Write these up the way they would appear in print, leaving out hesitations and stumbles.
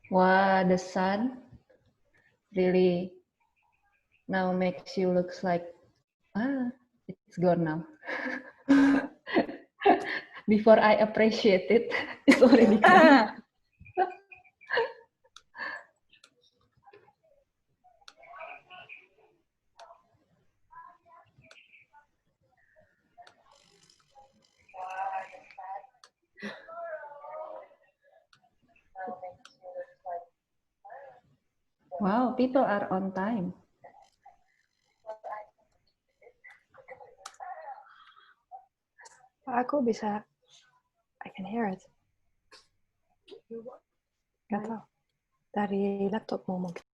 Wow, the sun really now makes you looks like, it's gone now. Before I appreciate it, it's already gone. Wow, people are on time. Aku bisa, I can hear it. Gak tau. Dari laptopmu mungkin.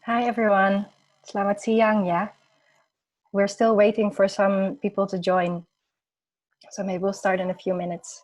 Hi everyone, selamat siang ya. We're still waiting for some people to join, so maybe we'll start in a few minutes.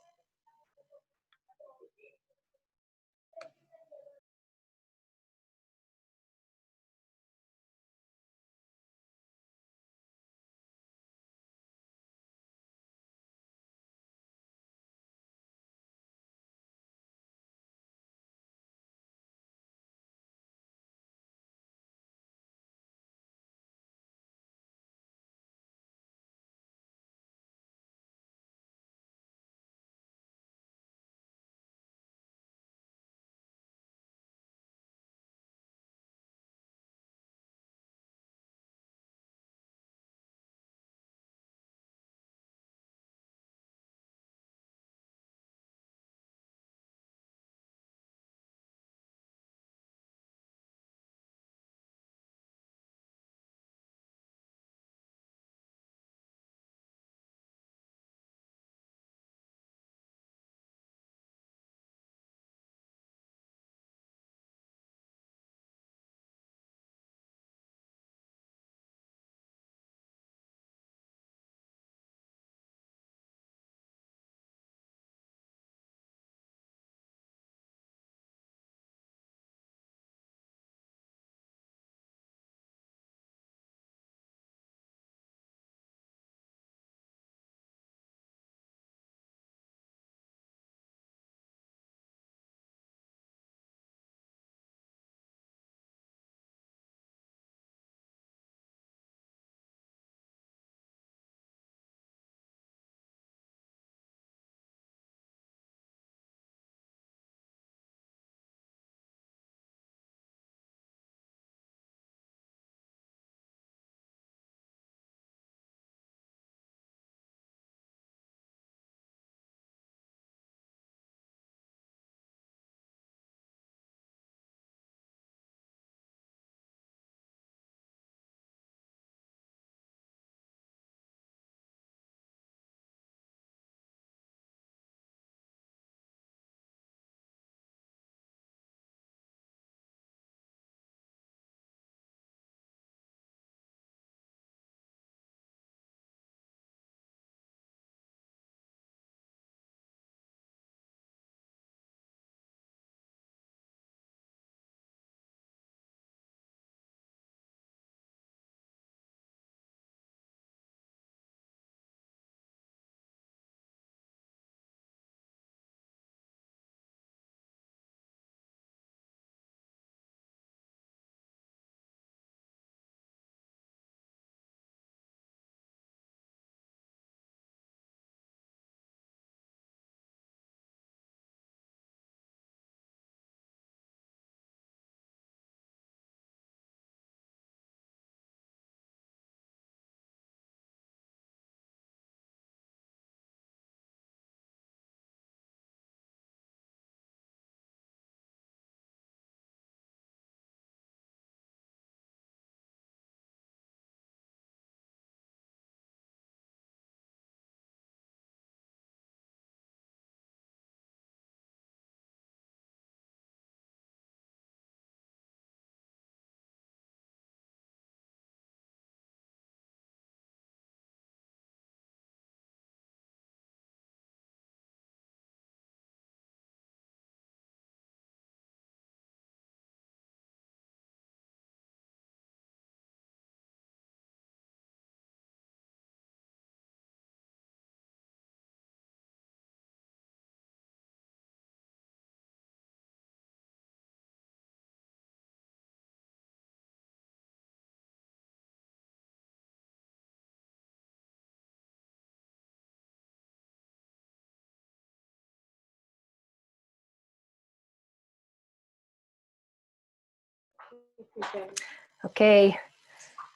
Okay,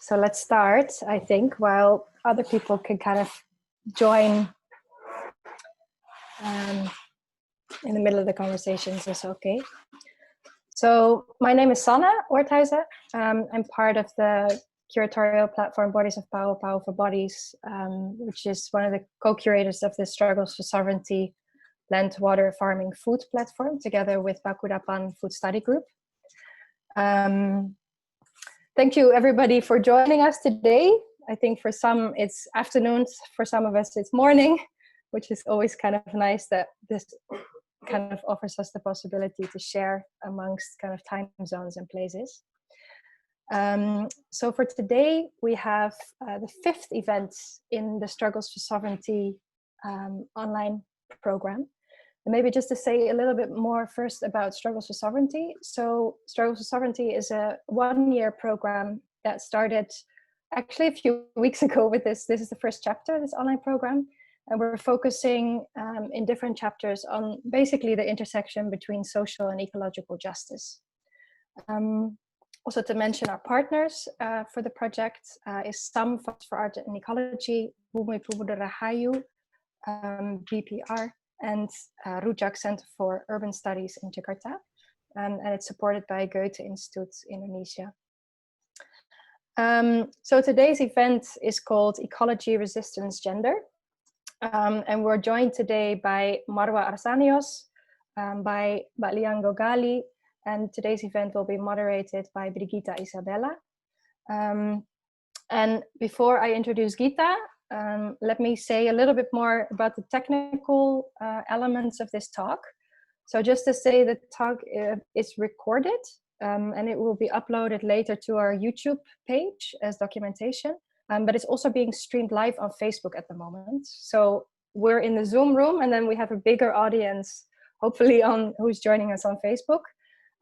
so let's start, I think, while other people can kind of join in the middle of the conversations is okay. So my name is Sanne Oorthuizen. I'm part of the curatorial platform Bodies of Power, Power for Bodies, which is one of the co-curators of the Struggles for Sovereignty, Land, Water, Farming, Food platform, together with Bakurapan Food Study Group. Thank you everybody for joining us today. I think for some it's afternoons, for some of us it's morning, which is always kind of nice that this kind of offers us the possibility to share amongst kind of time zones and places. So for today, we have the 5th event in the Struggles for Sovereignty online program. And maybe just to say a little bit more first about Struggles for Sovereignty. So Struggles for Sovereignty is a 1-year program that started actually a few weeks ago with this. This is the first chapter of this online program. And we're focusing in different chapters on basically the intersection between social and ecological justice. Also to mention our partners for the project is Some Funds for Art and Ecology, Bumi, Pemuda, Rahayu, BPR, and Rujak Center for Urban Studies in Jakarta. And it's supported by Goethe-Institut, Indonesia. So today's event is called Ecology, Resistance, Gender. And we're joined today by Marwa Arsanios, by Lian Gogali, and today's event will be moderated by Brigitta, Isabella. And before I introduce Gita, let me say a little bit more about the technical elements of this talk. So just to say, the talk is recorded and it will be uploaded later to our YouTube page as documentation. But it's also being streamed live on Facebook at the moment. So we're in the Zoom room, and then we have a bigger audience, hopefully, who's joining us on Facebook.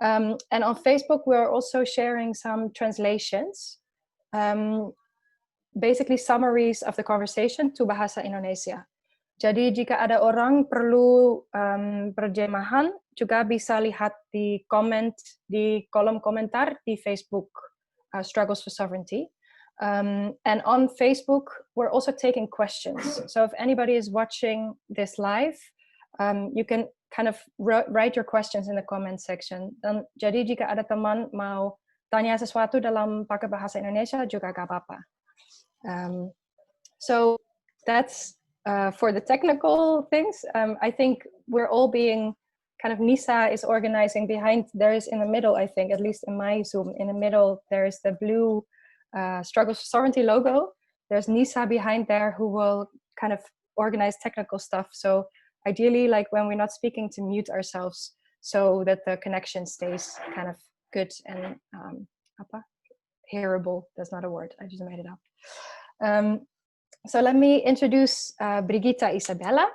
And on Facebook, we're also sharing some translations, basically summaries of the conversation to Bahasa Indonesia. Jadi jika ada orang perlu perjemahan, juga bisa lihat di kolom komentar di Facebook Struggles for Sovereignty. And on Facebook, we're also taking questions. So if anybody is watching this live, you can kind of write your questions in the comment section. Dan jadi jika ada teman mau tanya sesuatu dalam pakai bahasa Indonesia juga gak apa-apa. So that's for the technical things. I think we're all being kind of, Nisa is organizing behind, there is in the middle, I think, at least in my Zoom, in the middle, there is the blue Struggles for Sovereignty logo. There's Nisa behind there who will kind of organize technical stuff. So ideally, like when we're not speaking, to mute ourselves so that the connection stays kind of good and hearable. That's not a word, I just made it up. So let me introduce Brigitta Isabella,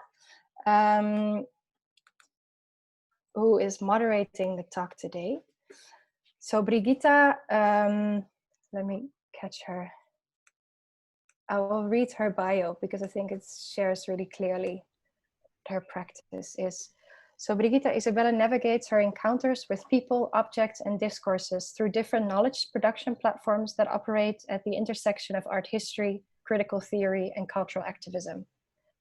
who is moderating the talk today. So Brigitta, let me catch her. I will read her bio because I think it shares really clearly her practice is. So Brigitta Isabella navigates her encounters with people, objects, and discourses through different knowledge production platforms that operate at the intersection of art history, critical theory, and cultural activism.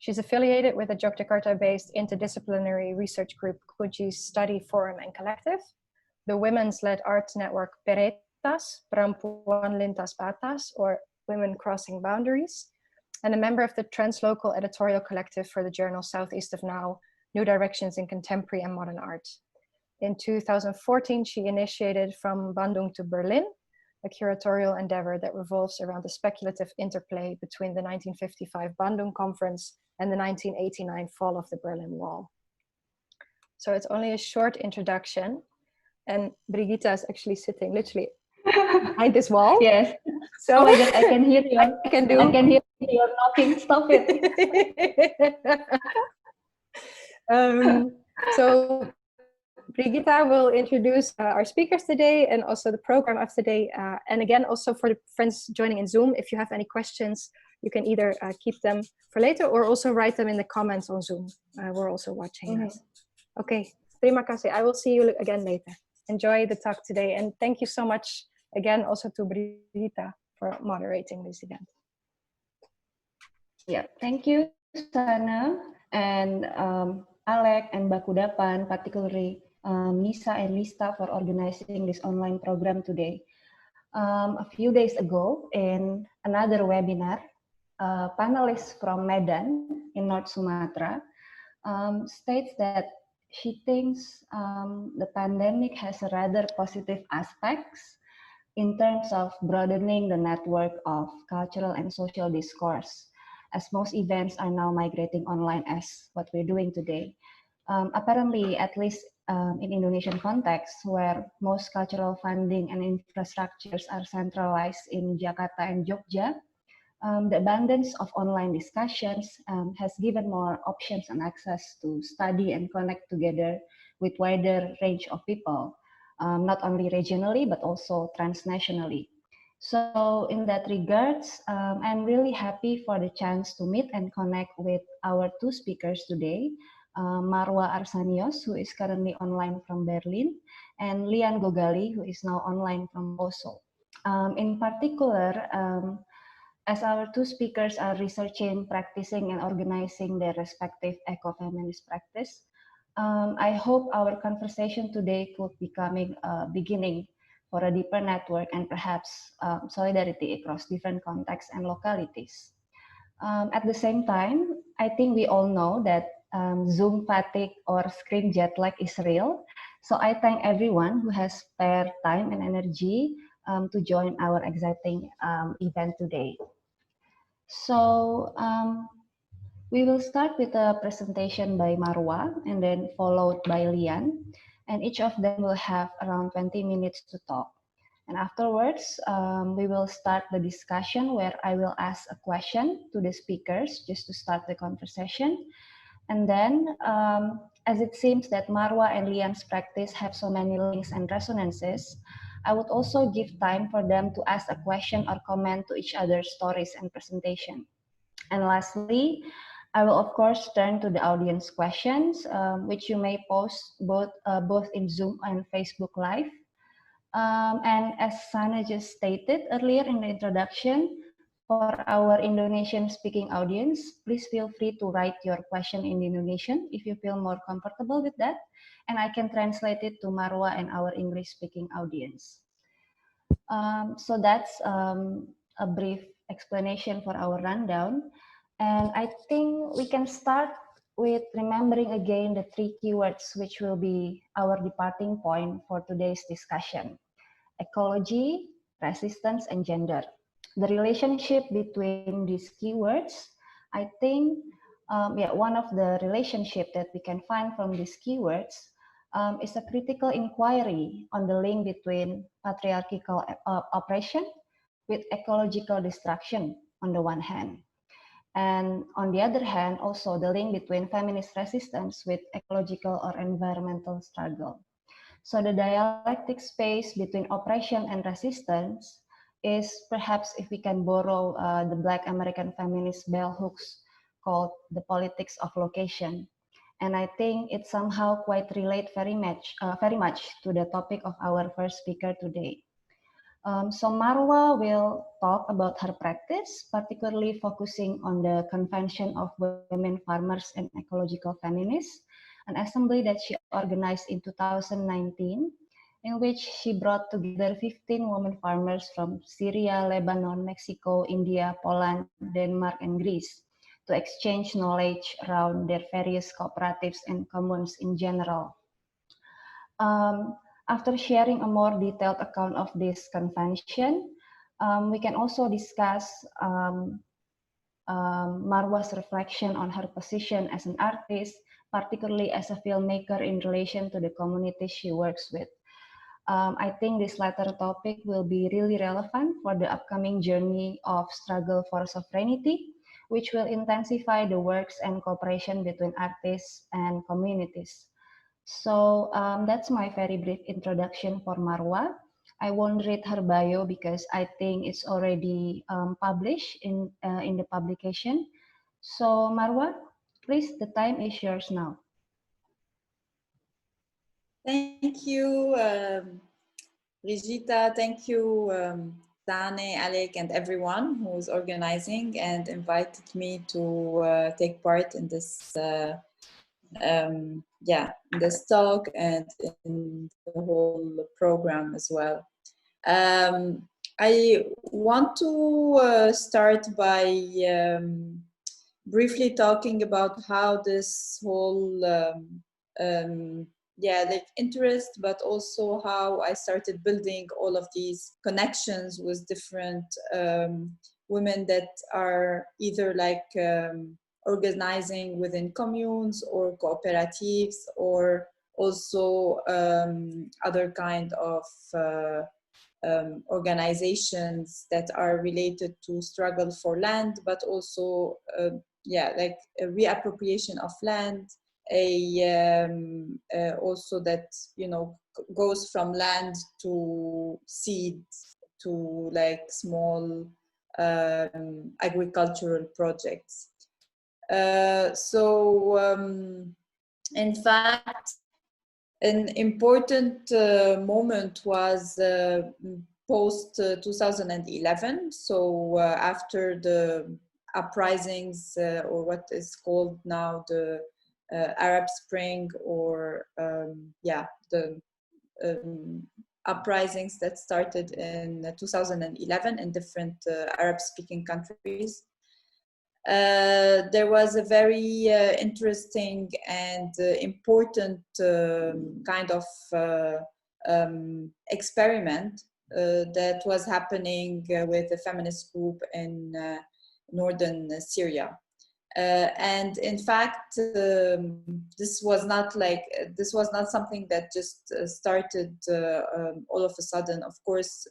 She's affiliated with the Jakarta-based interdisciplinary research group Kuji's Study Forum and Collective, the women's-led art network Peretas, Perempuan Lintas Batas, or Women Crossing Boundaries, and a member of the translocal editorial collective for the journal Southeast of Now, New Directions in Contemporary and Modern Art. In 2014, she initiated From Bandung to Berlin, a curatorial endeavor that revolves around the speculative interplay between the 1955 Bandung Conference and the 1989 fall of the Berlin Wall. So it's only a short introduction, and Brigitta is actually sitting literally behind this wall. Yes. So oh my God, I can hear you. I can hear you knocking. Stop it. So Brigitta will introduce our speakers today and also the program of today. And again, also for the friends joining in Zoom, if you have any questions, you can either keep them for later or also write them in the comments on Zoom. We're also watching that. Okay, terima kasih. I will see you again later. enjoy the talk today. And thank you so much again also to Brigitta for moderating this event. Yeah, thank you, Sana, and Alec and Bakudapan, particularly Nisa and Lista for organizing this online program today. A few days ago, in another webinar, panelist from Medan in North Sumatra states that she thinks the pandemic has a rather positive aspects in terms of broadening the network of cultural and social discourse, as most events are now migrating online as what we're doing today. Apparently, at least in Indonesian context, where most cultural funding and infrastructures are centralized in Jakarta and Jogja, the abundance of online discussions has given more options and access to study and connect together with wider range of people, not only regionally, but also transnationally. So in that regards, I'm really happy for the chance to meet and connect with our two speakers today, Marwa Arsanios, who is currently online from Berlin, and Lian Gogali, who is now online from Poso. In particular, as our two speakers are researching, practicing, and organizing their respective eco-feminist practice, I hope our conversation today could becoming a beginning for a deeper network and perhaps solidarity across different contexts and localities. At the same time, I think we all know that Zoom fatigue or screen jet lag is real. So I thank everyone who has spared time and energy to join our exciting event today. So we will start with a presentation by Marwa and then followed by Lian. And each of them will have around 20 minutes to talk. And afterwards, we will start the discussion where I will ask a question to the speakers just to start the conversation. And then, as it seems that Marwa and Lian's practice have so many links and resonances, I would also give time for them to ask a question or comment to each other's stories and presentation. And lastly, I will of course turn to the audience questions, which you may post both in Zoom and Facebook Live. And as Sana just stated earlier in the introduction, for our Indonesian speaking audience, please feel free to write your question in Indonesian if you feel more comfortable with that, and I can translate it to Marwa and our English speaking audience. So that's a brief explanation for our rundown. And I think we can start with remembering again the three keywords which will be our departing point for today's discussion: ecology, resistance, and gender. The relationship between these keywords, I think, one of the relationship that we can find from these keywords is a critical inquiry on the link between patriarchal oppression with ecological destruction on the one hand. And on the other hand, also the link between feminist resistance with ecological or environmental struggle. So the dialectic space between oppression and resistance is perhaps, if we can borrow the Black American feminist bell hooks, called the politics of location. And I think it somehow quite relate very much to the topic of our first speaker today. So Marwa will talk about her practice, particularly focusing on the Convention of Women Farmers and Ecological Feminists, an assembly that she organized in 2019, in which she brought together 15 women farmers from Syria, Lebanon, Mexico, India, Poland, Denmark, and Greece to exchange knowledge around their various cooperatives and communes in general. After sharing a more detailed account of this convention, we can also discuss Marwa's reflection on her position as an artist, particularly as a filmmaker in relation to the community she works with. I think this latter topic will be really relevant for the upcoming journey of struggle for sovereignty, which will intensify the works and cooperation between artists and communities. So that's my very brief introduction for Marwa. I won't read her bio because I think it's already published in the publication. So Marwa, please, the time is yours now. Thank you, Brigitta. Thank you, Dane, Alec, and everyone who's organizing and invited me to take part in this, in this talk and in the whole program as well. I want to start by briefly talking about how this whole like interest, but also how I started building all of these connections with different women that are either like organizing within communes or cooperatives, or also other kind of organizations that are related to struggle for land, but also like a reappropriation of land, also that, you know, goes from land to seeds to like small agricultural projects. In fact, an important moment was post 2011. So after the uprisings, or what is called now the Arab Spring, or the uprisings that started in 2011 in different Arab-speaking countries. There was a very interesting and important kind of experiment that was happening with a feminist group in northern Syria. And in fact, this was not something that just started all of a sudden. Of course,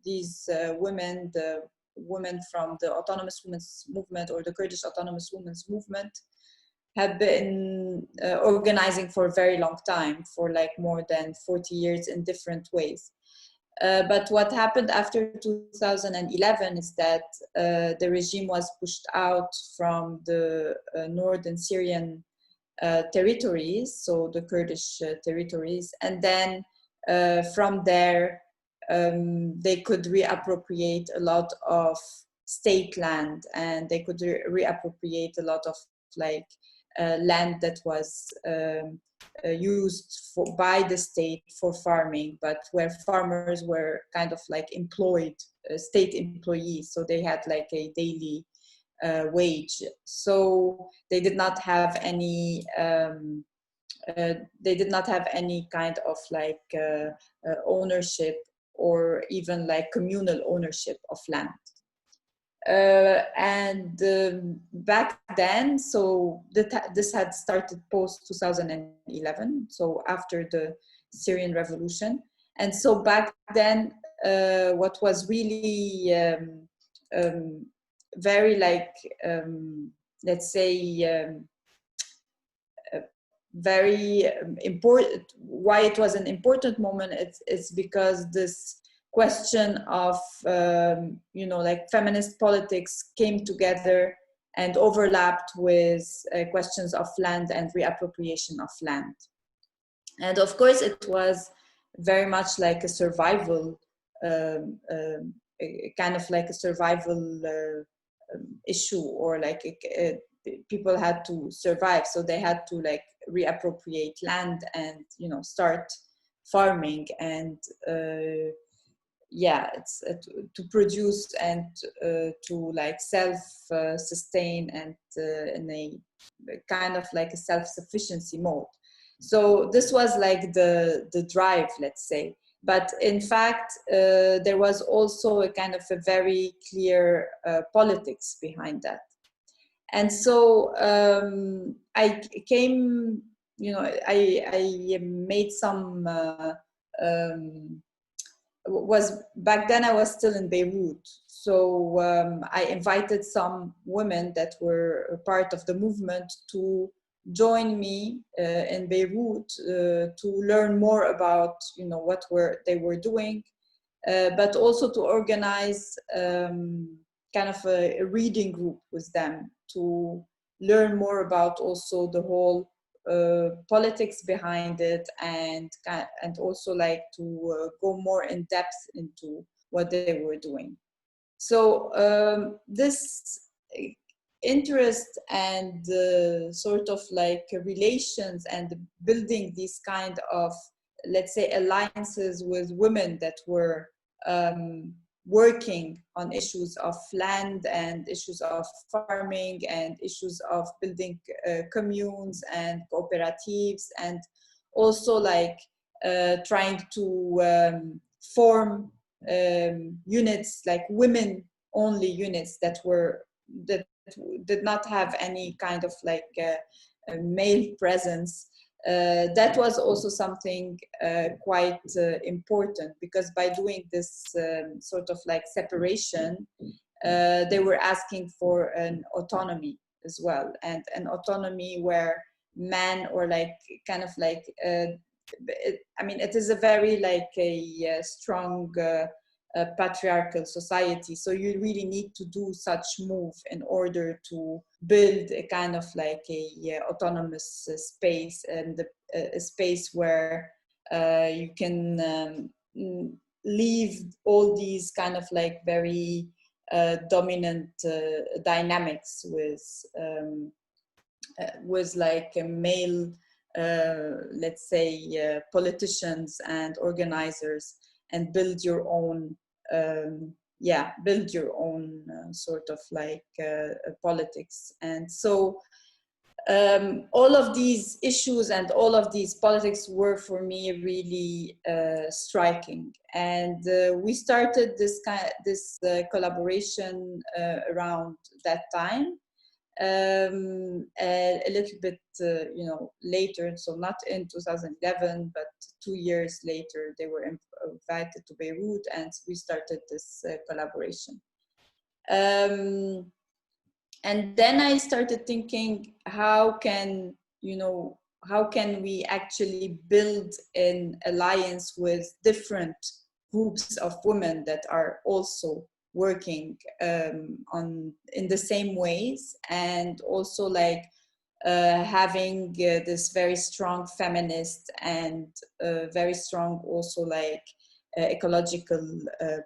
these women, the women from the Autonomous Women's Movement or the Kurdish Autonomous Women's Movement, have been organizing for a very long time, for like more than 40 years in different ways. But what happened after 2011 is that the regime was pushed out from the northern Syrian territories, so the Kurdish territories, and then from there they could reappropriate a lot of state land, and they could reappropriate a lot of like land that was used by the state for farming, but where farmers were kind of like employed, state employees, so they had like a daily wage. So they did not have any kind of like ownership, or even like communal ownership of land. Back then, so this had started post 2011, so after the Syrian revolution. And so back then, what was really very like, let's say, very important, why it was an important moment, it's because this question of you know, like feminist politics came together and overlapped with questions of land and reappropriation of land. And of course it was very much like a survival kind of like a survival issue, or like people had to survive, so they had to like reappropriate land and, you know, start farming and it's to produce and to like self-sustain and in a kind of like a self-sufficiency mode. So this was like the drive, let's say. But in fact, there was also a kind of a very clear politics behind that. And so I came, you know, I made some, back then I was still in Beirut. So I invited some women that were part of the movement to join me in Beirut to learn more about, you know, what they were doing, but also to organize kind of a reading group with them to learn more about also the whole politics behind it, and also like to go more in depth into what they were doing. So this interest and sort of like relations and building these kind of, let's say, alliances with women that were working on issues of land and issues of farming and issues of building communes and cooperatives, and also like trying to form units, like women only units that did not have any kind of like a male presence. That was also something quite important, because by doing this sort of like separation, they were asking for an autonomy as well, and an autonomy where men, or like kind of like I mean, it is a very like a strong patriarchal society, so you really need to do such move in order to build a kind of like a autonomous space, and a space where you can leave all these kind of like very dominant dynamics with like a male let's say politicians and organizers, and build your own build your own sort of like politics. And so all of these issues and all of these politics were for me really striking, and we started this collaboration around that time. A little bit, you know, later, so not in 2011, but 2 years later, they were invited to Beirut, and we started this collaboration. And then I started thinking, how can we actually build an alliance with different groups of women that are also working in the same ways, and also like having this very strong feminist and very strong also like ecological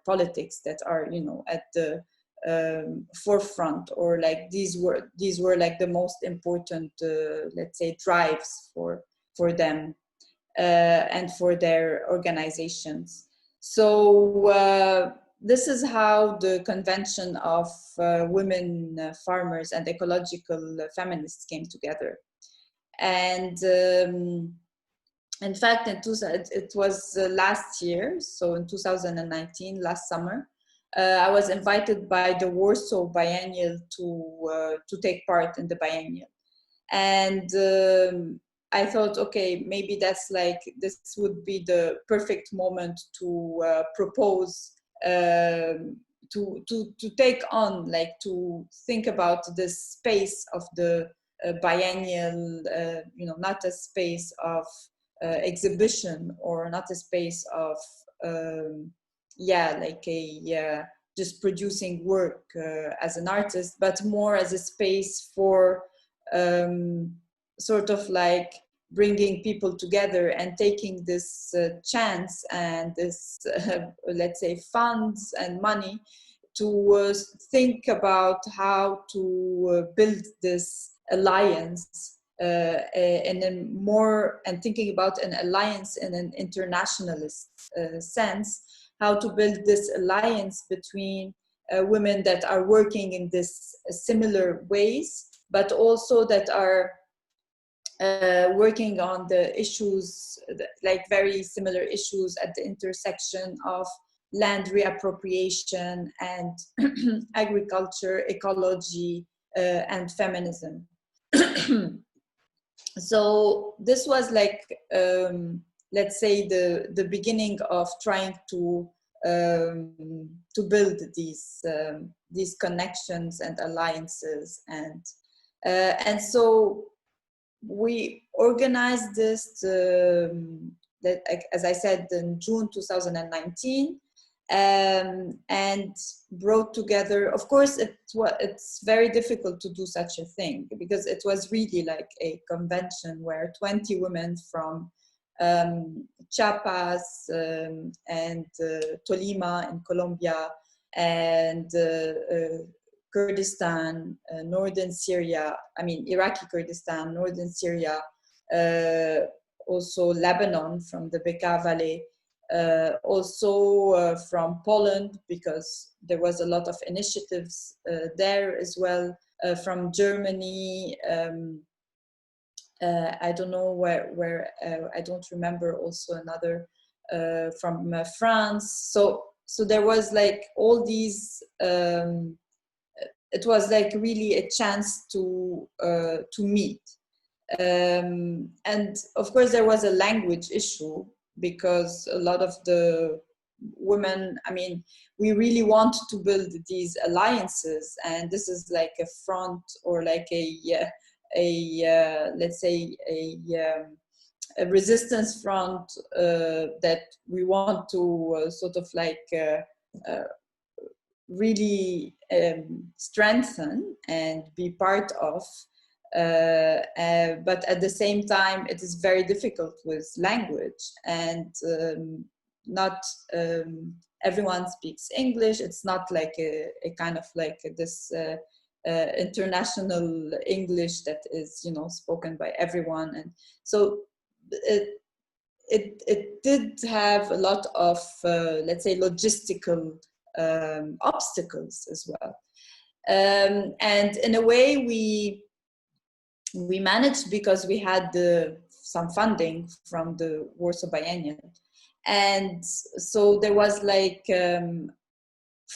politics that are, you know, at the forefront, or like these were like the most important let's say drives for them and for their organizations. So this is how the convention of women farmers and ecological feminists came together. And in fact, it was last year, so in 2019, last summer, I was invited by the Warsaw Biennial to take part in the biennial. And I thought, okay, maybe that's like, this would be the perfect moment to propose, to take on, like to think about this space of the biennial, you know, not a space of exhibition, or not a space of, like a, just producing work as an artist, but more as a space for sort of like bringing people together and taking this chance and this, let's say, funds and money to think about how to build this alliance in a more, and thinking about an alliance in an internationalist sense, how to build this alliance between women that are working in this similar ways, but also that are working on the issues, like very similar issues at the intersection of land reappropriation and agriculture, ecology, and feminism. So this was like, let's say, the beginning of trying to build these connections and alliances, and so we organized this, as I said, in June 2019, and brought together. Of course, it's very difficult to do such a thing, because it was really like a convention where 20 women from Chiapas and Tolima in Colombia, and Kurdistan, northern Syria, I mean Iraqi Kurdistan, northern Syria, also Lebanon from the Bekaa Valley, also from Poland, because there was a lot of initiatives there as well, from Germany, I don't know where I don't remember, also another from France. So there was like all these, it was like really a chance to meet. And of course there was a language issue, because a lot of the women, I mean, we really want to build these alliances, and this is like a front, or like let's say a resistance front that we want to sort of like really strengthen and be part of. But at the same time, it is very difficult with language, and not everyone speaks English. It's not like a kind of like this international English that is, you know, spoken by everyone. And so it did have a lot of, let's say, logistical obstacles as well. And in a way, we managed, because we had some funding from the Warsaw Biennial. And so there was like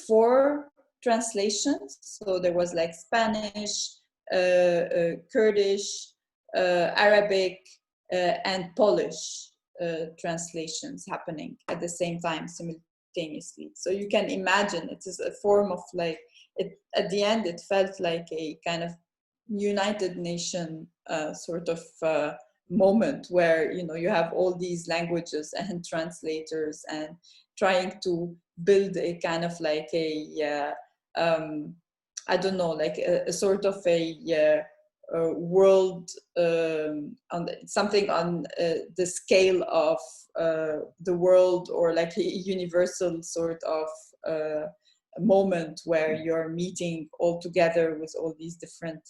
4 translations. So there was like Spanish, Kurdish, Arabic, and Polish translations happening at the same time, simultaneously. So you can imagine, it is a form of like, at the end it felt like a kind of United Nation sort of moment, where, you know, you have all these languages and translators, and trying to build a kind of like a I don't know, like a sort of a world, on something on the scale of the world, or like a universal sort of moment where you're meeting all together with all these different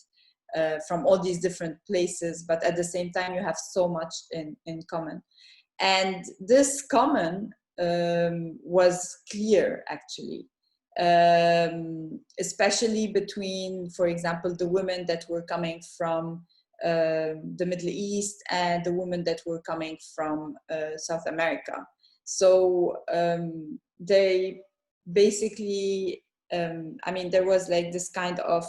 from all these different places, but at the same time you have so much in common. And this common was clear, actually, especially between, for example, the women that were coming from the Middle East and the women that were coming from South America. So they basically, I mean, there was like this kind of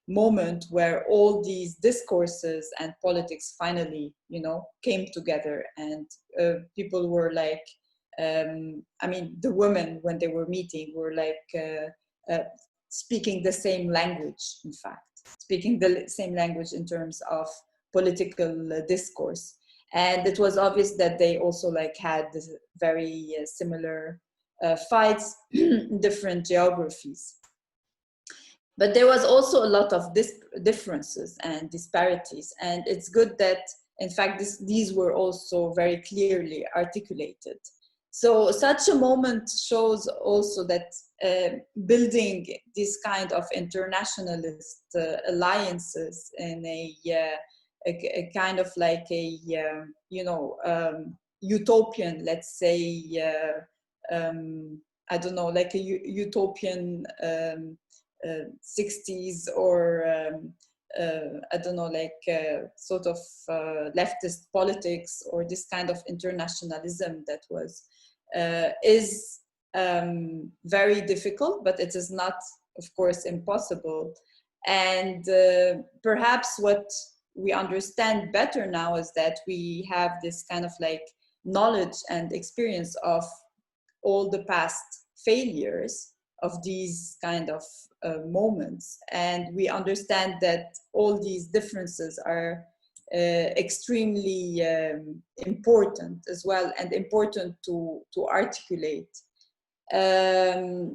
moment where all these discourses and politics finally, you know, came together, and people were like, I mean, the women, when they were meeting, were like speaking the same language, in fact, speaking the same language in terms of political discourse. And it was obvious that they also like had this very similar fights in different geographies. But there was also a lot of differences and disparities. And it's good that, in fact, these were also very clearly articulated. So such a moment shows also that building this kind of internationalist alliances in a kind of like a, you know, utopian, let's say, I don't know, like a utopian 60s, or I don't know, like sort of leftist politics, or this kind of internationalism that was is very difficult, but it is not, of course, impossible. And perhaps what we understand better now is that we have this kind of like knowledge and experience of all the past failures of these kind of moments, and we understand that all these differences are extremely important as well, and important to articulate. So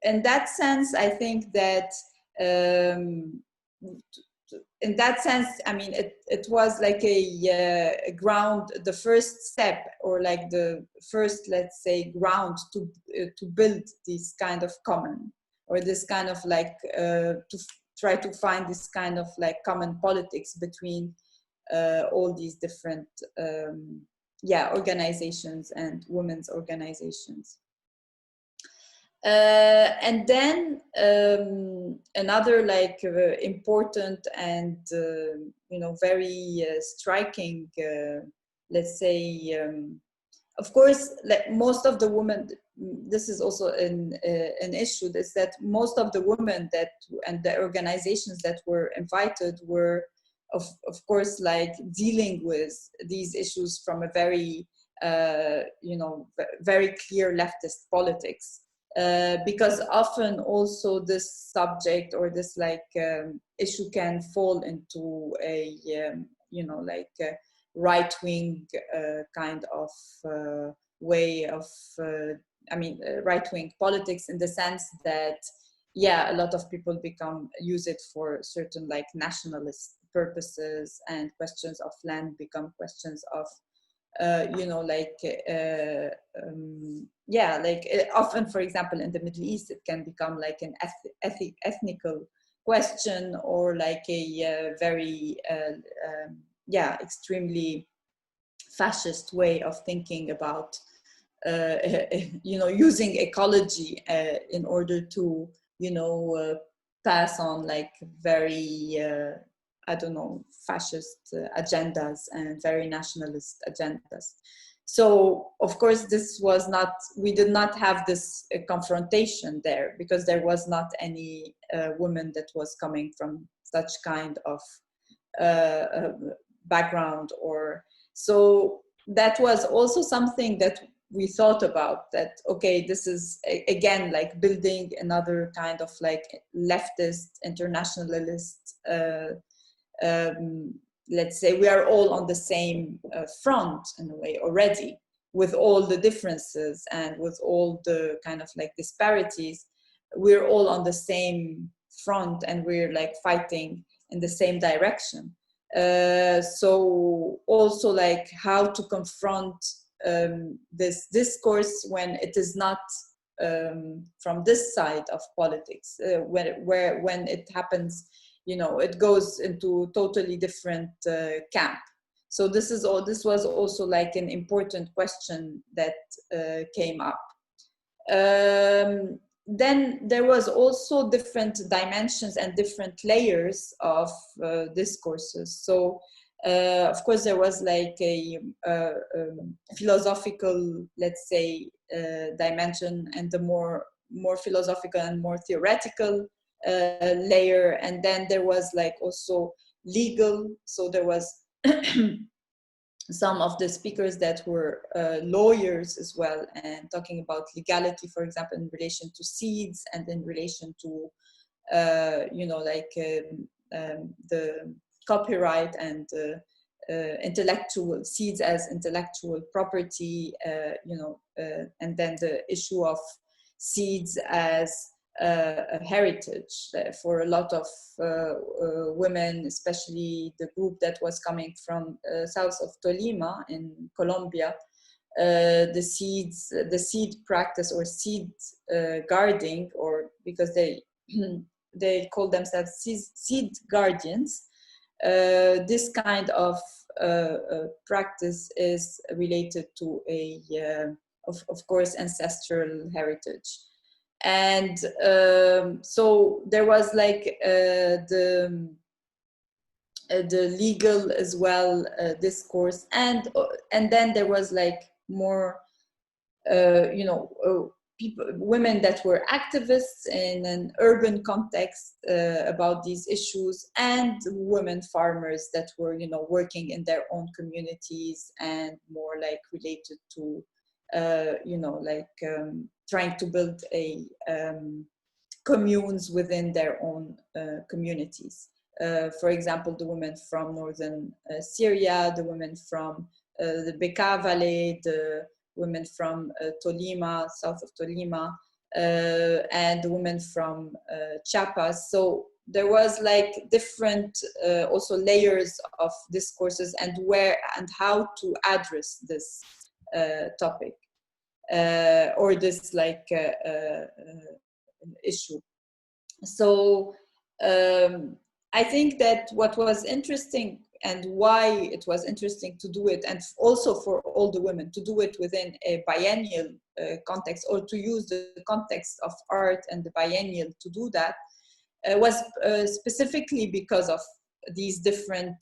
in that sense, I think that in that sense, I mean, it was like a ground, the first step, or like the first, let's say, ground to build this kind of common, or this kind of like to try to find this kind of like common politics between all these different organizations and women's organizations. And then another like important and very striking, let's say, of course, like most of the women, this is also an issue, is that most of the women that and the organizations that were invited were of course like dealing with these issues from a very very clear leftist politics. Because often also this subject or this like issue can fall into a right-wing kind of way of right-wing politics, in the sense that a lot of people use it for certain like nationalist purposes, and questions of land become questions of often, for example, in the Middle East, it can become like an ethnical question, or like a very extremely fascist way of thinking about using ecology in order to pass on like very fascist agendas and very nationalist agendas. So of course we did not have this confrontation there, because there was not any woman that was coming from such kind of background, or so that was also something that we thought about, that okay, this is again like building another kind of like leftist internationalist let's say we are all on the same front in a way already, with all the differences and with all the kind of like disparities. We're all on the same front, and we're like fighting in the same direction. So also like how to confront this discourse when it is not from this side of politics, when it happens, it goes into totally different camp. So this was also like an important question that came up. Then there was also different dimensions and different layers of discourses. So of course there was like a philosophical, let's say, dimension, and the more philosophical and more theoretical layer, and then there was like also legal. So there was some of the speakers that were lawyers as well, and talking about legality, for example, in relation to seeds, and in relation to the copyright and intellectual seeds as intellectual property, and then the issue of seeds as a heritage for a lot of women, especially the group that was coming from south of Tolima in Colombia. The seed practice, or seed guarding, or because they call themselves seed guardians. This kind of practice is related to a, of course, ancestral heritage. And so there was like the legal as well discourse, and then there was like more women that were activists in an urban context about these issues, and women farmers that were working in their own communities, and more like related to trying to build a communes within their own communities. For example, the women from northern Syria, the women from the Bekaa Valley, the women from Tolima, south of Tolima, and women from Chiapas. So there was like different also layers of discourses and where and how to address this topic or this like issue. So I think that what was interesting and why it was interesting to do it, and also for all the women to do it within a biennial context, or to use the context of art and the biennial to do that, was specifically because of these different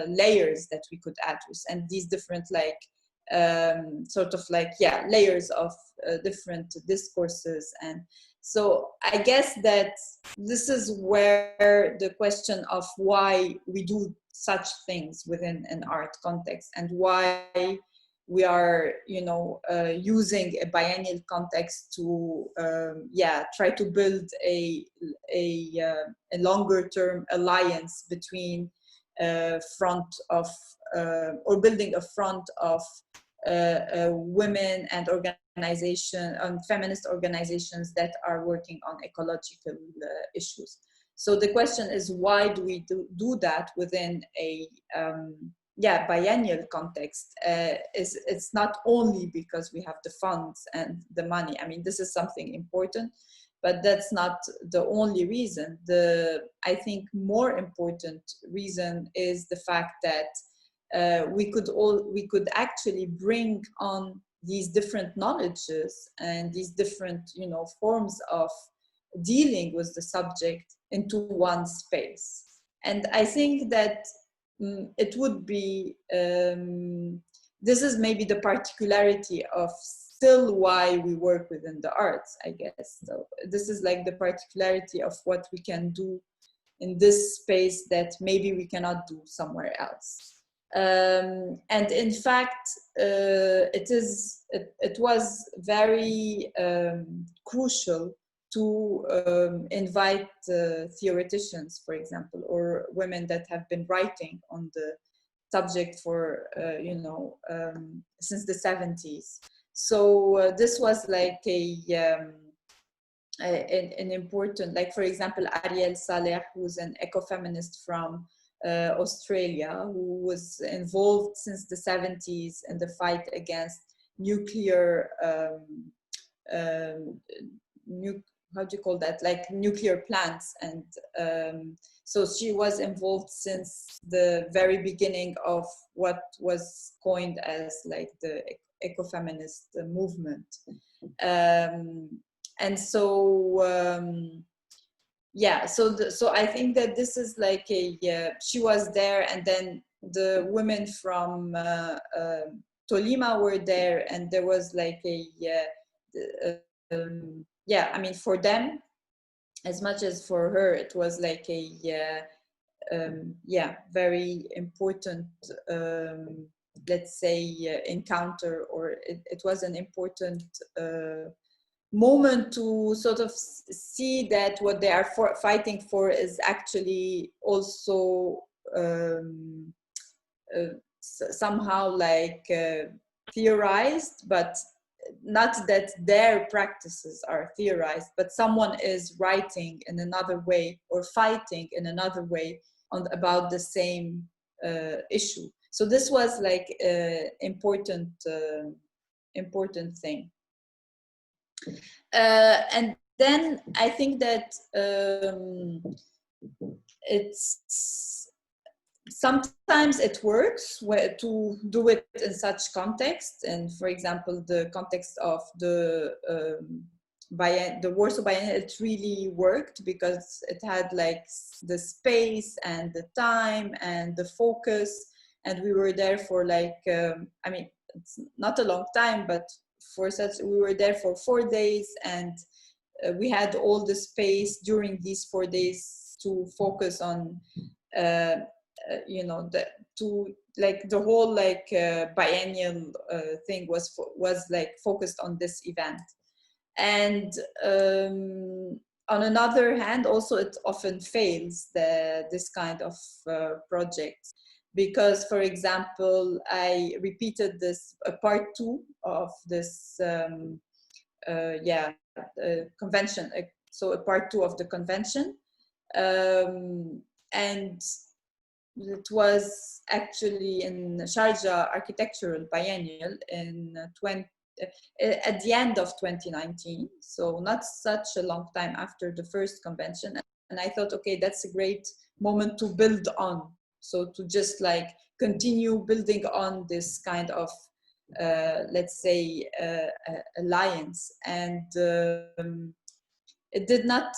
layers that we could address, and these different like sort of like layers of different discourses. And so I guess that this is where the question of why we do such things within an art context, and why we are, you know, using a biennial context to, try to build a longer term alliance between front of, or building a front of women and feminist organizations that are working on ecological issues. So the question is, why do we do that within a biennial context? It's not only because we have the funds and the money. I mean, this is something important, but that's not the only reason. I think more important reason is the fact that we could actually bring on these different knowledges and these different, you know, forms of dealing with the subject into one space. And I think that it would be, this is maybe the particularity of still why we work within the arts, I guess. So this is like the particularity of what we can do in this space that maybe we cannot do somewhere else. And in fact, it was very crucial to invite theoreticians, for example, or women that have been writing on the subject for, since the 70s. So this was like an important, like, for example, Ariel Saleh, who's an eco-feminist from Australia, who was involved since the 70s in the fight against nuclear, how do you call that? Like nuclear plants. And so she was involved since the very beginning of what was coined as like the ecofeminist movement. And so, so I think that this is like she was there, and then the women from Tolima were there, and there was like I mean, for them, as much as for her, it was like a very important, let's say, encounter, or it was an important moment to sort of see that what they are fighting for is actually also somehow like theorized, but not that their practices are theorized, but someone is writing in another way or fighting in another way about the same issue. So this was like important thing. And then I think that sometimes it works to do it in such context. And for example, the context of the Warsaw Biennial, it really worked because it had like the space and the time and the focus. And we were there for like, I mean, it's not a long time, but we were there for 4 days, and we had all the space during these 4 days to focus on the whole like biennial thing was like focused on this event. And on another hand, also it often fails, this kind of project, because, for example, I repeated this part 2 of this convention, so a part 2 of the convention, and it was actually in Sharjah Architectural Biennial in at the end of 2019, so not such a long time after the first convention. And I thought, okay, that's a great moment to build on. So to just like continue building on this kind of, let's say, alliance. And it did not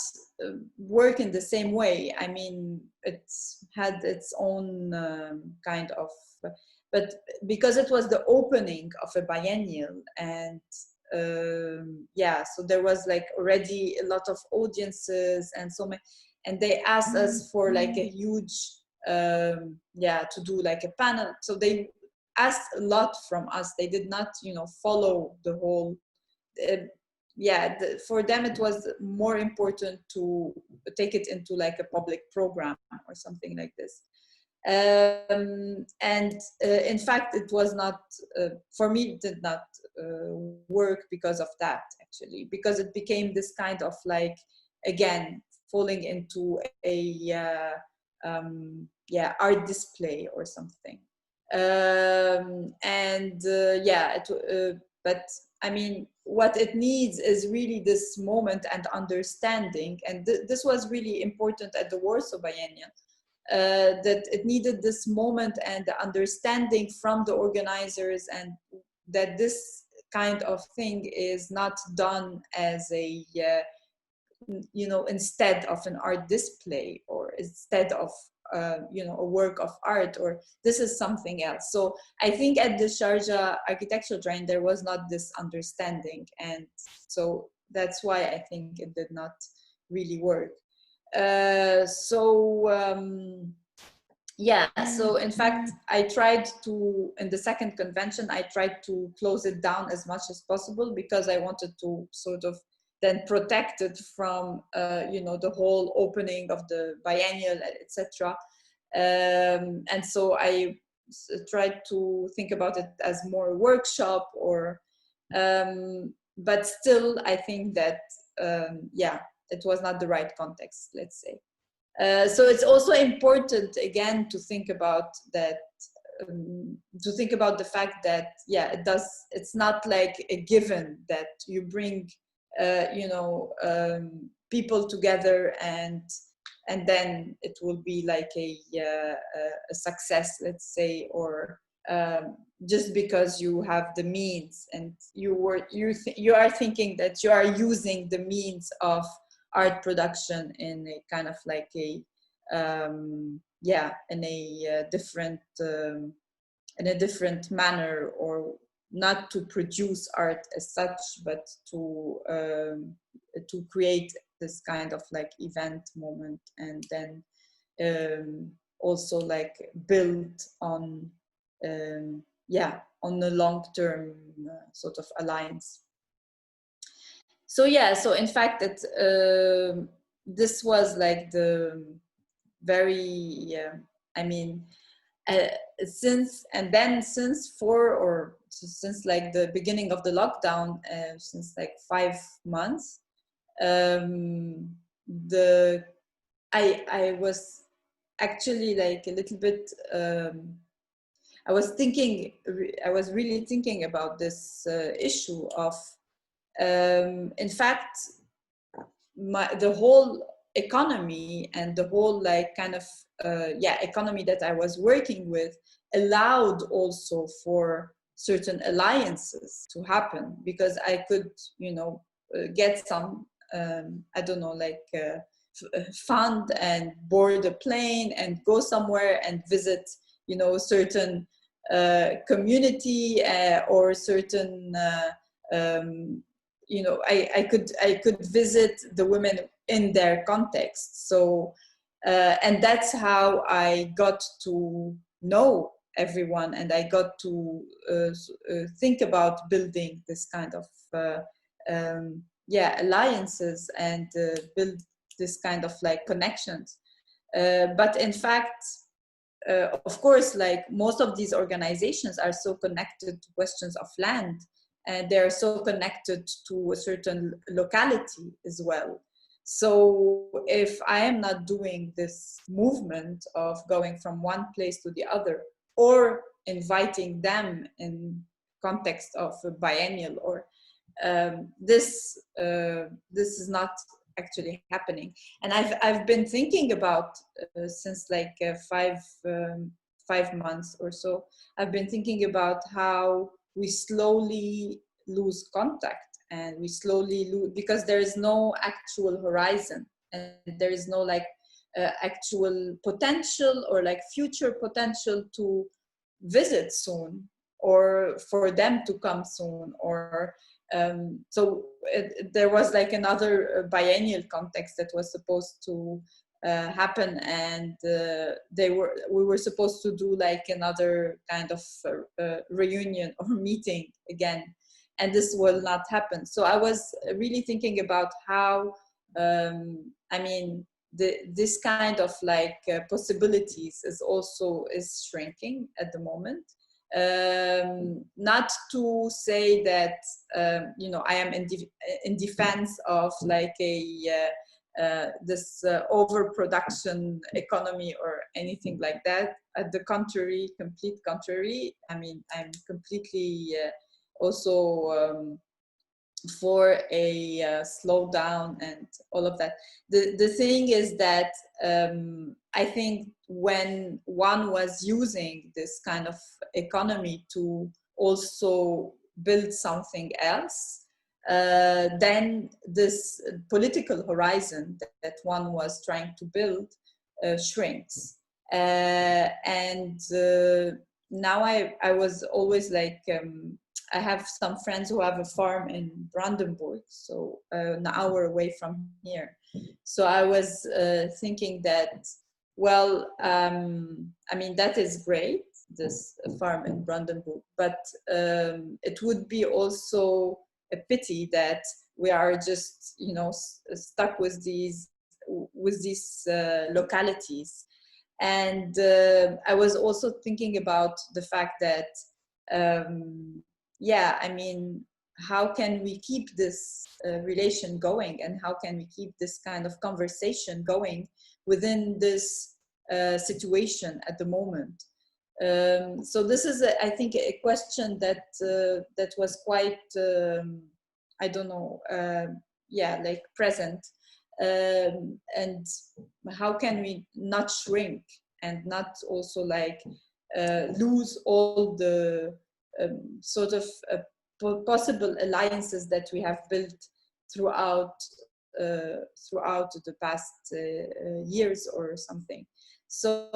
work in the same way. I mean, it had its own kind of, but because it was the opening of a biennial, and yeah, so there was like already a lot of audiences and so many, and they asked us for like a huge, yeah, to do like a panel. So they asked a lot from us. They did not, you know, follow the whole, yeah, for them it was more important to take it into like a public program or something like this. And in fact, it was not, for me, it did not work because of that, actually, because it became this kind of like, again, falling into a yeah, art display or something. And yeah, but I mean, what it needs is really this moment and understanding. And this was really important at the Warsaw Biennial, that it needed this moment and the understanding from the organizers, and that this kind of thing is not done as a, you know, instead of an art display, or instead of you know, a work of art, or this is something else. So I think at the Sharjah architectural train there was not this understanding, and so that's why I think it did not really work. Yeah, so in fact I tried to, in the second convention, I tried to close it down as much as possible, because I wanted to sort of then protect it from you know, the whole opening of the biennial, etc. And so I tried to think about it as more workshop, or but still I think that yeah, it was not the right context, let's say. So it's also important, again, to think about that, to think about the fact that, yeah, it's not like a given that you bring you know, people together and then it will be like a success, let's say, or just because you have the means, and you are thinking that you are using the means of art production in a kind of like a yeah, in a different manner, or not to produce art as such, but to create this kind of like event moment, and then also like build on yeah, on a long-term sort of alliance. So yeah, so in fact it this was like the very I mean since like the beginning of the lockdown, since like 5 months, I was actually like a little bit I was really thinking about this issue of in fact the whole economy and the whole like kind of yeah, economy that I was working with allowed also for certain alliances to happen, because I could, you know, get some I don't know, like fund and board a plane and go somewhere and visit, you know, certain community or certain you know, I could visit the women in their context. So and that's how I got to know everyone, and I got to think about building this kind of yeah, alliances, and build this kind of like connections. But in fact, of course, like most of these organizations are so connected to questions of land, and they're so connected to a certain locality as well. So if I am not doing this movement of going from one place to the other, or inviting them in context of a biennial, or this is not actually happening. And I've been thinking about since like 5 months or so. I've been thinking about how we slowly lose contact, and we slowly lose, because there is no actual horizon, and there is no like actual potential or like future potential to visit soon, or for them to come soon, or so there was like another biennial context that was supposed to happen, and we were supposed to do like another kind of reunion or meeting again, and this will not happen. So I was really thinking about how I mean this kind of like possibilities is shrinking at the moment. Not to say that you know, I am in defense of like this overproduction economy or anything like that. At the contrary, complete contrary. I mean, I'm completely also for a slowdown and all of that. The thing is that I think when one was using this kind of economy to also build something else, then this political horizon that one was trying to build shrinks. And now I was always like, I have some friends who have a farm in Brandenburg, so an hour away from here. So I was thinking that, well, I mean, that is great, this farm in Brandenburg, but it would be also a pity that we are just, you know, stuck with these localities. And I was also thinking about the fact that yeah, I mean, how can we keep this relation going, and how can we keep this kind of conversation going within this situation at the moment? So this is, I think, a question that that was quite, I don't know, yeah, like present. And how can we not shrink and not also like lose all the sort of possible alliances that we have built throughout the past years or something. So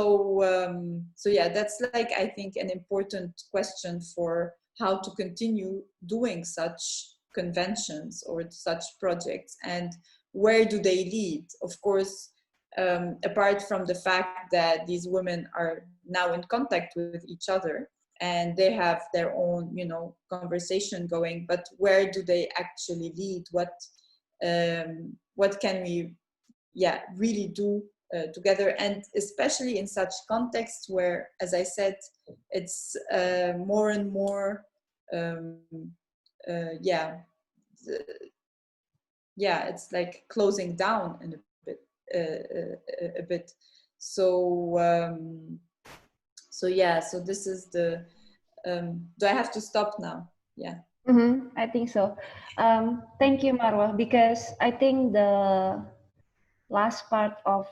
so yeah, that's like, I think, an important question for how to continue doing such conventions or such projects, and where do they lead? Of course, apart from the fact that these women are now in contact with each other and they have their own, you know, conversation going, but where do they actually lead? What can we, yeah, really do together? And especially in such contexts where, as I said, it's more and more, yeah, yeah, it's like closing down in a bit. So so yeah, so this is the do I have to stop now? Yeah. I think so. Thank you, Marwa, because I think the last part of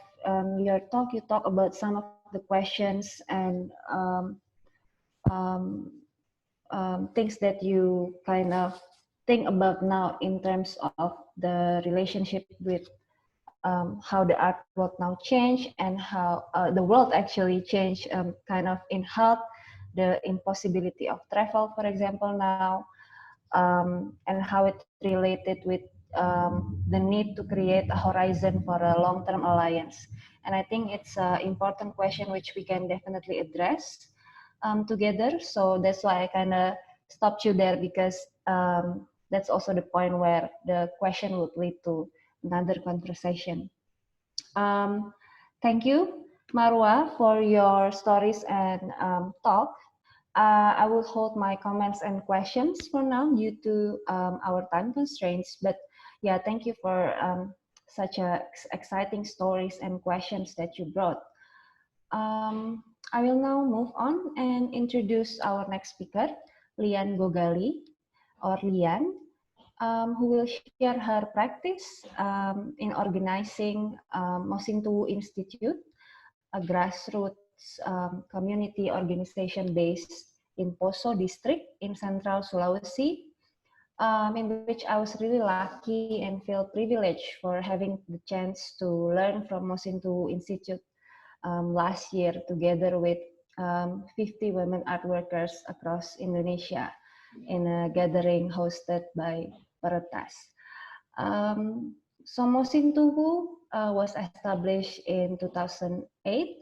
your talk, you talk about some of the questions and things that you kind of think about now in terms of the relationship with how the art world now change, and how the world actually change kind of in health, the impossibility of travel, for example, now, and how it related with the need to create a horizon for a long-term alliance. And I think it's an important question which we can definitely address together. So that's why I kind of stopped you there, because that's also the point where the question would lead to another conversation. Thank you. Marwa, for your stories and talk. I will hold my comments and questions for now due to our time constraints. But yeah, thank you for such exciting stories and questions that you brought. I will now move on and introduce our next speaker, Lian Gogali, or Lian, who will share her practice in organizing Mosintuwu Institute, a grassroots community organization based in Poso district in Central Sulawesi, in which I was really lucky and feel privileged for having the chance to learn from Mosintuwu Institute last year together with 50 women art workers across Indonesia in a gathering hosted by Peretas. So Mosintuwu was established in 2008,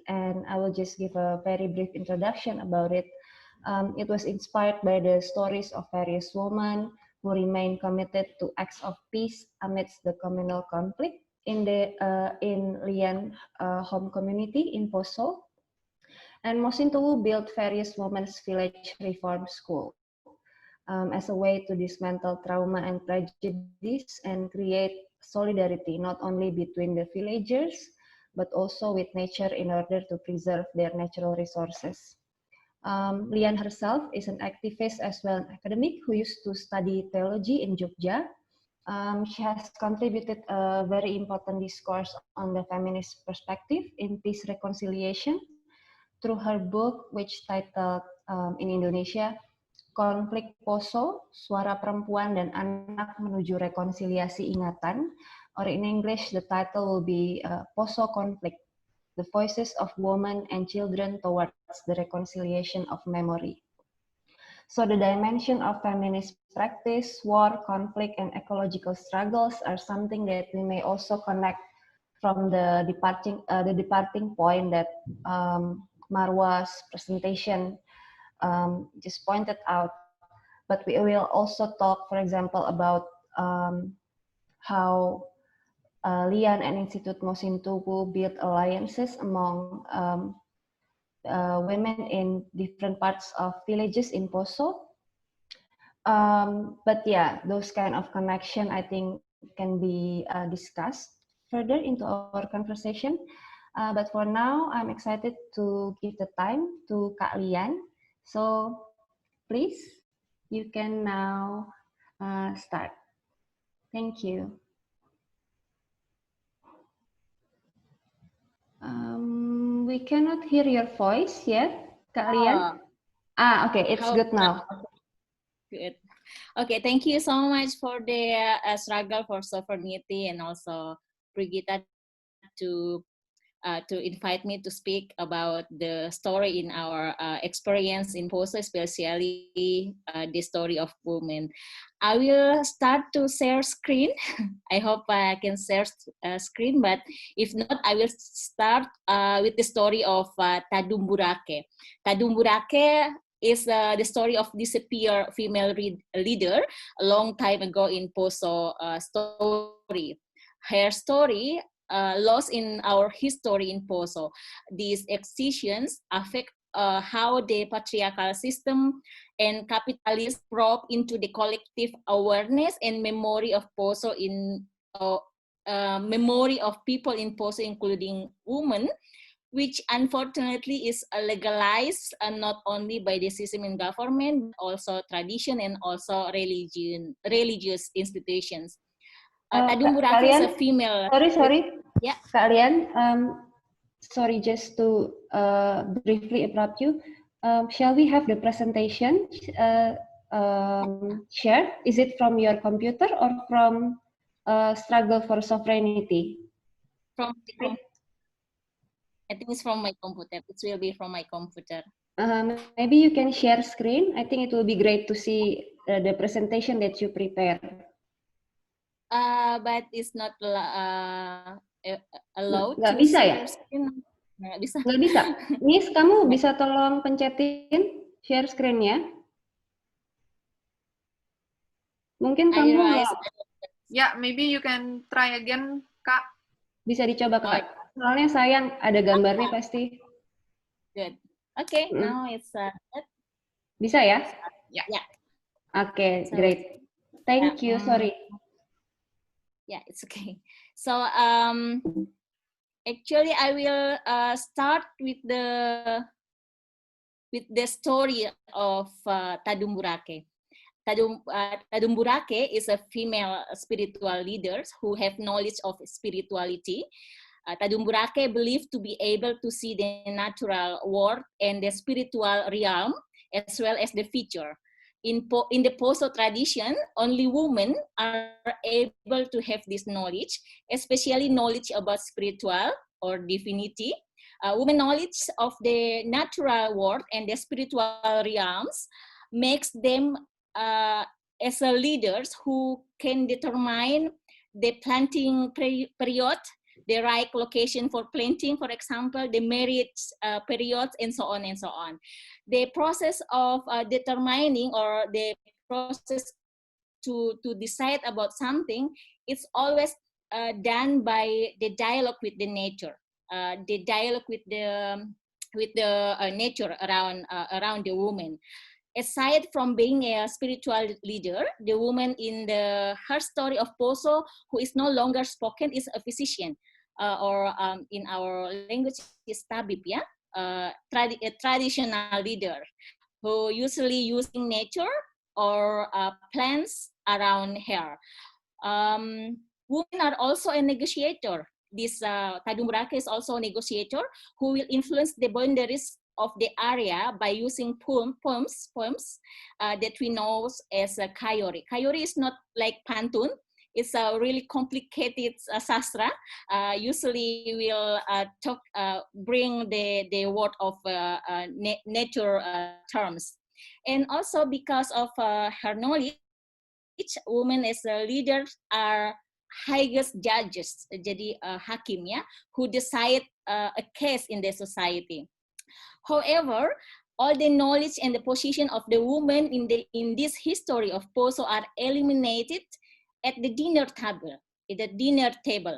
and I will just give a very brief introduction about it. It was inspired by the stories of various women who remain committed to acts of peace amidst the communal conflict in the in Lian home community in Poso. And Mosintuwu built various women's village reform school as a way to dismantle trauma and prejudice and create solidarity not only between the villagers but also with nature in order to preserve their natural resources. Lian herself is an activist as well as an academic who used to study theology in Jogja. She has contributed a very important discourse on the feminist perspective in peace reconciliation through her book, which titled in Indonesia, Konflik Poso, Suara Perempuan dan Anak Menuju Rekonsiliasi Ingatan, or in English, the title will be Poso Conflict, the Voices of Women and Children Towards the Reconciliation of Memory. So the dimension of feminist practice, war, conflict, and ecological struggles are something that we may also connect from the departing point that Marwa's presentation just pointed out. But we will also talk, for example, about how Lian and Institute Mosintuwu build alliances among women in different parts of villages in Poso. But yeah, those kind of connection I think can be discussed further into our conversation. But for now, I'm excited to give the time to Kak Lian. So please, you can now start. Thank you. We cannot hear your voice yet, Kak Lian. Okay, it's good now. Good. Okay, thank you so much for the struggle for sovereignty and also Brigitta to invite me to speak about the story in our experience in Poso, especially the story of women. I will start to share screen. I hope I can share screen, but if not, I will start with the story of Tadumburake. Tadumburake is the story of disappeared female leader a long time ago in Poso story. Her story lost in our history in Poso. These excisions affect how the patriarchal system and capitalism probe into the collective awareness and memory of Poso in memory of people in Poso, including women, which unfortunately is legalized not only by the system and government, but also tradition and also religious institutions. Tadumburake is a female. Sorry. Yeah. Kak Lian, sorry, just to briefly interrupt you. Shall we have the presentation shared? Is it from your computer or from Struggle for Sovereignty? From the I think it's from my computer. It will be from my computer. Maybe you can share screen. I think it will be great to see the presentation that you prepare. But it's not allowed. Nggak bisa ya? Nggak bisa. Nggak bisa. Nis, kamu bisa tolong pencetin share screen-nya? Mungkin kamu Yeah, maybe you can try again, Kak. Bisa dicoba, Kak. Soalnya sayang ada gambarnya pasti. Good. Okay, now it's bisa ya? Yeah. Yeah. Okay, So, great. Thank you. Sorry. Yeah, it's okay. So actually, I will start with the story of Tadumburake. Tadumburake is a female spiritual leader who have knowledge of spirituality. Tadumburake believed to be able to see the natural world and the spiritual realm as well as the future. In the Poso tradition, only women are able to have this knowledge, especially knowledge about spiritual or divinity. Women knowledge of the natural world and the spiritual realms makes them as a leaders who can determine the planting period, the right location for planting, for example, the marriage periods, and so on and so on. The process of determining or the process to decide about something, it's always done by the dialogue with the nature, the dialogue with the nature around the woman. Aside from being a spiritual leader, the woman in her story of Poso, who is no longer spoken, is a physician, or in our language is tabib, yeah, a traditional leader who usually using nature or plants around her. Women are also a negotiator. This Tadumburake is also a negotiator who will influence the boundaries of the area by using poems that we know as a kayori. Kayori is not like pantun. It's a really complicated sastra. Usually we'll bring the word of nature terms. And also because of her knowledge, women as leaders are highest judges, jadi hakim ya, who decide a case in the society. However, all the knowledge and the position of the woman in this history of Poso are eliminated at the dinner table,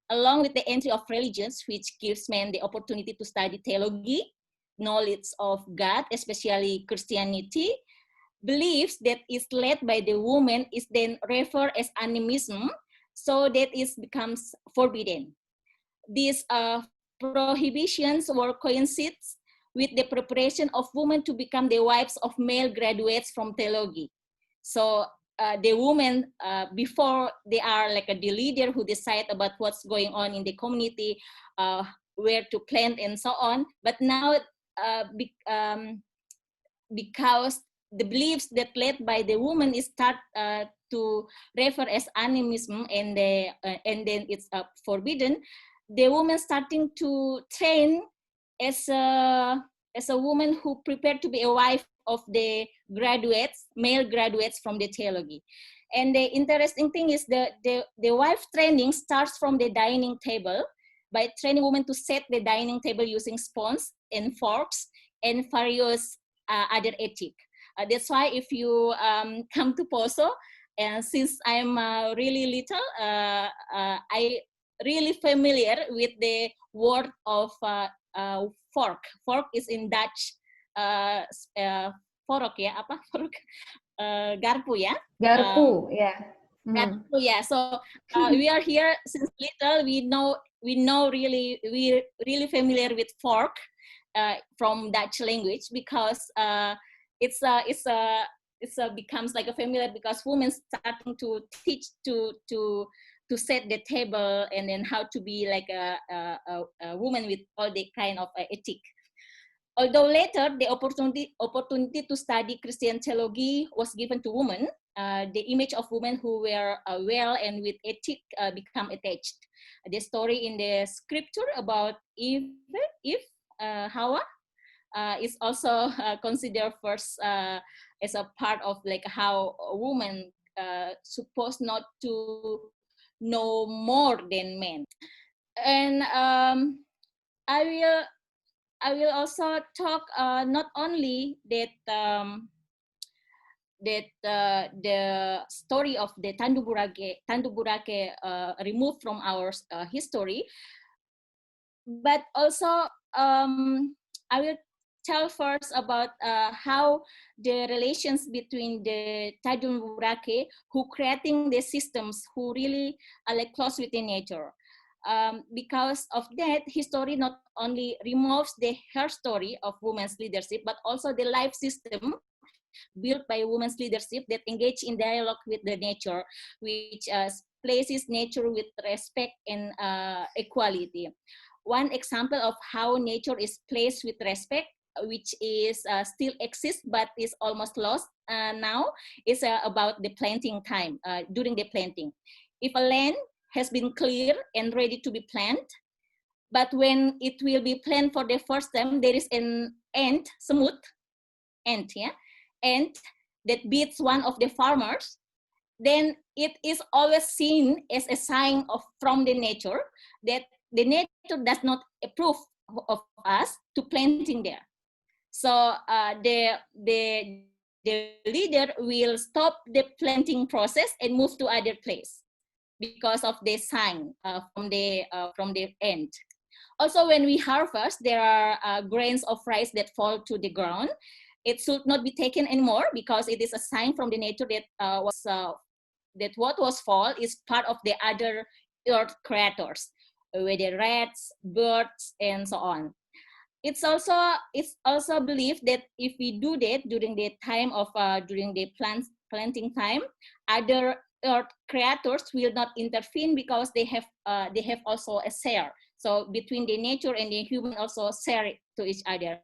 along with the entry of religions, which gives men the opportunity to study theology, knowledge of God, especially Christianity. Beliefs that is led by the woman is then referred as animism, so that it becomes forbidden. These prohibitions were coincides with the preparation of women to become the wives of male graduates from theology. So the women, before they are like the leader who decide about what's going on in the community, where to plant and so on, but now because the beliefs that led by the woman is start to refer as animism, and then it's forbidden. The woman starting to train as a woman who prepared to be a wife of the graduates, male graduates from the theology. And the interesting thing is the wife training starts from the dining table by training women to set the dining table using spoons and forks and various other ethics. That's why if you come to Poso, and since I'm really little, I really familiar with the word of fork. Fork is in Dutch. Fork ya, apa fork? Garpu ya. Garpu, ya. Garpu ya. So we are here since little. We really familiar with fork from Dutch language, because it's becomes like a familiar, because women starting to teach to set the table, and then how to be like a woman with all the kind of ethic. Although later the opportunity to study Christian theology was given to women, the image of women who were well and with ethic become attached. The story in the scripture about Eve, Hawa, is also considered first as a part of like how a woman supposed not to know more than men. And I will also talk not only that the story of the Tandumburake removed from our history, but also I will tell first about how the relations between the Tajun Burake, who creating the systems, who really are like close with the nature. Because of that, history not only removes the her story of women's leadership, but also the life system built by women's leadership that engage in dialogue with the nature, which places nature with respect and equality. One example of how nature is placed with respect, which is still exists but is almost lost now, is about the planting time, during the planting. If a land has been cleared and ready to be planted, but when it will be planted for the first time, there is an ant, semut, ant, yeah, ant that beats one of the farmers, then it is always seen as a sign of from the nature that the nature does not approve of us to planting there. So the leader will stop the planting process and move to other place because of the sign from the end. Also, when we harvest, there are grains of rice that fall to the ground. It should not be taken anymore because it is a sign from the nature that that what was fall is part of the other earth creators, whether rats, birds, and so on. It's also believed that if we do that during the time of during the planting time, other earth creators will not intervene because they have also a share. So between the nature and the human also share it to each other.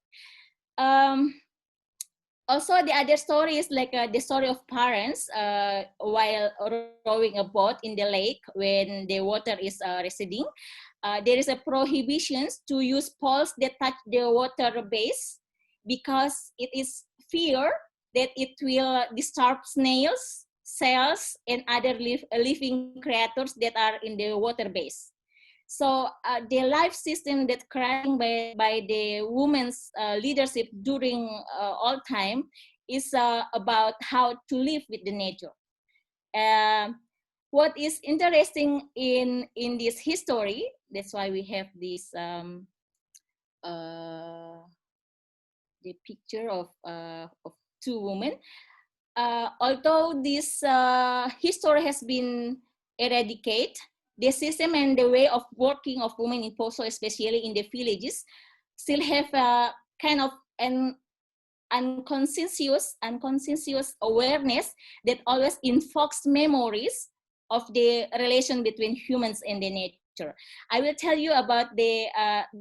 Also, the other story is like the story of parents while rowing a boat in the lake when the water is receding. There is a prohibition to use poles that touch the water base because it is fear that it will disturb snails, shells, and other living creatures that are in the water base. So the life system that created by the women's leadership during all time is about how to live with the nature. What is interesting in this history, that's why we have this the picture of two women. Although this history has been eradicated, the system and the way of working of women in Poso, especially in the villages, still have a kind of an unconscious awareness that always invokes memories of the relation between humans and the nature. I will tell you about the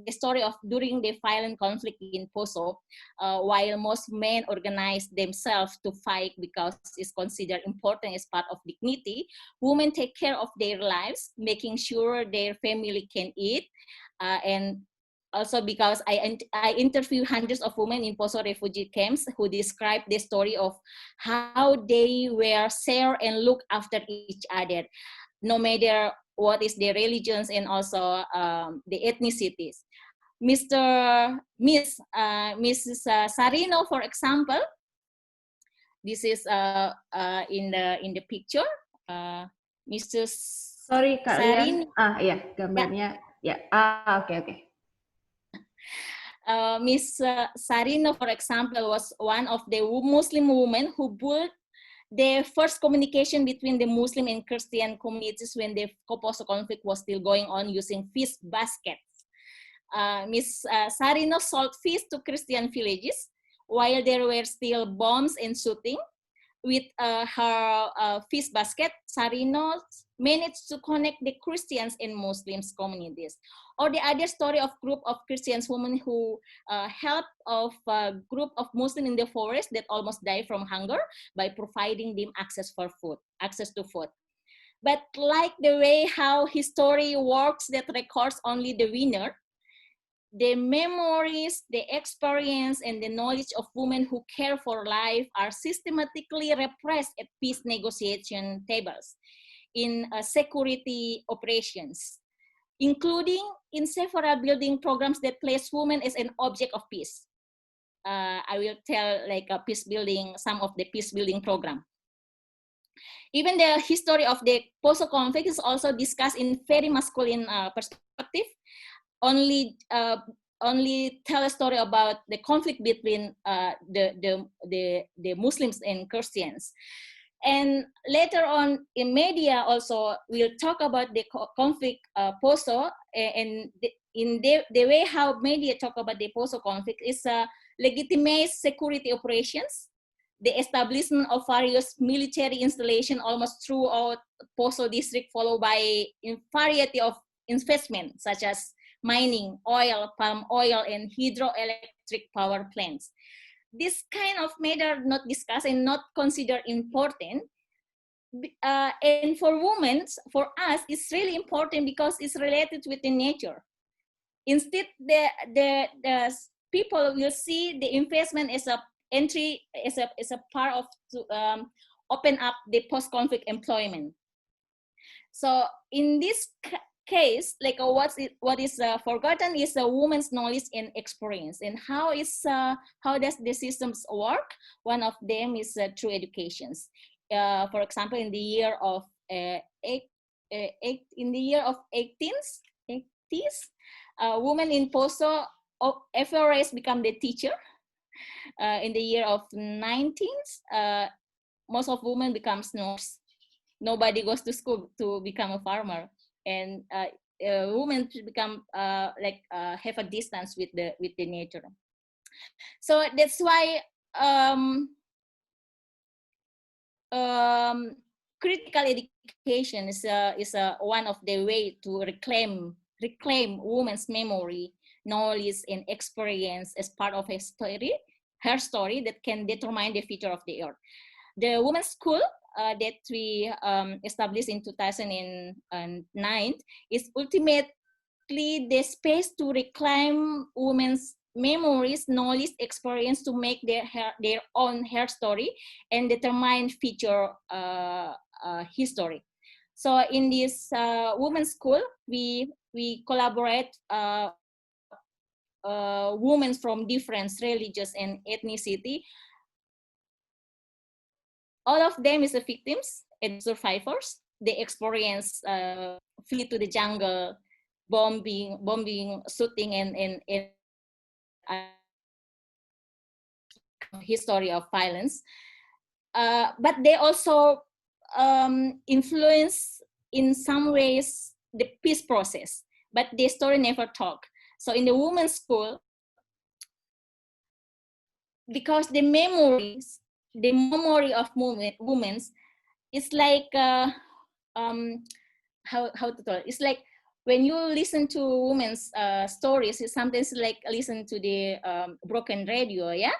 story of during the violent conflict in Poso, while most men organize themselves to fight because it's considered important as part of dignity, women take care of their lives, making sure their family can eat, and also because I interview hundreds of women in Poso refugee camps who describe the story of how they were share and look after each other, no matter what is their religions and also the ethnicities. Mrs. Sarino, for example, this is in the picture. Mrs. Sorry, Kak Lian. Sarino. Ya, gambarnya. Ya. Oke. Miss Sarino, for example, was one of the Muslim women who built the first communication between the Muslim and Christian communities when the Poso conflict was still going on using fish baskets. Miss Sarino sold fish to Christian villages while there were still bombs and shooting. With her fish basket, Sarino managed to connect the Christians and Muslims communities. Or the other story of group of Christian women who helped of a group of Muslims in the forest that almost died from hunger by providing them access to food. But like the way how history works that records only the winner, the memories, the experience, and the knowledge of women who care for life are systematically repressed at peace negotiation tables, in security operations, including in several building programs that place women as an object of peace. I will tell like a peace building, some of the peace building program. Even the history of the Poso conflict is also discussed in very masculine perspective. only tell a story about the conflict between the Muslims and Christians. And later on in media also we'll talk about the conflict Poso, and the way how media talk about the Poso conflict is legitimate security operations, the establishment of various military installations almost throughout Poso district, followed by a variety of investment such as mining, oil, palm oil, and hydroelectric power plants. This kind of matter not discussed and not considered important. And for women, for us, it's really important because it's related with the nature. Instead, the people will see the investment as a entry, as a part of to open up the post-conflict employment. So in this case, like what is forgotten is a woman's knowledge and experience, and how does the systems work? One of them is through educations. For example, in the year of 80s, women in Poso average become the teacher. In the year of 19s, most of women becomes nurse. Nobody goes to school to become a farmer, and women become have a distance with the nature. So that's why critical education is one of the way to reclaim women's memory, knowledge, and experience as part of her story that can determine the future of the earth. The women's school that we established in 2009 is ultimately the space to reclaim women's memories, knowledge, experience to make their own hair story and determine future history. So in this women's school, we collaborate women from different religions and ethnicity. All of them is the victims and survivors. They experience flee to the jungle, bombing, shooting, and history of violence. But they also influence in some ways the peace process, but the story never talk. So in the women's school, because the memory of women is like how to tell it? It's like when you listen to women's stories, it's sometimes like listen to the broken radio, yeah.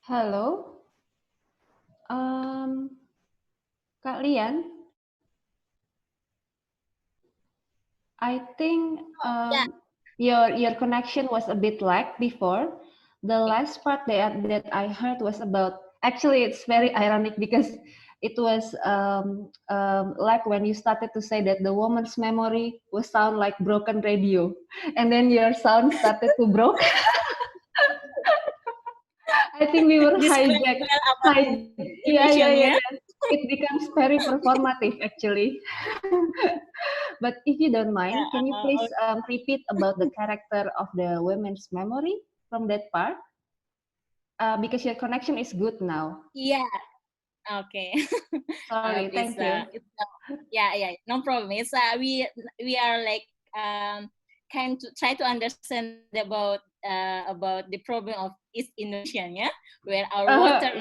Halo, Kak Lian, I think your connection was a bit lag before. The last part that I heard was about, actually it's very ironic because it was like when you started to say that the woman's memory will sound like broken radio, and then your sound started to broke. I think we were hijacked. Yeah. It becomes very performative actually. But if you don't mind, can you please repeat about the character of the women's memory from that part? Because your connection is good now. Yeah. Okay. Sorry, thank you. Yeah, no problem. It's we are like kind to try to understand about the problem of East Indonesia, yeah, where our water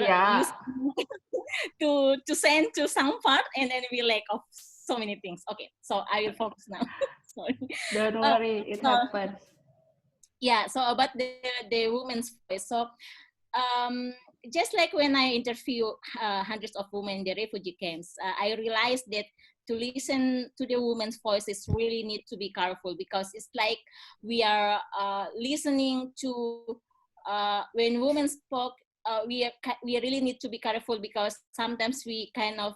to send to some part, and then we lack of so many things. Okay, so I will focus now. Sorry. Don't worry, it happens. Yeah, so about the women's voice. So just like when I interview hundreds of women in the refugee camps, I realized that to listen to the women's voices really need to be careful, because it's like we are listening to when women spoke. We really need to be careful, because sometimes we kind of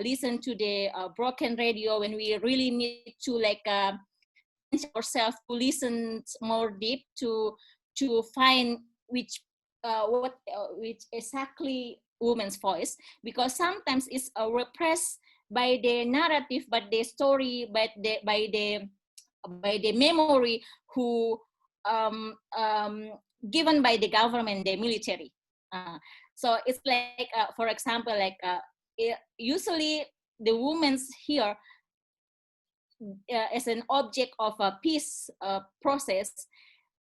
listen to the broken radio when we really need to like ourselves to listen more deep to find which which exactly woman's voice, because sometimes it's repressed by the narrative, but the story, but by the memory who given by the government, the military. So it's like, for example, like usually the women's here as an object of a peace process.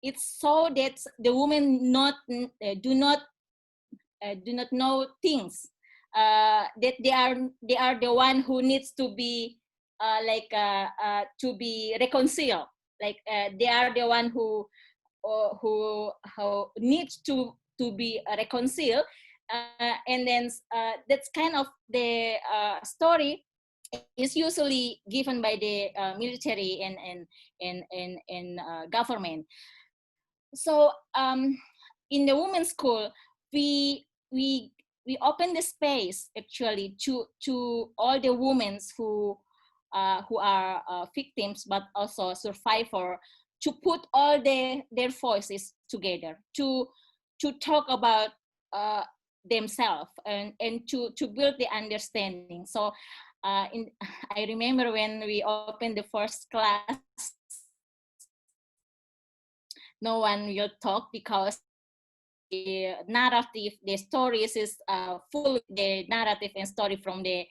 It's so that the women do not know things that they are the one who needs to be to be reconciled. Like they are the one who needs to be reconciled, and then that's kind of the story is usually given by the military and government. So in the women's school, we open the space actually to all the women who are victims but also survivor, to put all their voices together, to talk about themselves and to build the understanding. So I remember when we opened the first class, no one will talk because the narrative, the stories is full the narrative and story from the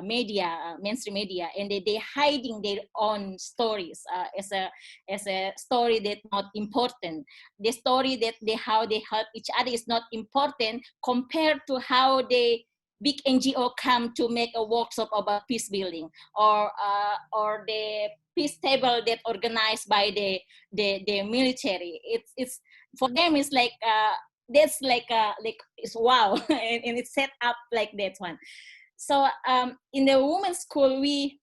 media, mainstream media, and they hiding their own stories as a story that not important. The story that how they help each other is not important compared to how they big NGO come to make a workshop about peace building, or the peace table that organized by the military. It's for them it's like that's like it's wow and it's set up like that one. So in the women's school we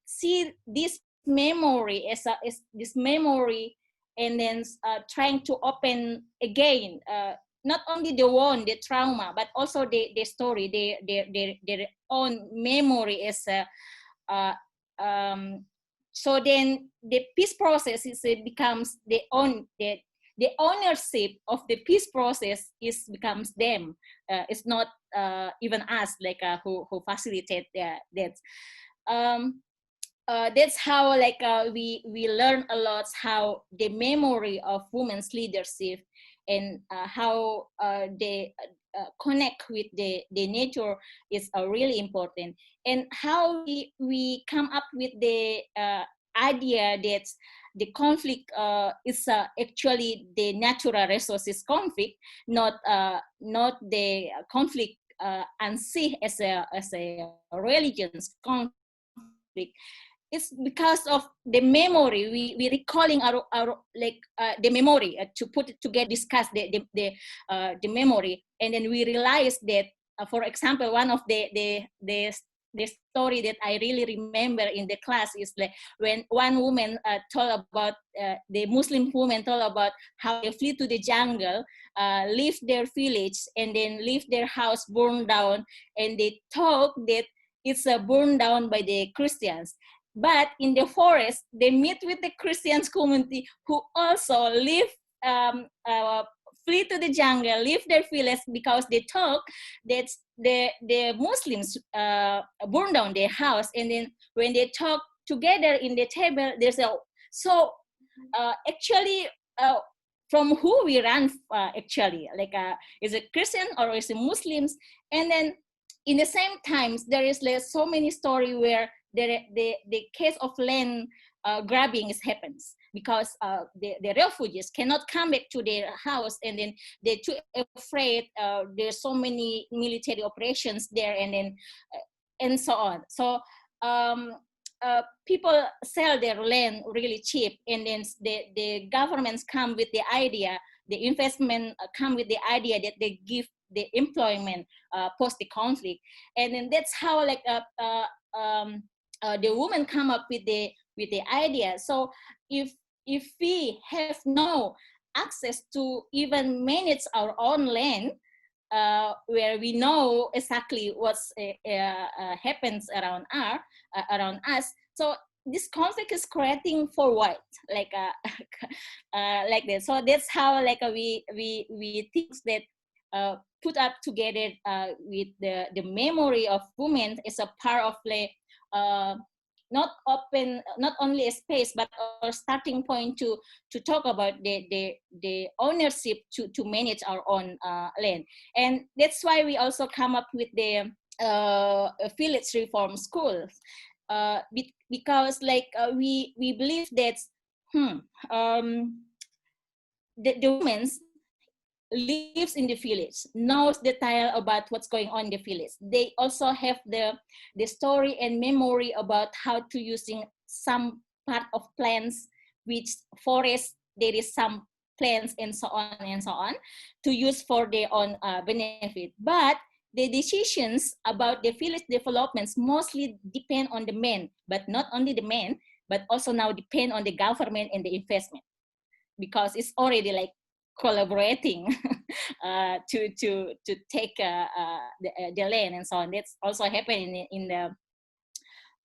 see this memory as this memory, and then trying to open again not only the one, the trauma, but also the story, their own memory as so then the peace process is becomes the ownership of the peace process becomes them. It's not even us like who facilitate that. That's how like we learn a lot how the memory of women's leadership and how they connect with the nature is really important, and how we come up with the idea that the conflict is actually the natural resources conflict, not the conflict unseen as a religious conflict. It's because of the memory we recalling our like the memory to put it together, discuss the memory, and then we realize that for example, one of the story that I really remember in the class is like when one woman told about the Muslim woman told about how they flee to the jungle, leave their village, and then leave their house burned down, and they talk that it's burned down by the Christians. But in the forest, they meet with the Christian community who also flee to the jungle, leave their village because they talk that the Muslims burn down their house. And then when they talk together in the table, there's actually from who we run actually, like is it Christian or is it Muslims? And then in the same times, there is like so many story where the case of land grabbing happens, because the refugees cannot come back to their house, and then they're too afraid. There's so many military operations there, and then and so on. So people sell their land really cheap, and then the governments come with the idea, the investment come with the idea that they give the employment post the conflict, and then that's how like the women come up with the idea. So if we have no access to even manage our own land, where we know exactly what's happens around us, so this conflict is creating for what, like like that. So that's how like we think that put up together with the memory of women is a part of like not only a space, but a starting point to talk about the ownership to manage our own land. And that's why we also come up with the village reform schools, because like we believe that the women lives in the village, knows detail about what's going on in the village. They also have the story and memory about how to using some part of plants, which forest there is some plants and so on to use for their own benefit. But the decisions about the village developments mostly depend on the men, but not only the men, but also now depend on the government and the investment, because it's already like collaborating to take the land and so on. That's also happening in the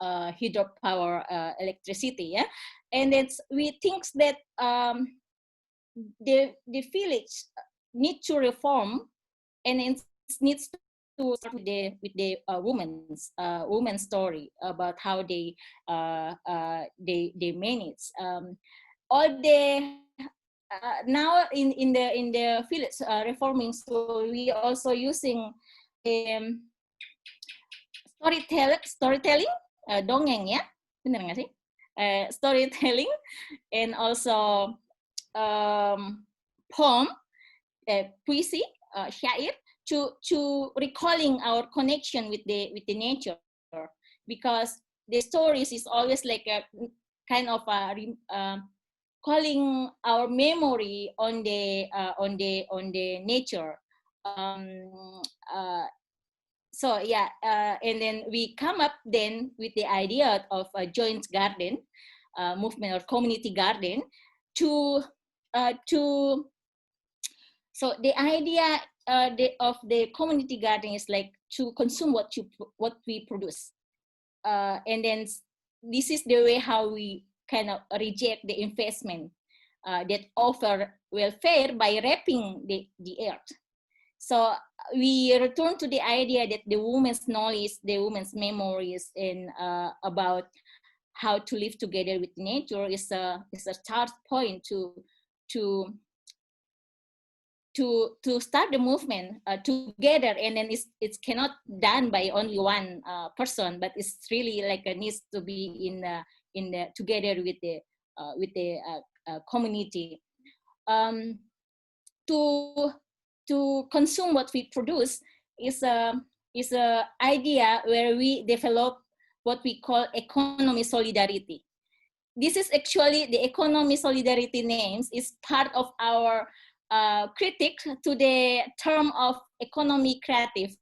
hydropower electricity, yeah. And it's we think that the village need to reform, and it needs to start with the women's story about how they manage all the now in the village reforming school. We also using storytelling, dongeng ya, bener nggak sih? Storytelling, and also poem, puisi, syair, to recalling our connection with the nature, because the stories is always like a kind of a calling our memory on the nature. So yeah, and then we come up then with the idea of a joint garden movement or community garden to so the idea of the community garden is like to consume what we produce, and then this is the way how we kind of reject the investment that offer welfare by raping the earth. So we return to the idea that the women's knowledge, the women's memories, and about how to live together with nature is a start point to start the movement together. And then it's cannot done by only one person, but it's really like a needs to be in the together with the community to consume what we produce is a idea where we develop what we call economy solidarity. This is actually the economy solidarity names is part of our critique to the term of economy creative.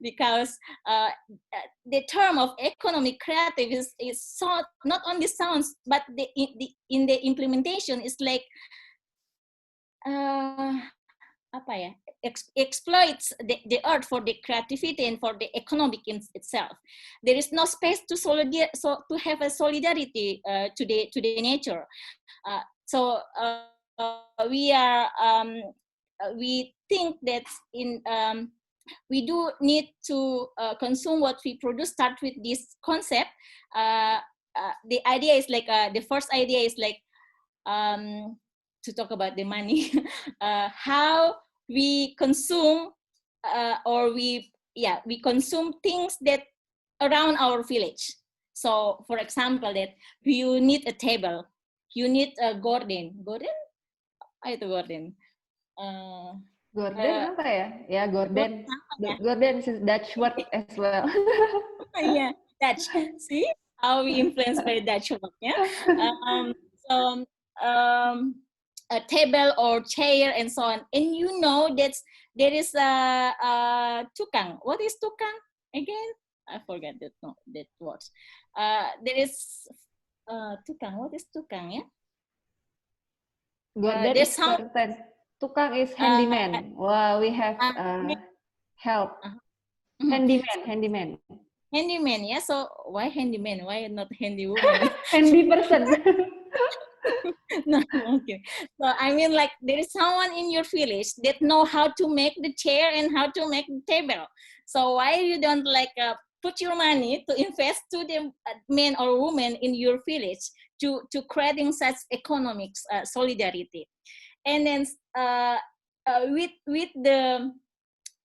Because the term of economic creative is so not only sounds, but in the implementation is like exploits the earth for the creativity and for the economic in itself. There is no space to have a solidarity to the nature. So we think that we do need to consume what we produce. Start with this concept. The idea is like the first idea is like to talk about the money, how we consume or we consume things that around our village. So, for example, that you need a table, you need a gorden. Gorden? Apa itu gorden? Gorden apa ya? Ya, gorden. Gorden is Dutch word as well. Yeah, Dutch. See how we influenced by Dutch word, yeah? So, a table or chair and so on. And you know that there is a tukang. What is tukang again? I forgot that word. There is tukang. What is tukang? Yeah. Gorden is curtain. Tukang is handyman. Wow, we have help. Handyman. Handyman, yeah. So why handyman? Why not handy woman? Handy person. No, okay. So I mean, like there is someone in your village that know how to make the chair and how to make the table. So why you don't like put your money to invest to the men or women in your village to creating such economics solidarity, and then with the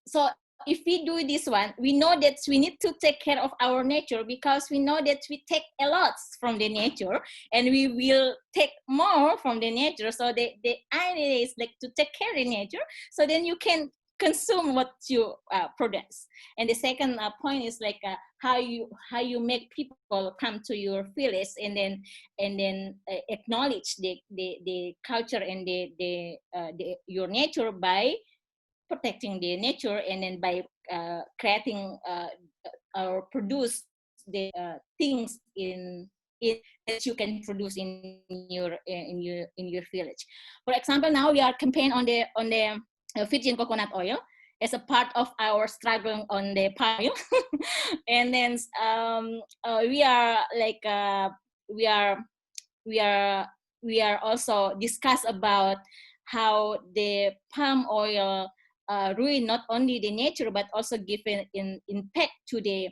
so. If we do this one, we know that we need to take care of our nature because we know that we take a lot from the nature and we will take more from the nature. So the idea is like to take care of the nature so then you can consume what you produce. And the second point is like how you make people come to your village and then acknowledge the culture and your nature by protecting the nature and then by creating or produce the things in that you can produce in your village. For example, now we are campaign on the virgin coconut oil as a part of our struggle on the palm oil, and then we are like we are also discuss about how the palm oil ruin not only the nature but also give an impact to the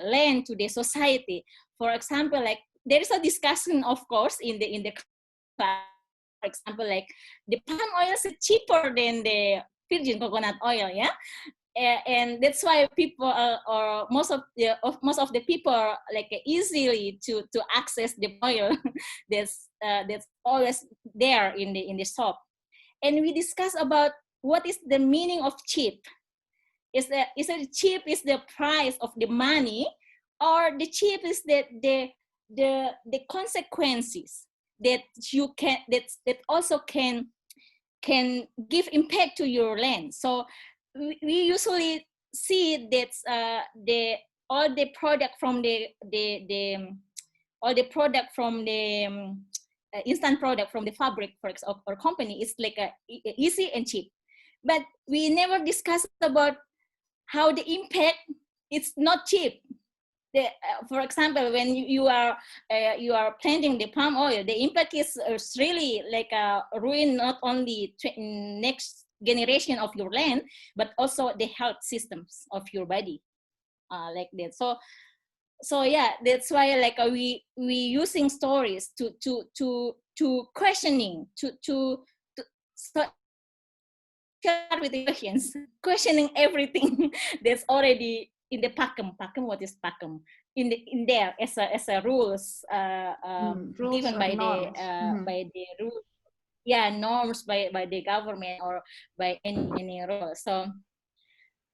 land, to the society. For example, like there is a discussion, of course, in the class. For example, like the palm oil is cheaper than the virgin coconut oil, yeah. And that's why people or most of the people like easily to access the oil that's always there in the shop. And we discuss about what is the meaning of cheap. Is it cheap is the price of the money, or the cheap is the consequences that you can that also can give impact to your land. So we usually see that all the product from the instant product from the fabric, for example, or company is like easy and cheap, but we never discuss about how the impact it's not cheap. For example, when you are planting the palm oil, the impact is really like ruin not only next generation of your land, but also the health systems of your body, like that. So yeah, that's why like we using stories to questioning to start with the questions, questioning everything that's already in the pakem. What is pakem? In there as a rules rules given by norms. by the rules, yeah, norms by the government or by any rules. So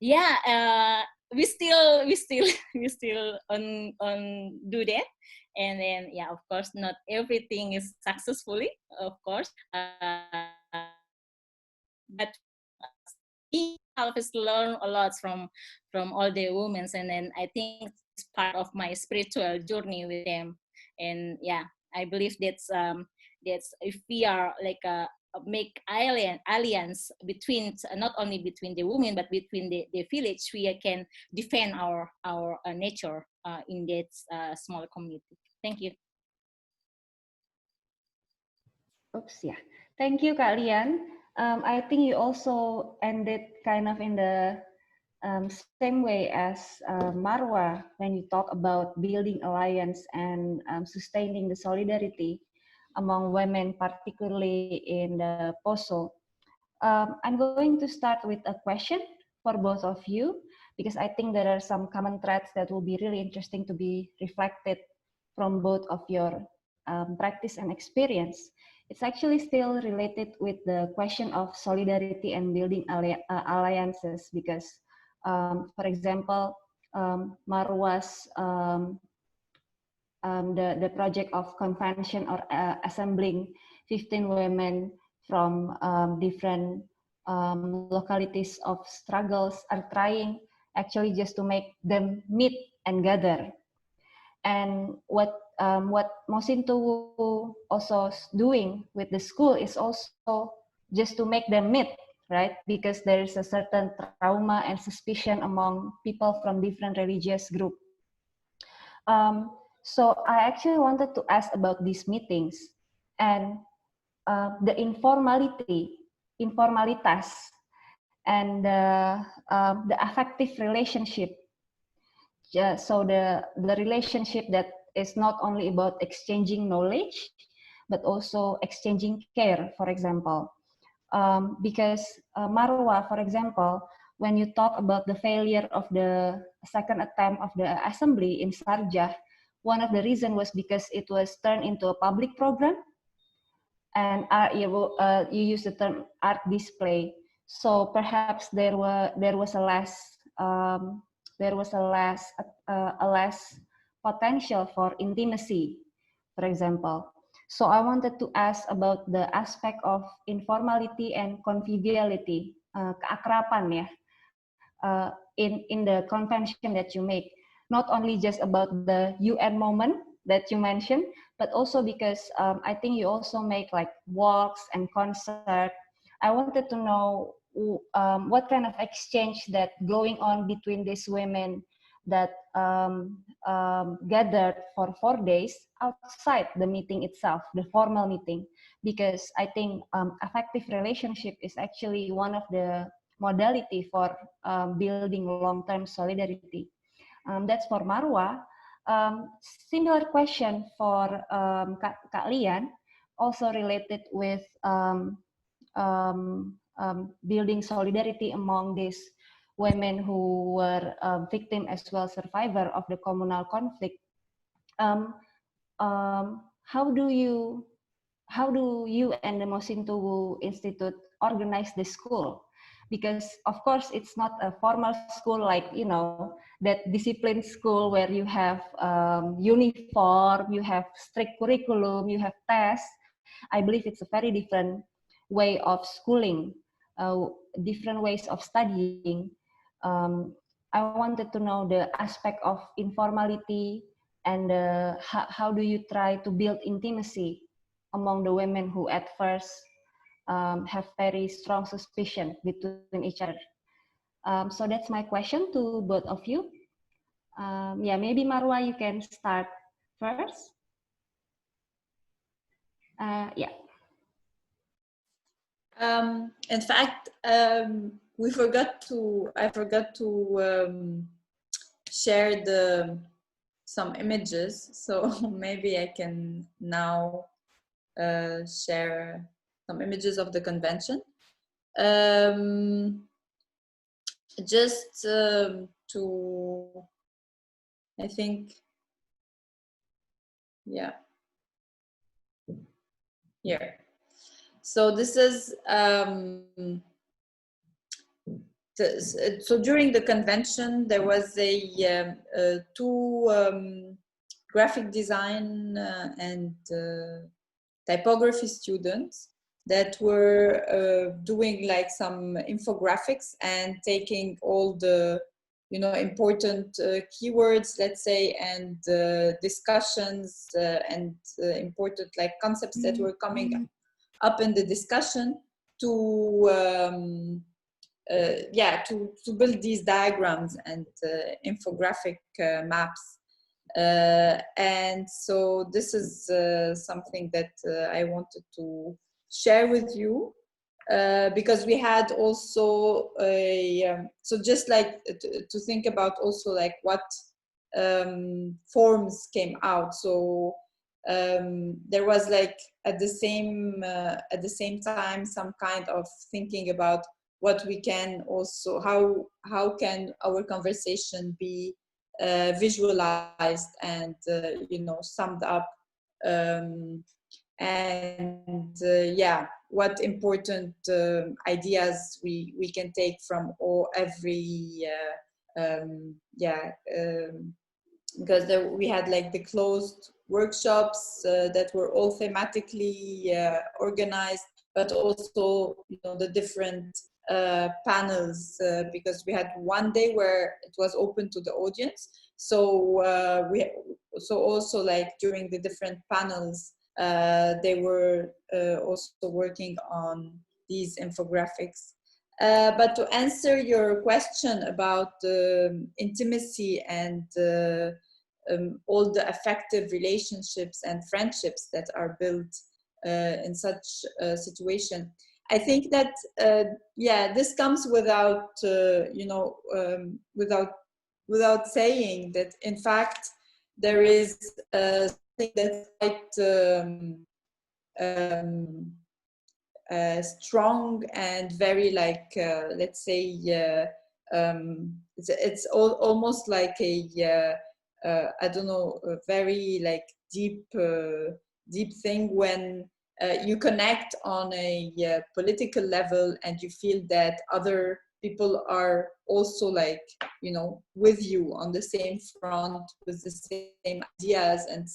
yeah, we still on do that, and then yeah, of course not everything is successfully, of course, but we always learn a lot from all the women, and then I think it's part of my spiritual journey with them. And yeah, I believe that's if we are like make alliance between not only between the women but between the village, we can defend our nature in that small community. Thank you. Oops, yeah. Thank you, Kak Lian. I think you also ended kind of in the same way as Marwa when you talk about building alliance and sustaining the solidarity among women, particularly in the Poso. I'm going to start with a question for both of you. because I think there are some common threads that will be really interesting to be reflected from both of your practice and experience. It's actually still related with the question of solidarity and building alliances, because, for example, Marwa's the project of convention or assembling 15 women from different localities of struggles are trying actually just to make them meet and gather. And what Mosintuwu also doing with the school is also just to make them meet, right? Because there is a certain trauma and suspicion among people from different religious groups. So I actually wanted to ask about these meetings and the informalitas, and the affective relationship. So the relationship that is not only about exchanging knowledge, but also exchanging care, for example. Because Marwa, for example, when you talk about the failure of the second attempt of the assembly in Sharjah, one of the reasons was because it was turned into a public program, and you use the term art display. So perhaps there was a less potential for intimacy, for example. So I wanted to ask about the aspect of informality and conviviality, keakraban ya, in the convention that you make. Not only just about the UN moment that you mentioned, but also because I think you also make like walks and concert. I wanted to know what kind of exchange that going on between these women that gathered for 4 days outside the meeting itself, the formal meeting, because I think affective relationship is actually one of the modality for building long-term solidarity. That's for Marwa. Similar question for Kak Lian, also related with building solidarity among these women who were victim as well survivor of the communal conflict. How do you and the Mosintuwu Institute organize the school? Because of course it's not a formal school like, you know, that discipline school where you have uniform, you have strict curriculum, you have tests. I believe it's a very different way of schooling, different ways of studying. I wanted to know the aspect of informality and how do you try to build intimacy among the women who at first have very strong suspicion between each other. So that's my question to both of you. Yeah, maybe Marwa, you can start first. Yeah. In fact, I forgot to share some images, so maybe I can now share some images of the convention. Just to, I think, yeah, here. So this is, so during the convention, there was two graphic design and typography students that were doing like some infographics and taking all the, you know, important keywords, let's say, and discussions and important like concepts that were coming up in the discussion to to build these diagrams and infographic maps. And so this is something that I wanted to share with you because we had also so just like to think about also like what forms came out. So there was like at the same time some kind of thinking about what we can also, how can our conversation be visualized and summed up, yeah, what important ideas we can take from every because we had like the closed workshops that were all thematically organized, but also the different panels, because we had one day where it was open to the audience. So also like during the different panels, they were also working on these infographics. But to answer your question about intimacy and all the effective relationships and friendships that are built in such a situation, I think that yeah, this comes without without saying that in fact there is something that's quite strong and very like let's say it's almost like a I don't know, a very like deep thing when you connect on a political level and you feel that other people are also like with you on the same front with the same ideas and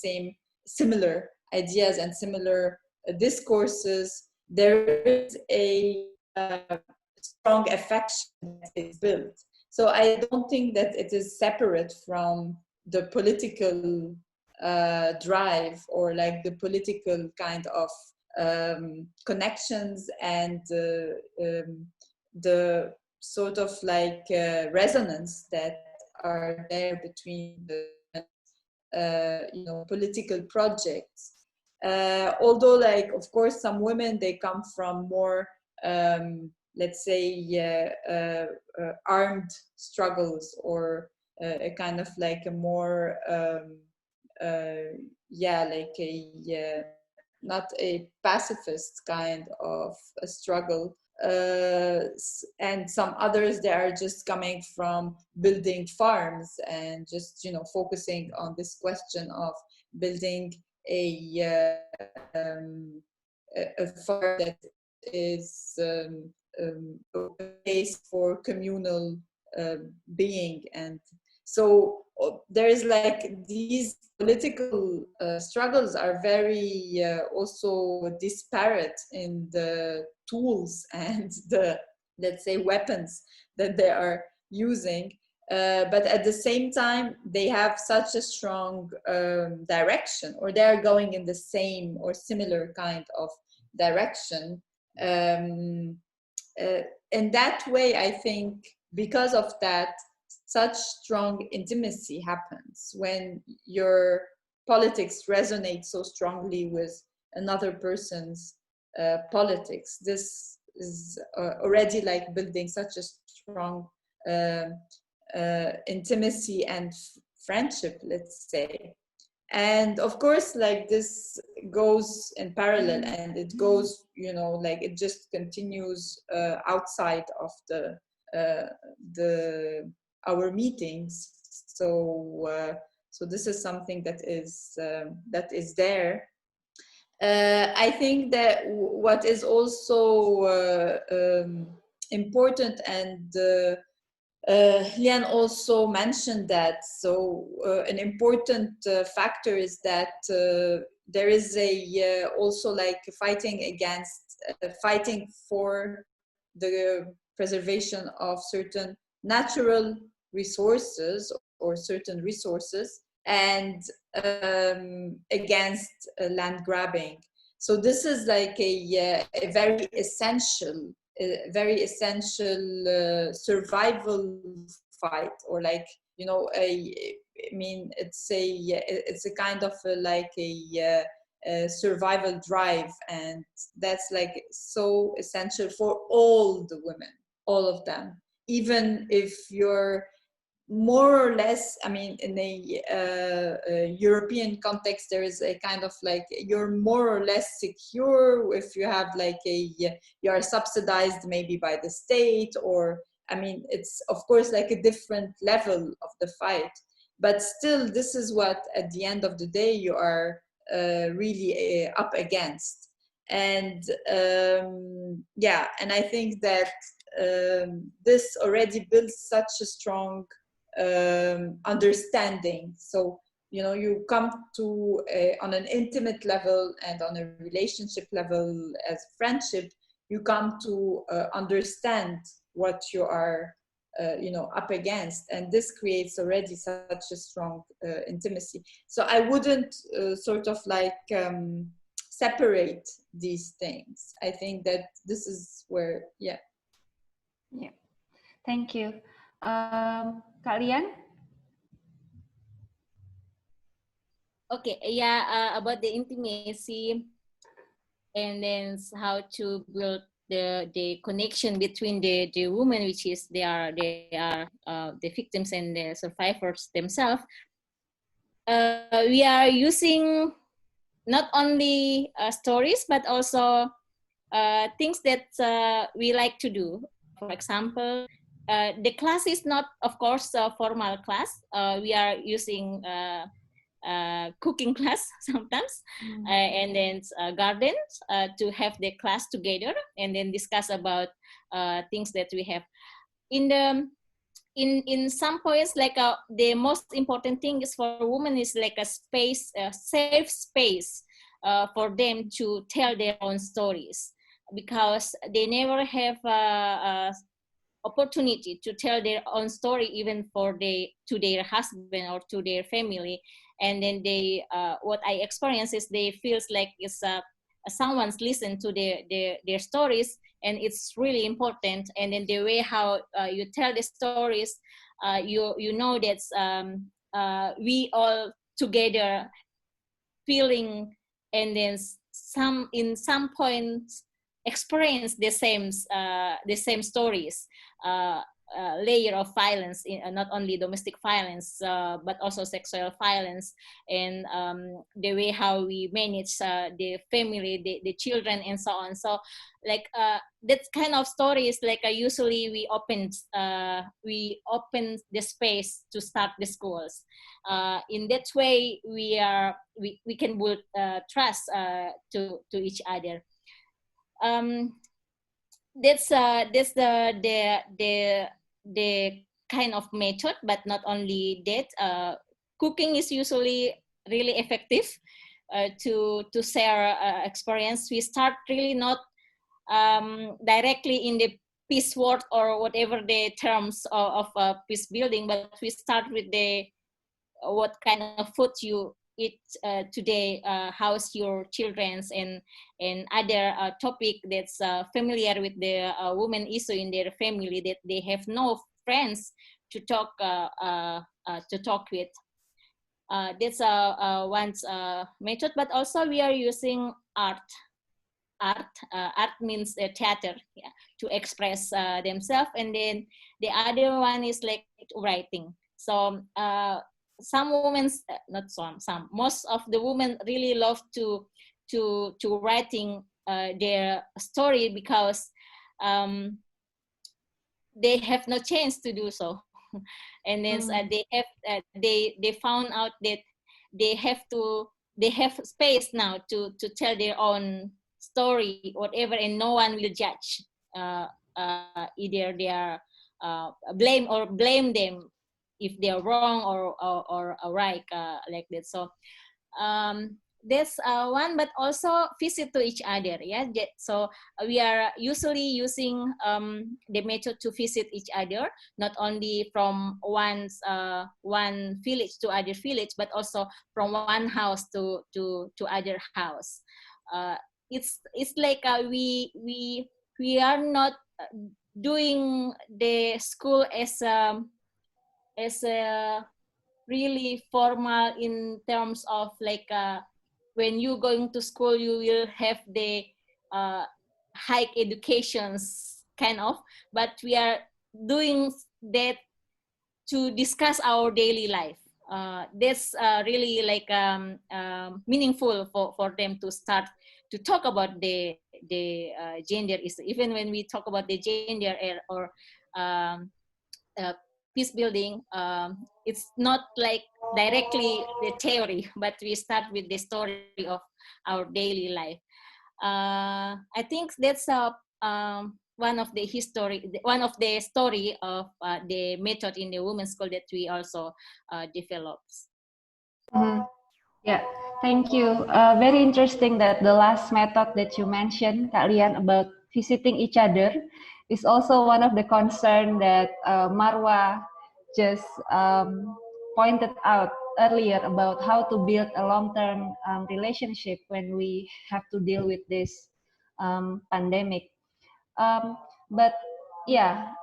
similar ideas and similar discourses. There is a strong affection that is built. So I don't think that it is separate from the political drive or like the political kind of connections and the sort of like resonance that are there between the political projects. Although like of course some women, they come from more let's say armed struggles or a kind of like a more yeah, like a not a pacifist kind of a struggle, and some others, they are just coming from building farms and just focusing on this question of building a farm that is a place for communal being. And so there is like these political struggles are very also disparate in the tools and the, let's say, weapons that they are using. But at the same time, they have such a strong direction, or they're going in the same or similar kind of direction. In that way, I think because of that, such strong intimacy happens when your politics resonate so strongly with another person's politics. This is already like building such a strong intimacy and friendship, let's say. And of course, like this goes in parallel, and it goes, like it just continues outside of our meetings. So so this is something that is there. I think that what is also important, and Lian also mentioned that. So an important factor is that there is a also like fighting for the preservation of certain natural resources or certain resources, and against land grabbing. So this is like a very essential survival fight, or like I mean it's a kind of like a survival drive, and that's like so essential for all the women, all of them, even if you're more or less, I mean, in a European context, there is a kind of like, you're more or less secure if you have like you are subsidized maybe by the state, or, I mean, it's of course like a different level of the fight, but still this is what at the end of the day you are really up against. And yeah, and I think that this already builds such a strong understanding. So, you know, you come to on an intimate level and on a relationship level as friendship, you come to understand what you are you know, up against, and this creates already such a strong intimacy. So I wouldn't sort of like separate these things. I think that this is where, yeah. Yeah, thank you. Kak Lian? Okay, yeah, about the intimacy, and then how to build the connection between the women, which is they are the victims and the survivors themselves. We are using not only stories, but also things that we like to do. For example, the class is not, of course, a formal class. We are using cooking class sometimes, and then gardens to have the class together and then discuss about things that we have. In some points, like the most important thing is for women is like a space, a safe space for them to tell their own stories, because they never have opportunity to tell their own story, even to their husband or to their family. And then they what I experience is they feels like it's someone's listened to their stories, and it's really important. And then the way how you tell the stories, you know that we all together feeling, and then in some points experience the same stories, layer of violence, not only domestic violence, but also sexual violence, and the way how we manage the family, the children, and so on. So like that kind of stories, like usually we open the space to start the schools. In that way we can build trust to each other. That's the kind of method, but not only that, cooking is usually really effective to share experience. We start really not directly in the peace word or whatever the terms of peace building, but we start with the what kind of food you eat today, how's your children's, and other topic that's familiar with the women issue in their family, that they have no friends to talk with. That's one method. But also we are using art. Art means theater, yeah, to express themselves. And then the other one is like writing. So some women, not some, most of the women really love to writing their story, because they have no chance to do so. And then they found out that they have space now to tell their own story, whatever, and no one will judge. Either they are blame them if they are wrong or right, like that. So that's one, but also visit to each other. Yeah, so we are usually using the method to visit each other, not only from one village to other village, but also from one house to other house. It's like we are not doing the school as a really formal in terms of like when you going to school you will have the high educations kind of, but we are doing that to discuss our daily life. That's really like meaningful for them to start to talk about the gender issue. Even when we talk about the gender or peace building, it's not like directly the theory, but we start with the story of our daily life. I think that's one of the story of the method in the women's school that we also developed. Mhm. Yeah, thank you. Very interesting that the last method that you mentioned, Kak Lian, about visiting each other is also one of the concern that Marwa just pointed out earlier about how to build a long-term relationship when we have to deal with this pandemic. But yeah,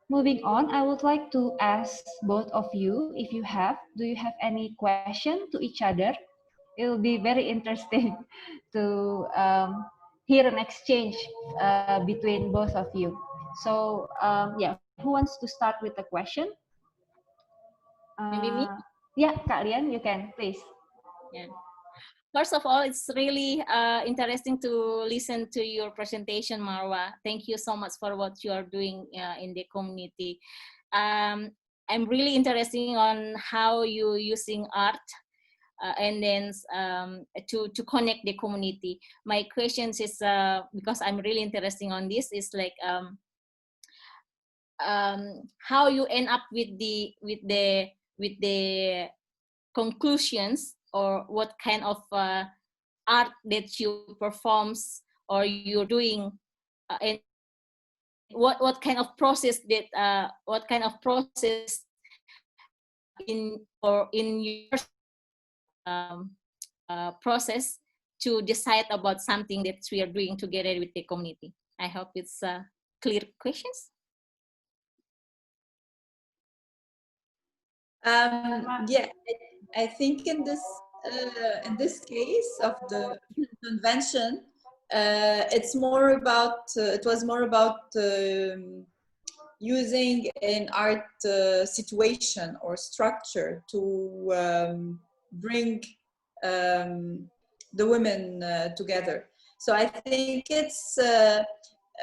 moving on, I would like to ask both of you, if you have, do you have any question to each other? It will be very interesting to hear an exchange between both of you. So yeah, who wants to start with the question? Maybe me? Yeah, Kak Lian, you can, please. Yeah. First of all, it's really interesting to listen to your presentation, Marwa. Thank you so much for what you are doing in the community. I'm really interested on how you using art and then to connect the community. My questions is because I'm really interested on this is like how you end up with the conclusions, or what kind of art that you performs or you're doing, and what kind of process in your process to decide about something that we are doing together with the community. I hope it's clear questions. Yeah, I think in this case of the convention, it's more about it was more about using an art situation or structure to bring the women together. So I think it's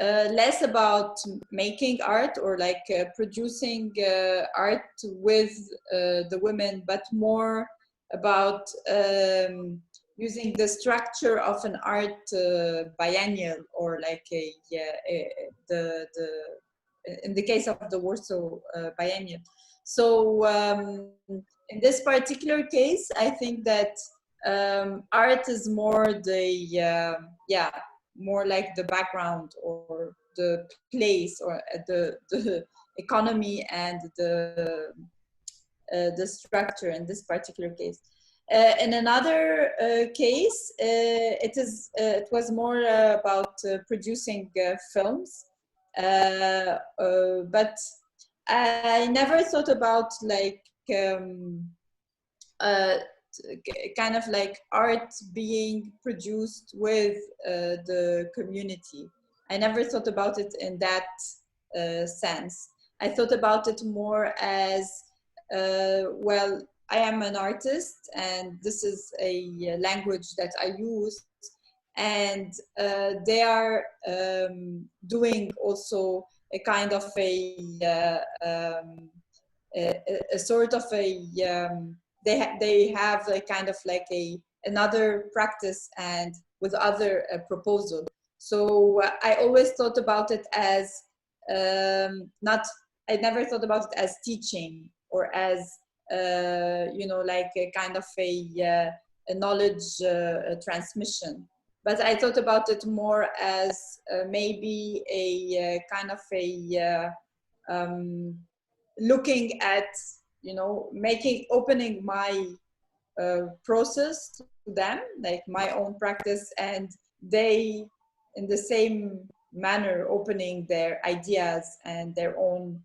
less about making art or like producing art with the women, but more about using the structure of an art biennial, or like in the case of the Warsaw Biennial. So in this particular case, I think that art is more the more like the background or the place or the economy and the structure in this particular case. In another case, it was more about producing films, but I never thought about like kind of like art being produced with the community. I never thought about it in that sense. I thought about it more as, well, I am an artist and this is a language that I use, and they are doing also a kind of a sort of a they have a kind of like another practice and with other proposal. So I always thought about it as I never thought about it as teaching or as you know, like a kind of a knowledge transmission. But I thought about it more as maybe a kind of a looking at, you know, opening my process to them, like my own practice, and they in the same manner opening their ideas and their own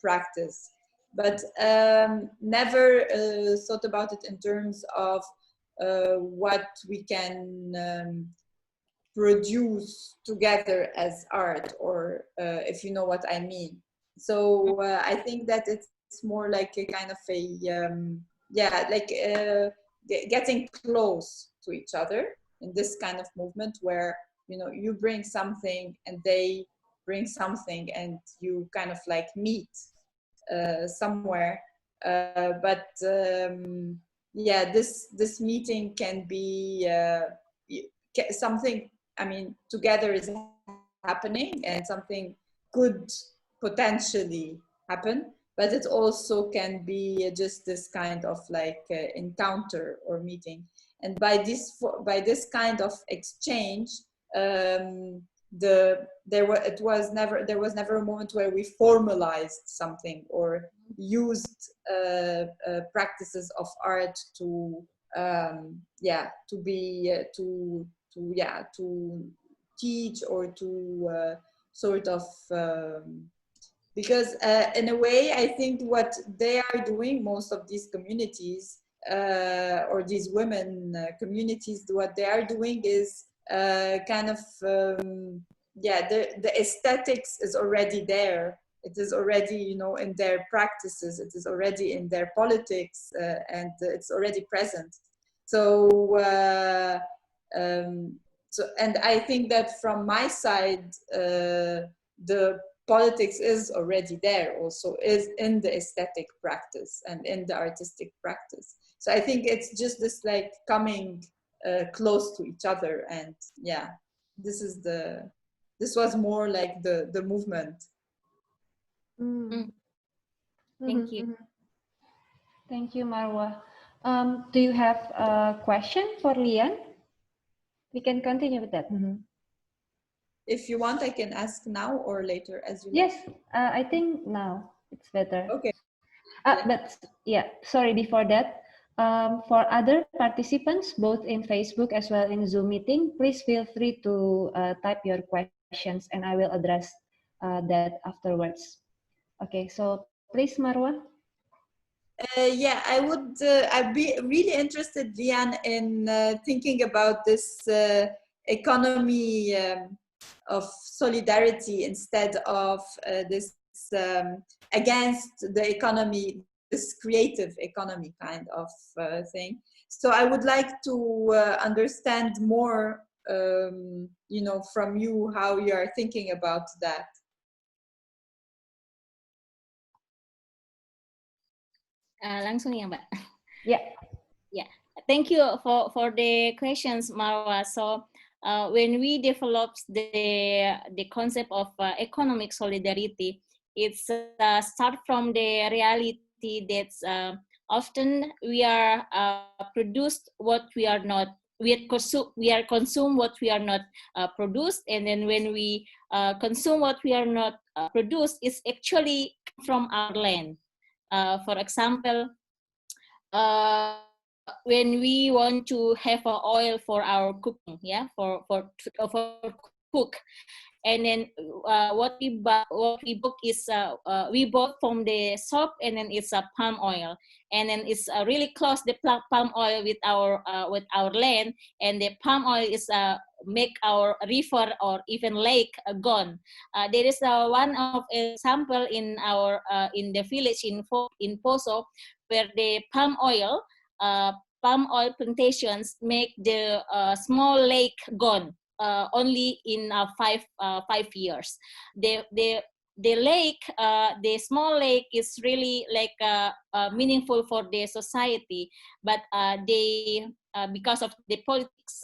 practice. But never thought about it in terms of what we can produce together as art, or if you know what I mean. So I think that it's more like a kind of a getting close to each other in this kind of movement where, you know, you bring something and they bring something and you kind of like meet somewhere. Yeah, this meeting can be something, I mean, together is happening and something could potentially happen, but it also can be just this kind of like encounter or meeting. And by this kind of exchange, there was never a moment where we formalized something or used practices of art to teach or to sort of because in a way I think what they are doing, most of these communities or these women communities, what they are doing is kind of the aesthetics is already there. It is already, you know, in their practices, it is already in their politics, and it's already present. So and I think that from my side, the politics is already there, also is in the aesthetic practice and in the artistic practice. So I think it's just this like coming close to each other, and yeah, this was more like the movement. Thank you. Thank you, Marwa. Do you have a question for Lian? We can continue with that. If you want, I can ask now or later, as you Yes, like. I think now it's better. Okay. But yeah, sorry, before that, for other participants, both in Facebook as well in Zoom meeting, please feel free to type your questions and I will address that afterwards. Okay, so please, Marwa. Yeah, I'd be really interested, Lian, in thinking about this economy of solidarity instead of this against the economy, this creative economy kind of thing. So I would like to understand more, you know, from you how you are thinking about that. Langsung ya, Mbak. Yeah. Yeah. Thank you for the questions, Marwa. So when we developed the concept of economic solidarity, it's start from the reality that often we are produced what we are not. We are consume what we are not produced, and then when we consume what we are not produced, it's actually from our land. For example, when we want to have oil for our cooking, yeah, for cook, and then what we book is we bought from the shop, and then it's a palm oil, and then it's really close the palm oil with our land, and the palm oil is make our river or even lake gone. There is one of example in our in the village in Poso, where the palm oil plantations make the small lake gone only in 5 years. The lake, the small lake is really like meaningful for the society, but they because of the politics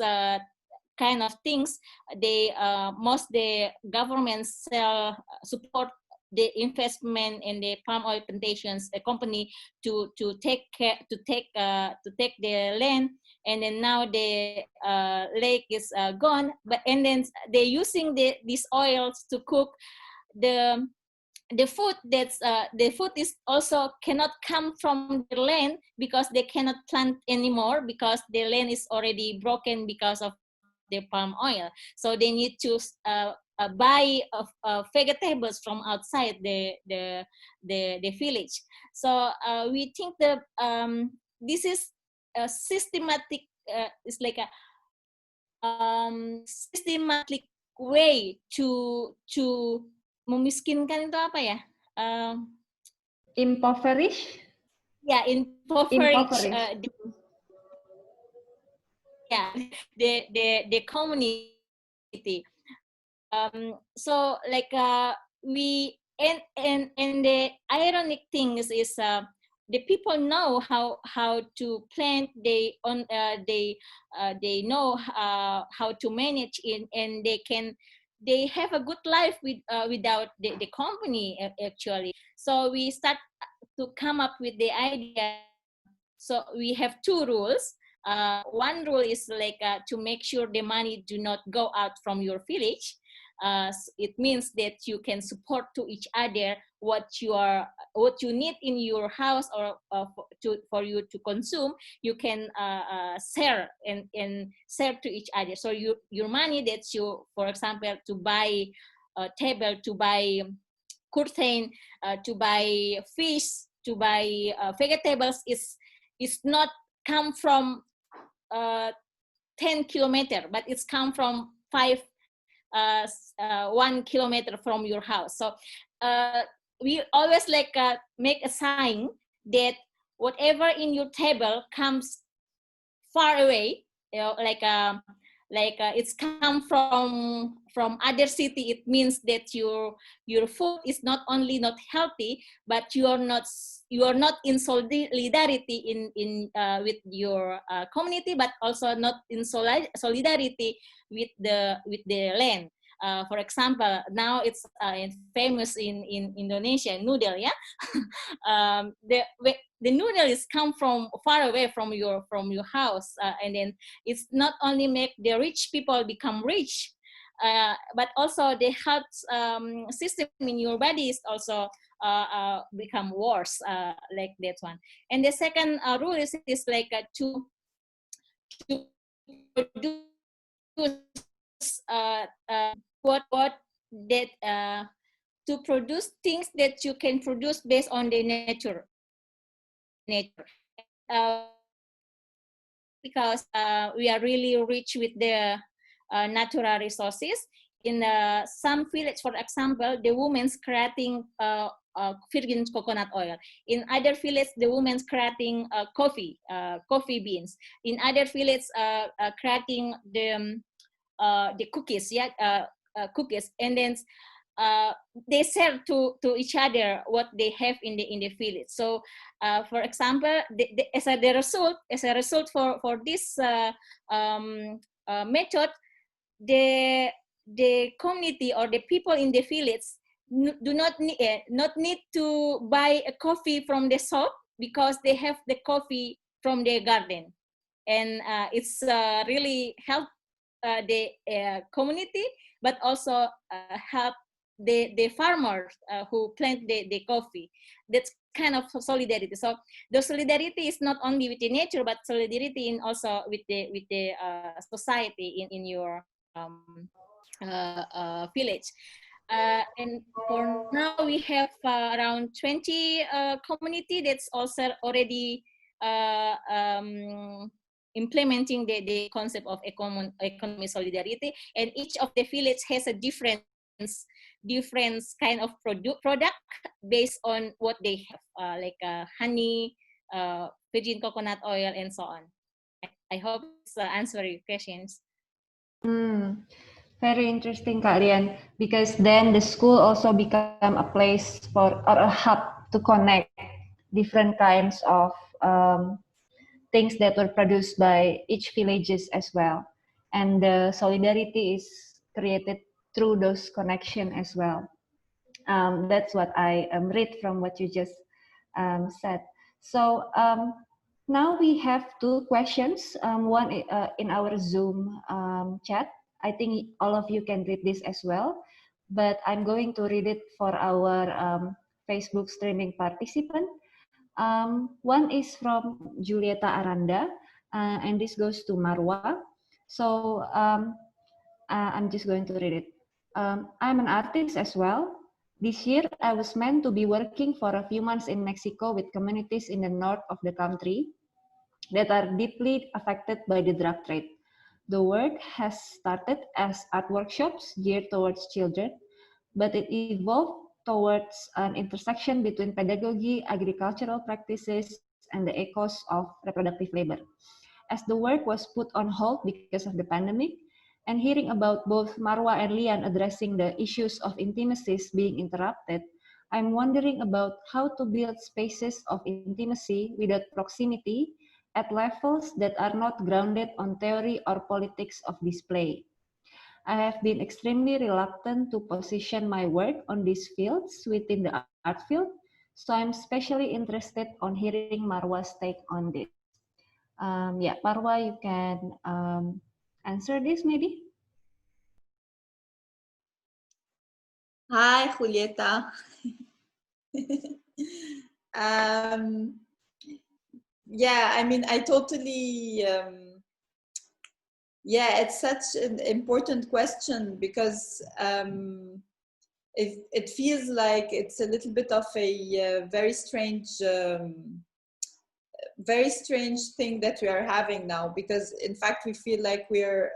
kind of things, they most the governments support the investment in the palm oil plantations, the company to take the land, and then now the lake is gone. But and then they're using these oils to cook the food. That's the food is also cannot come from the land because they cannot plant anymore because the land is already broken because of the palm oil. So they need to buy vegetables from outside the village. So we think that this is a systematic. It's like a systematic way to memiskinkan itu apa ya? Impoverish? Yeah, impoverish. Impoverish. Yeah, the community. So like we and the ironic thing is the people know how to plant. They know how to manage it, and they have a good life without the company actually. So we start to come up with the idea. So we have two rules. One rule is like to make sure the money do not go out from your village. It means that you can support to each other what you need in your house, or for you to consume. You can share and share to each other. So your money that you, for example, to buy a table, to buy curtain, to buy fish, to buy vegetables is not come from 10 kilometers, but it's come from 1 kilometer from your house. So we always like make a sign that whatever in your table comes far away, you know, it's come from other city. It means that your food is not only not healthy, but you are not in solidarity in with your community, but also not in solidarity with the land. For example, now it's famous in Indonesia, noodle, yeah. The noodle is come from far away from your house, and then it's not only make the rich people become rich, but also the health system in your body is also become worse, like that one. And the second rule is like to produce what that to produce things that you can produce based on the nature. Because we are really rich with the natural resources. In some village, for example, the women's creating virgin coconut oil. In other village, the women's creating coffee beans. In other village, creating the cookies, yeah, cookies, and then they sell to each other what they have in the village. So, for example, as a result for this method, the community or the people in the village do not need to buy a coffee from the shop, because they have the coffee from their garden, and it's really help the community, but also help the farmers who plant the coffee. That's kind of solidarity. So the solidarity is not only with the nature, but solidarity in also with the society in your village. And for now we have around 20 community that's also already implementing the concept of economic solidarity, and each of the village has a different kind of product based on what they have, like honey, virgin coconut oil, and so on. I hope it's answer your questions. Very interesting, Kak Lian, because then the school also become a place for, or a hub to connect different kinds of things that were produced by each villages as well. And the solidarity is created through those connections as well. That's what I read from what you just said. So now we have two questions, one in our Zoom chat. I think all of you can read this as well, but I'm going to read it for our Facebook streaming participant. One is from Julieta Aranda, and this goes to Marwa. So I'm just going to read it. I'm an artist as well. This year, I was meant to be working for a few months in Mexico with communities in the north of the country that are deeply affected by the drug trade. The work has started as art workshops geared towards children, but it evolved towards an intersection between pedagogy, agricultural practices, and the echoes of reproductive labor. As the work was put on hold because of the pandemic, and hearing about both Marwa and Lian addressing the issues of intimacies being interrupted, I'm wondering about how to build spaces of intimacy without proximity at levels that are not grounded on theory or politics of display. I have been extremely reluctant to position my work on these fields within the art field, so I'm especially interested on hearing Marwa's take on this. Yeah, Marwa, you can answer this maybe? Hi, Julieta. Yeah, I mean, I totally, yeah, it's such an important question because it feels like it's a little bit of a very strange thing that we are having now, because in fact we feel like we're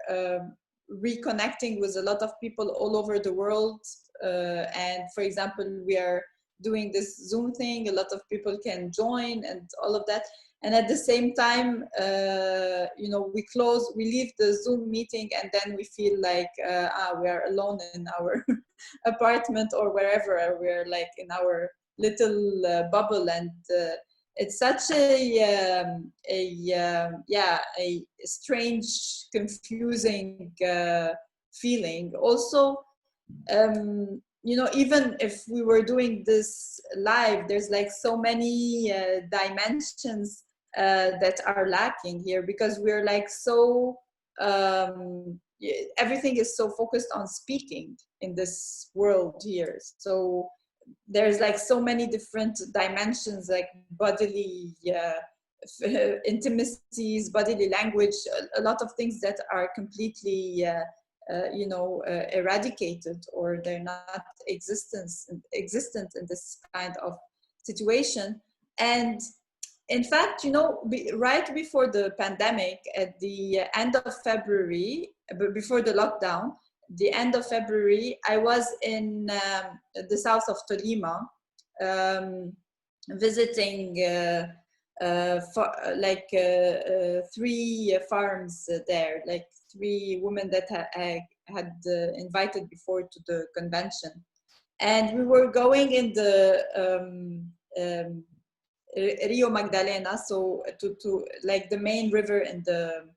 reconnecting with a lot of people all over the world, and for example we are doing this Zoom thing, a lot of people can join and all of that, and at the same time you know, we leave the Zoom meeting and then we feel like we are alone in our apartment or wherever, we're like in our little bubble, and it's such a strange, confusing feeling. Also, you know, even if we were doing this live, there's like so many dimensions that are lacking here, because we're like so everything is so focused on speaking in this world here. So there's like so many different dimensions, like bodily intimacies, bodily language, a lot of things that are completely you know, eradicated, or they're not existent in this kind of situation. And in fact, you know, right before the pandemic, at the end of February, before the lockdown, the end of February, I was in the south of Tolima, visiting three farms there, like 3 women that I had invited before to the convention. And we were going in the Rio Magdalena, so to like the main river in the,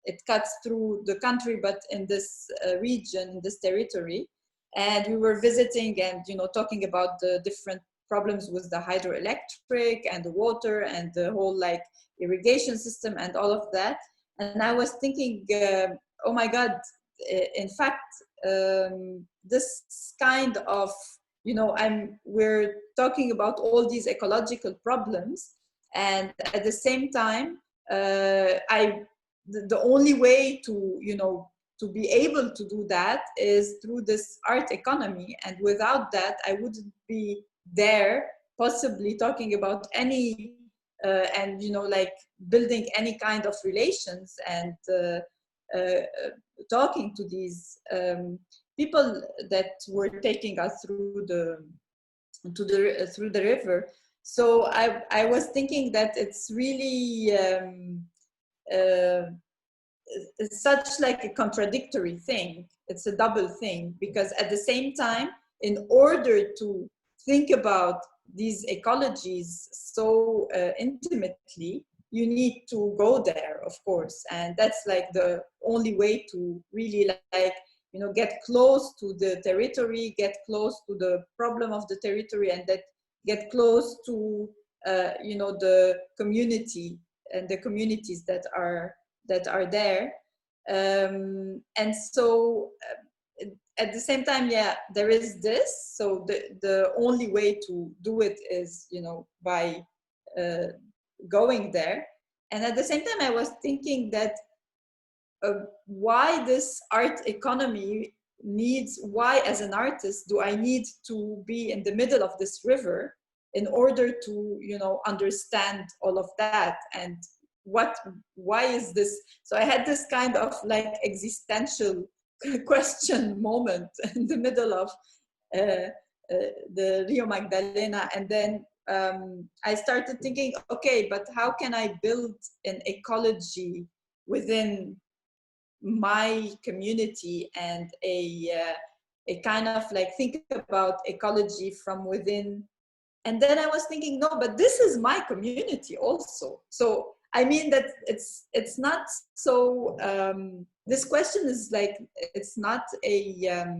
it cuts through the country, but in this region, this territory. And we were visiting and, you know, talking about the different problems with the hydroelectric and the water and the whole like irrigation system and all of that. And I was thinking, oh my God, in fact, this kind of, you know, we're talking about all these ecological problems, and at the same time, the only way to, you know, to be able to do that is through this art economy. And without that, I wouldn't be there possibly talking about any, and, you know, like building any kind of relations and talking to these people that were taking us through the river. So I was thinking that it's really it's such like a contradictory thing. It's a double thing, because at the same time, in order to think about these ecologies so intimately, you need to go there, of course, and that's like the only way to really, like, you know, get close to the territory, get close to the problem of the territory, and that get close to you know, the community and the communities that are there. And so at the same time, yeah, there is this. So the only way to do it is, you know, by going there. And at the same time, I was thinking that why this art economy needs, why as an artist do I need to be in the middle of this river in order to, you know, understand all of that, and why is this? So I had this kind of like existential question moment in the middle of the Rio Magdalena, and then I started thinking, okay, but how can I build an ecology within my community, and a kind of like think about ecology from within. And then I was thinking, no, but this is my community also. So I mean that it's not so. This question is like, it's not a.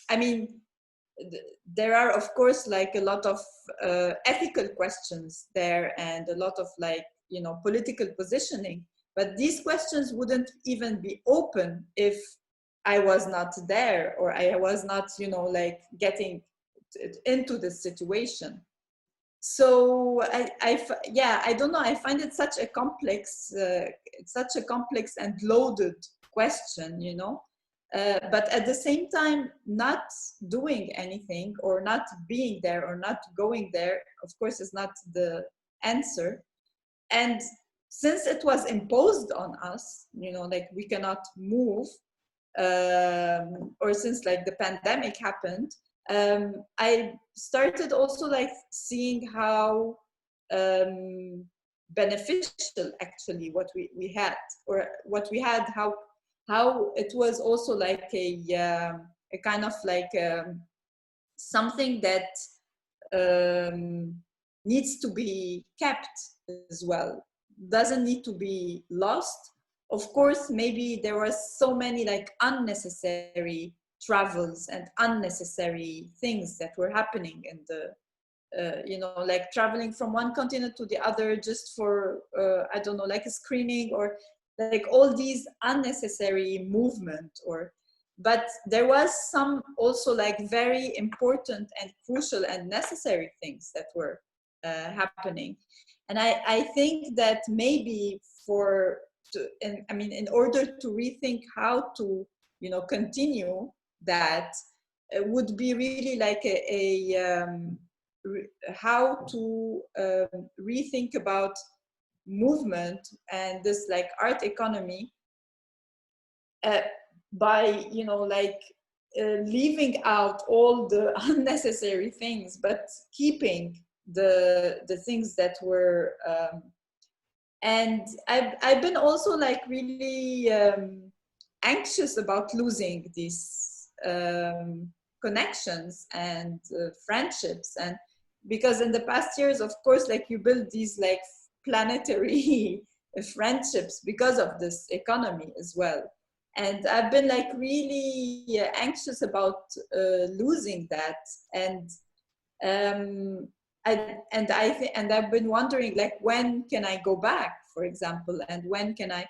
I mean, there are of course like a lot of ethical questions there, and a lot of like, you know, political positioning. But these questions wouldn't even be open if I was not there, or I was not, you know, like getting into this situation. So I don't know. I find it such a complex, and loaded question, you know. But at the same time, not doing anything, or not being there, or not going there, of course, is not the answer. And since it was imposed on us, you know, like we cannot move, or since like the pandemic happened, I started also like seeing how beneficial actually what we had, or what we had, how it was also like a kind of like something that needs to be kept as well, doesn't need to be lost. Of course, maybe there was so many like unnecessary travels and unnecessary things that were happening in the, you know, like traveling from one continent to the other just for, I don't know, like a screening, or like all these unnecessary movement. Or, but there was some also like very important and crucial and necessary things that were happening. And I think that maybe in order to rethink how to, you know, continue that, would be really like how to rethink about movement and this like art economy, by, you know, like leaving out all the unnecessary things, but keeping the things that were and I've been also like really anxious about losing these connections and friendships. And because in the past years, of course, like you build these like planetary friendships because of this economy as well. And I've been like really anxious about losing that. And I've been wondering, like, when can I go back, for example, and when can I?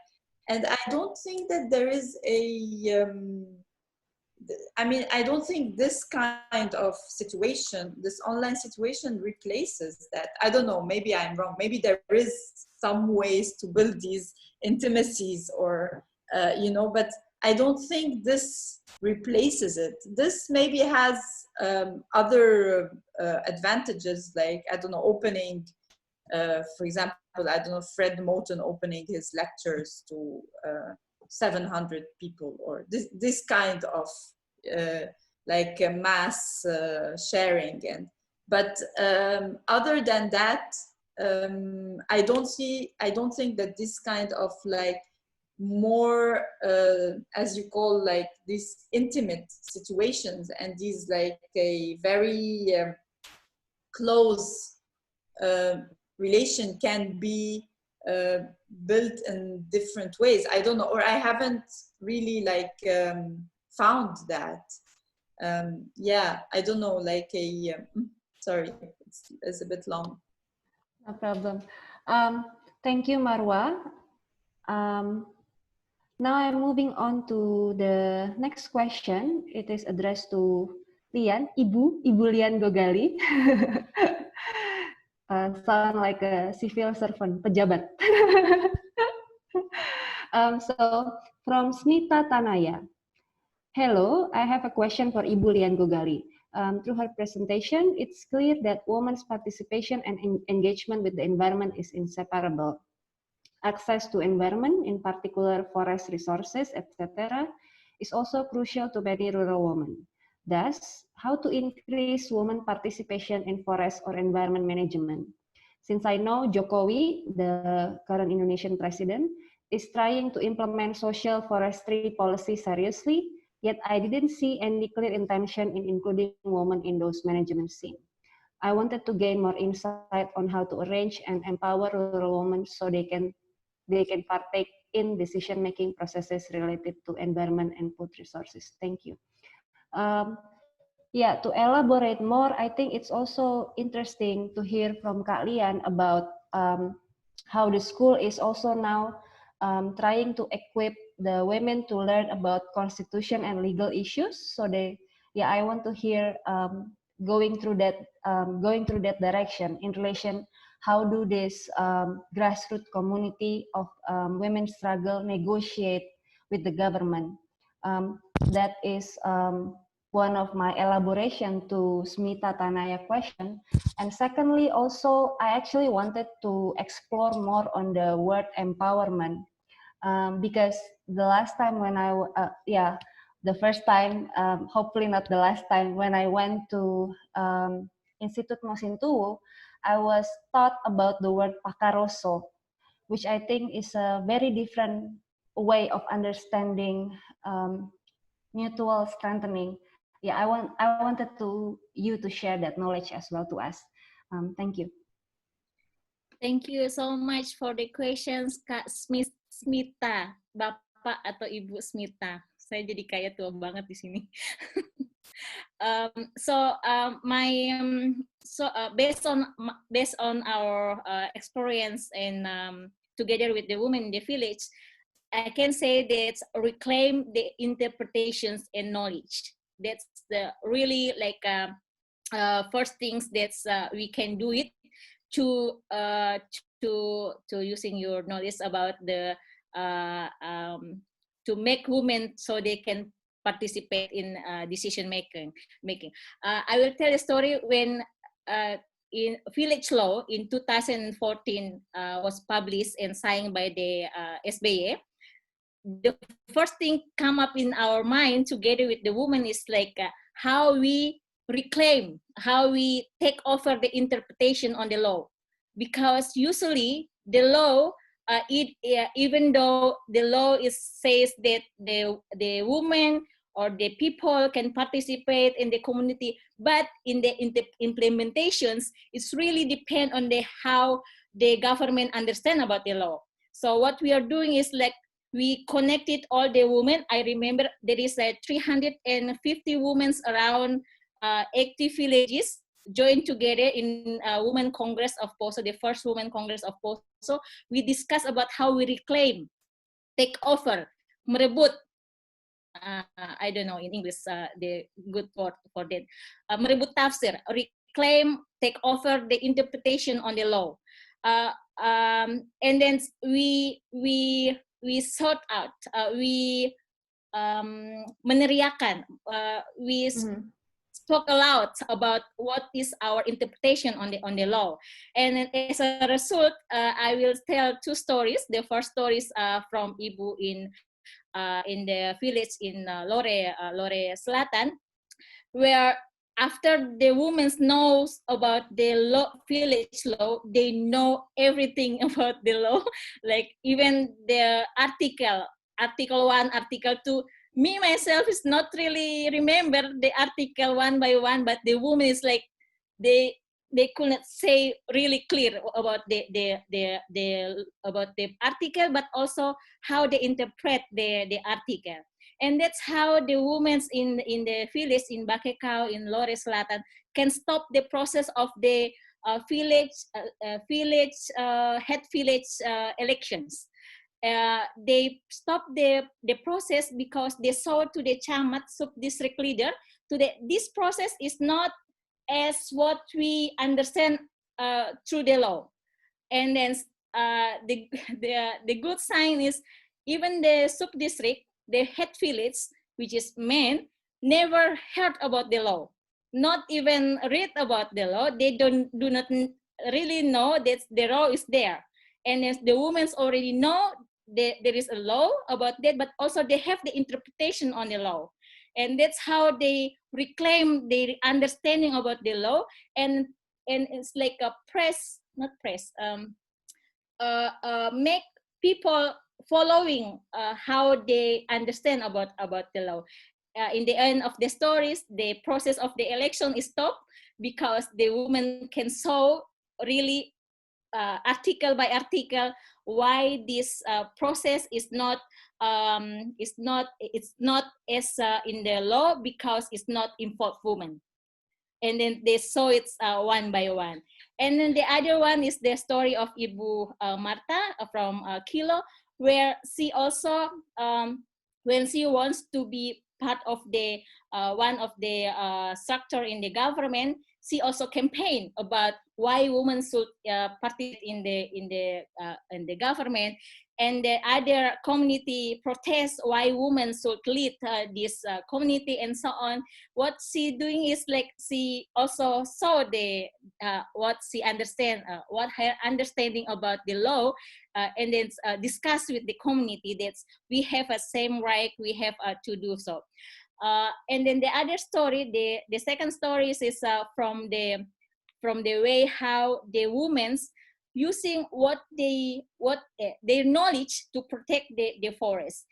And I don't think that there is a. I don't think this kind of situation, this online situation, replaces that. I don't know. Maybe I'm wrong. Maybe there is some ways to build these intimacies, or you know, but I don't think this replaces it. This maybe has other advantages, like, I don't know, opening, for example, I don't know, Fred Moten opening his lectures to 700 people, or this kind of like mass sharing. But other than that, I don't think that this kind of like more as you call, like these intimate situations, and these like a very close relation can be built in different ways. I don't know, or I haven't really like found that. Yeah, I don't know, like a sorry, it's a bit long. No problem. Thank you, Marwa. Now I'm moving on to the next question. It is addressed to Lian, Ibu Lian Gogali. Sound like a civil servant, pejabat. So from Smita Tanaya. Hello, I have a question for Ibu Lian Gogali. Through her presentation, it's clear that women's participation and engagement with the environment is inseparable. Access to environment, in particular forest resources, etc., is also crucial to many rural women. Thus, how to increase women participation in forest or environment management. Since I know Jokowi, the current Indonesian president, is trying to implement social forestry policy seriously, yet I didn't see any clear intention in including women in those management scenes. I wanted to gain more insight on how to arrange and empower rural women so they can partake in decision-making processes related to environment and food resources. Thank you. Yeah, to elaborate more, I think it's also interesting to hear from Kak Lian about how the school is also now trying to equip the women to learn about constitution and legal issues. So I want to hear going through that direction in relation. How do this grassroots community of women struggle negotiate with the government? That is one of my elaboration to Smita Tanaya question. And secondly, also, I actually wanted to explore more on the word empowerment because the last time when the first time, hopefully not the last time, when I went to Institute Mosintuwu, I was taught about the word pakaroso, which I think is a very different way of understanding mutual strengthening. Yeah, I wanted you to share that knowledge as well to us. Thank you. Thank you so much for the questions, Kak Smita, Bapak atau Ibu Smita. Saya jadi kayak tua banget di sini. Based on our experience in together with the women in the village, I can say that reclaim the interpretations and knowledge. That's the really like first things that we can do it to using your knowledge about the to make women so they can participate in decision making. I will tell a story when in village law in 2014 was published and signed by the SBY. The first thing come up in our mind together with the woman is like how we reclaim, how we take over the interpretation on the law, because usually the law, even though the law says that the woman or the people can participate in the community, but in the implementations, it's really depend on how the government understand about the law. So what we are doing is like we connected all the women. I remember there is 350 women around 80 villages joined together in Women Congress of Poso, the first Women Congress of Poso. We discussed about how we reclaim, take over, merebut. I don't know in English the good word for that. Merebut tafsir, reclaim, take over the interpretation on the law, and then we sort out, we meneriakan, we talk aloud about what is our interpretation on the law. And as a result, I will tell two stories. The first story is from Ibu in the village in Lore Selatan, where after the women knows about the law, village law, they know everything about the law, like even the article 1, article 2. Me myself is not really remember the article one by one, but the woman is like they could not say really clear about the about the article, but also how they interpret the article. And that's how the women in the village in Bakekau, in Lore Selatan, can stop the process of the head village elections. They stop the process because they saw to the Camat sub-district leader this process is not as what we understand through the law. And then the good sign is even the sub-district, the head village, which is men, never heard about the law, not even read about the law. They do not really know that the law is there. And as the women already know there is a law about that, but also they have the interpretation on the law. and that's how they reclaim their understanding about the law, and it's like a make people following how they understand about the law. In the end of the stories, the process of the election is stopped because the woman can show really article by article why this process is not it's not as in the law, because it's not involve women. And then they saw it one by one. And then the other one is the story of Ibu Marta from Kilo, where she also, when she wants to be part of the one of the structure in the government, she also campaigned about why women should participate in the government, and the other community protests why women should lead this community and so on. What she doing is like she also saw the what she understand, what her understanding about the law, and then discuss with the community that we have a same right, we have to do so. And then the other story, the second story is from the way how the women's using their knowledge to protect the forest.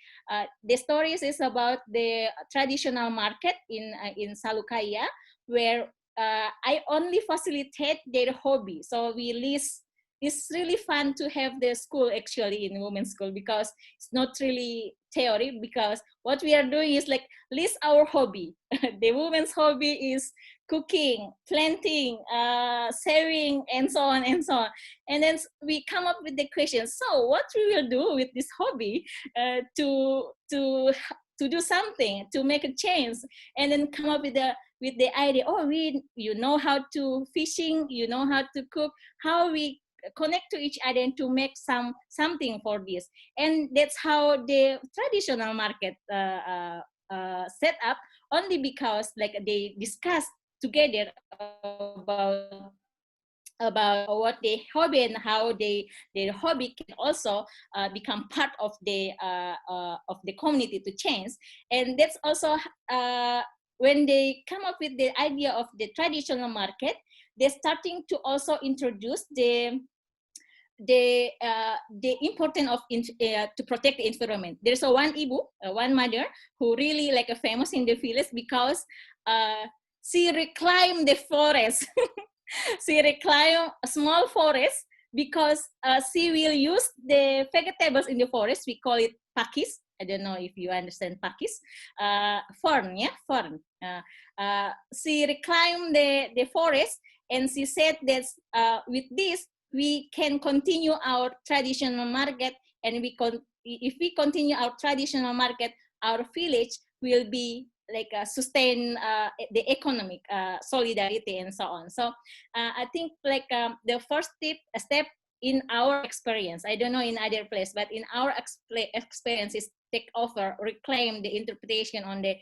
The stories is about the traditional market in Salukaya, where I only facilitate their hobby. So we list. It's really fun to have the school actually in women's school, because it's not really theory, because what we are doing is like list our hobby. The women's hobby is cooking, planting, saving, and so on and so on. And then we come up with the question, so what we will do with this hobby to do something, to make a change, and then come up with the idea, oh, you know how to fishing, you know how to cook, how we connect to each other and to make something for this. And that's how the traditional market set up, only because like they discussed together about what they hobby and how their hobby can also become part of the community to change. And that's also when they come up with the idea of the traditional market, they're starting to also introduce the importance of to protect the environment. There's one ibu, one mother, who really like a famous in the village because she reclaimed the forest. She reclaimed a small forest because she will use the vegetables in the forest. We call it pakis. I don't know if you understand pakis. Fern, yeah, fern. She reclaimed the forest, and she said that with this, we can continue our traditional market, and if we continue our traditional market, our village will be like sustain the economic solidarity and so on. So I think like the first step in our experience, I don't know in other place, but in our experience is take over, reclaim the interpretation on the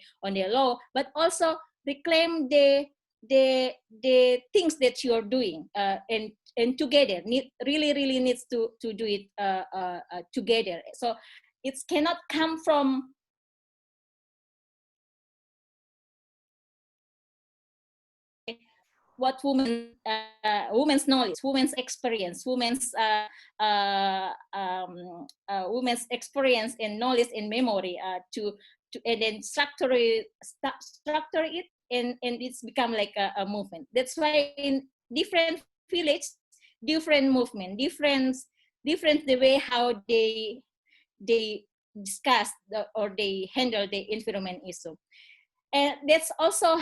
law, but also reclaim the things that you are doing, and together really needs to do it together. So it cannot come from what women's knowledge, women's experience, women's experience and knowledge and memory to and then structure it and it's become like a movement. That's why in different village, different movement, different the way how they discuss or they handle the environment issue. And that's also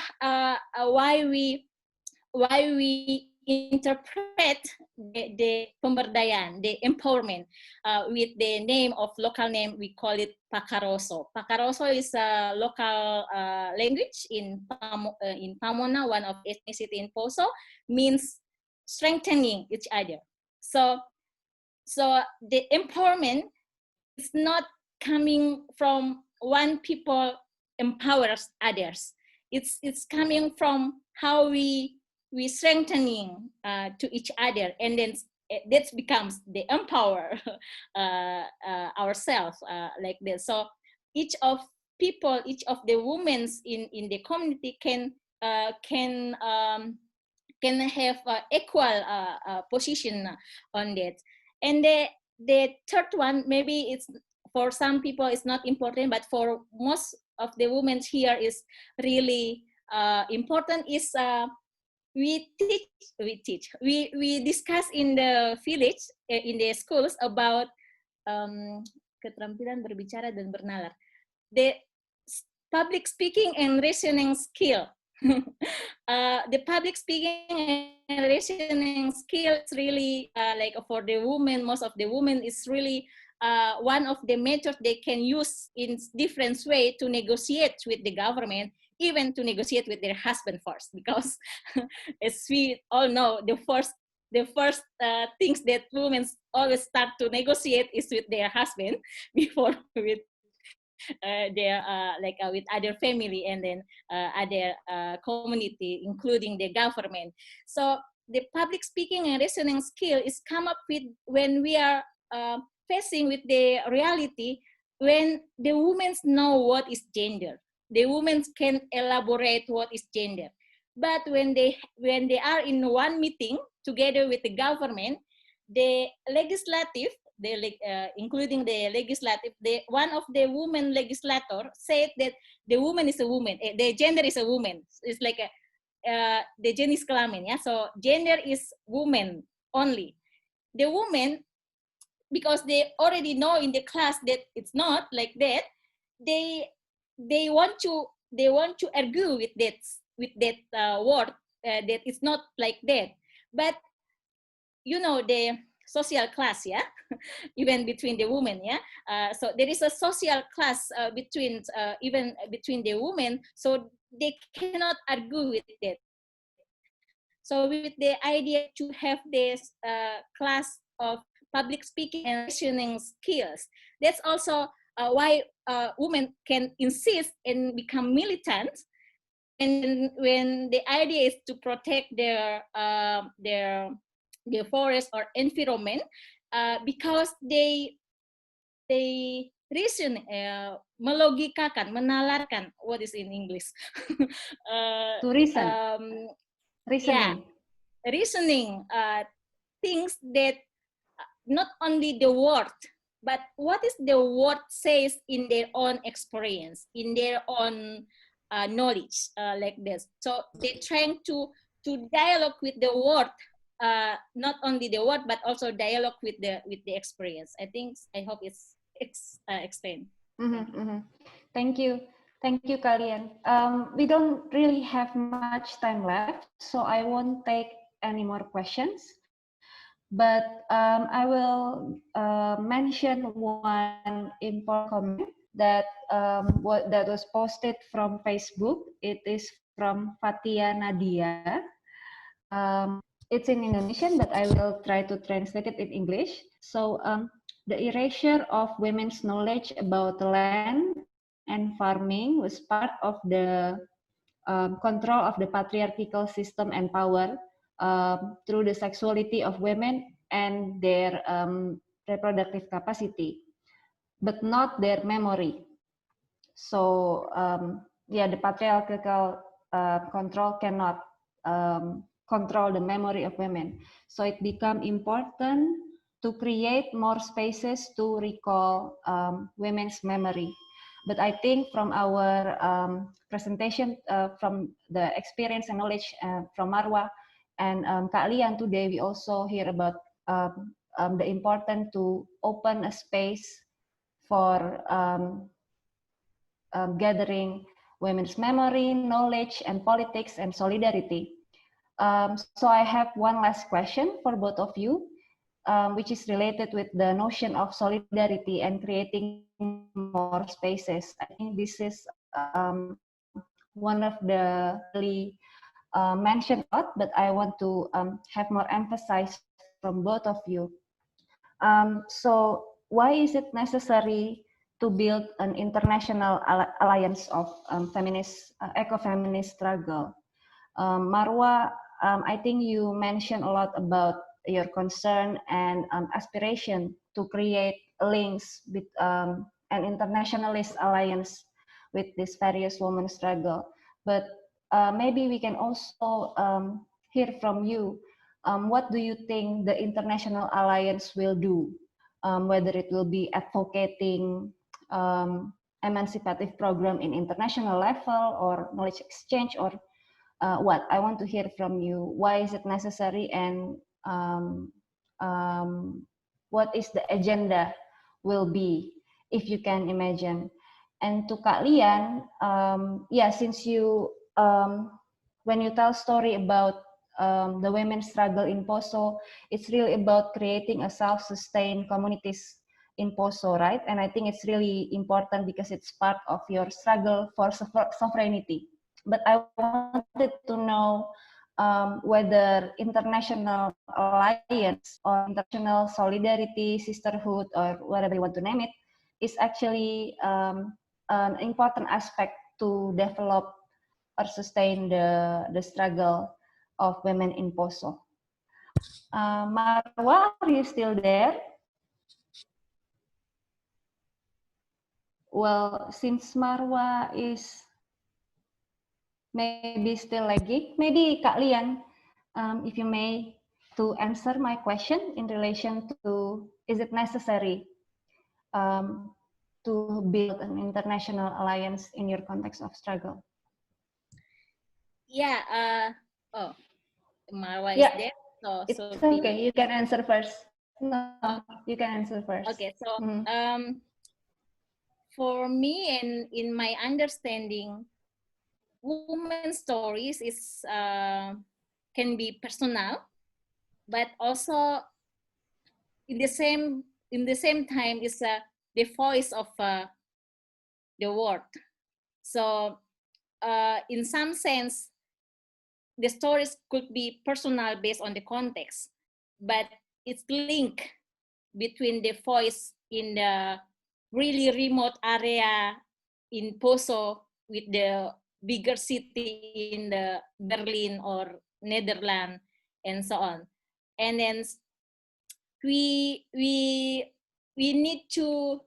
why we interpret the pemberdayaan, the empowerment, with the name of local name. We call it Pakaroso. Pakaroso is a local language in Pamona, one of ethnicity in Poso, means strengthening each other. So the empowerment is not coming from one people empowers others. It's coming from how we strengthening to each other, and then that becomes the empower ourselves like this. So each of people, each of the women in the community can have equal position on that. And the third one, maybe it's for some people it's not important, but for most of the women here is really important, is we discuss in the village, in the schools, about keterampilan berbicara dan bernalar, the public speaking and reasoning skill. The public speaking and reasoning skill is really like for the women, most of the women, is really one of the methods they can use in different way to negotiate with the government, even to negotiate with their husband first, because as we all know, the first things that women always start to negotiate is with their husband before with their with other family, and then other community, including the government. So the public speaking and reasoning skill is come up with when we are facing with the reality, when the women know what is gender. The women can elaborate what is gender. But when they are in one meeting together with the government, the legislative, including the legislative, one of the women legislator said that the woman is a woman, the gender is a woman. It's like the jenis kelamin, yeah. So gender is woman only. The woman, because they already know in the class that it's not like that, they want to argue with that word, that it's not like that. But you know, the social class, yeah, even between the women, yeah. So there is a social class even between the women, so they cannot argue with that. So with the idea to have this class of public speaking and reasoning skills, that's also why women can insist and become militant. And when the idea is to protect their forest or environment, because they reason, melogikakan, menalarkan, what is in English? To reason. Reasoning. Yeah, reasoning things that not only the word, but what is the word says in their own experience, in their own knowledge, like this. So they're trying to dialogue with the word, not only the word, but also dialogue with the experience. I hope it's explained. Thank you. Thank you, Kalian. We don't really have much time left, so I won't take any more questions. But I will mention one important comment that that was posted from Facebook. It is from Fatia Nadia. It's in Indonesian, but I will try to translate it in English. So the erasure of women's knowledge about land and farming was part of the control of the patriarchal system and power through the sexuality of women and their reproductive capacity, but not their memory. So yeah, the patriarchal control cannot control the memory of women. So it became important to create more spaces to recall women's memory. But I think from our presentation, from the experience and knowledge from Marwa and Kak Lian today, we also hear about the importance to open a space for gathering women's memory, knowledge, and politics and solidarity. So I have one last question for both of you, which is related with the notion of solidarity and creating more spaces. I think this is one of the really mentioned a lot, but I want to have more emphasis from both of you. So why is it necessary to build an international alliance of eco-feminist struggle? Marwa, I think you mentioned a lot about your concern and aspiration to create links with an internationalist alliance with this various women struggle. But maybe we can also hear from you. What do you think the international alliance will do? Whether it will be advocating emancipative program in international level or knowledge exchange, or what? I want to hear from you. Why is it necessary, and what is the agenda will be, if you can imagine? And to Kak Lian, yeah, since you when you tell story about the women's struggle in Poso, it's really about creating a self-sustained communities in Poso, right? And I think it's really important because it's part of your struggle for sovereignty. But I wanted to know whether international alliance or international solidarity, sisterhood, or whatever you want to name it, is actually an important aspect to develop or sustain the struggle of women in Poso. Marwa, are you still there? Well, since Marwa is maybe still lagging, maybe Kak Lian, if you may, to answer my question in relation to, is it necessary to build an international alliance in your context of struggle? Yeah, oh, Marwa is Yeah, there. So, it's okay, you can answer first. No, you can answer first. Okay, so for me and in my understanding, women's stories is can be personal, but also in the same time is the voice of the world. So in some sense, the stories could be personal based on the context, but it's linked between the voice in the really remote area in Poso with the bigger city in the Berlin or Netherlands and so on. And then we need to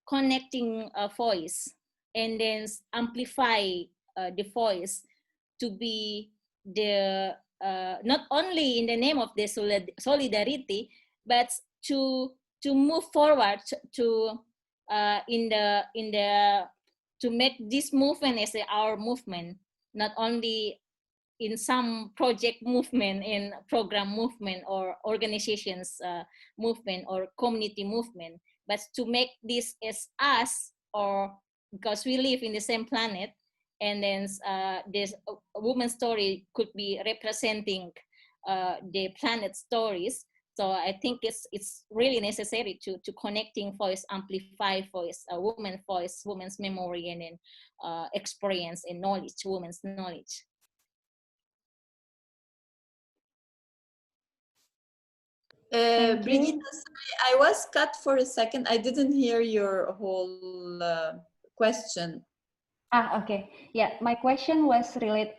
connecting a voice and then amplify the voice to be the not only in the name of the solidarity, but to move forward to to make this movement as our movement, not only in some project movement, in program movement or organizations movement or community movement, but to make this as us, or because we live in the same planet, and then this woman's story could be representing the planet stories. So I think it's really necessary to connecting voice, amplify voice, woman's voice, woman's memory, and then experience and knowledge, woman's knowledge. Brigitta, sorry, I was cut for a second. I didn't hear your whole question. Okay. Yeah, my question was related,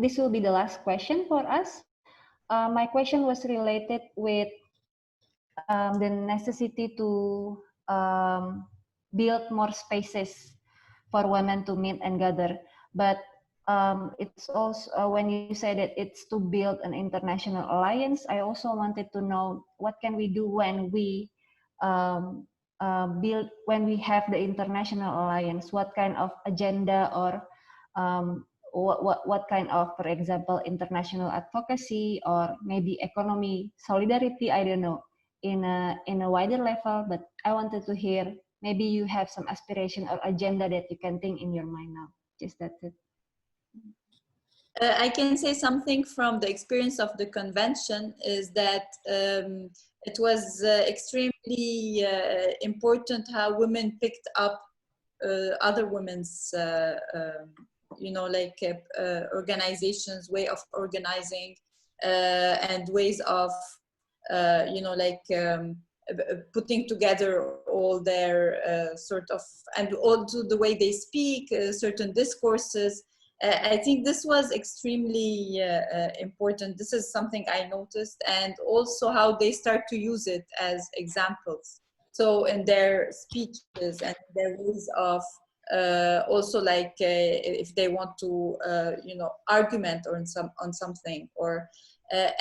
this will be the last question for us. My question was related with the necessity to build more spaces for women to meet and gather. But it's also, when you say that it's to build an international alliance, I also wanted to know what can we do when we when we have the international alliance, what kind of agenda or what kind of, for example, international advocacy or maybe economy solidarity, I don't know, in a wider level. But I wanted to hear, maybe you have some aspiration or agenda that you can think in your mind now. Just that's it. I can say something from the experience of the convention is that it was extremely important how women picked up other women's, you know, like organizations, way of organizing and ways of, you know, like putting together all their sort of, and also the way they speak, certain discourses. I think this was extremely important. This is something I noticed, and also how they start to use it as examples. So in their speeches and their ways of also like if they want to argument on something, or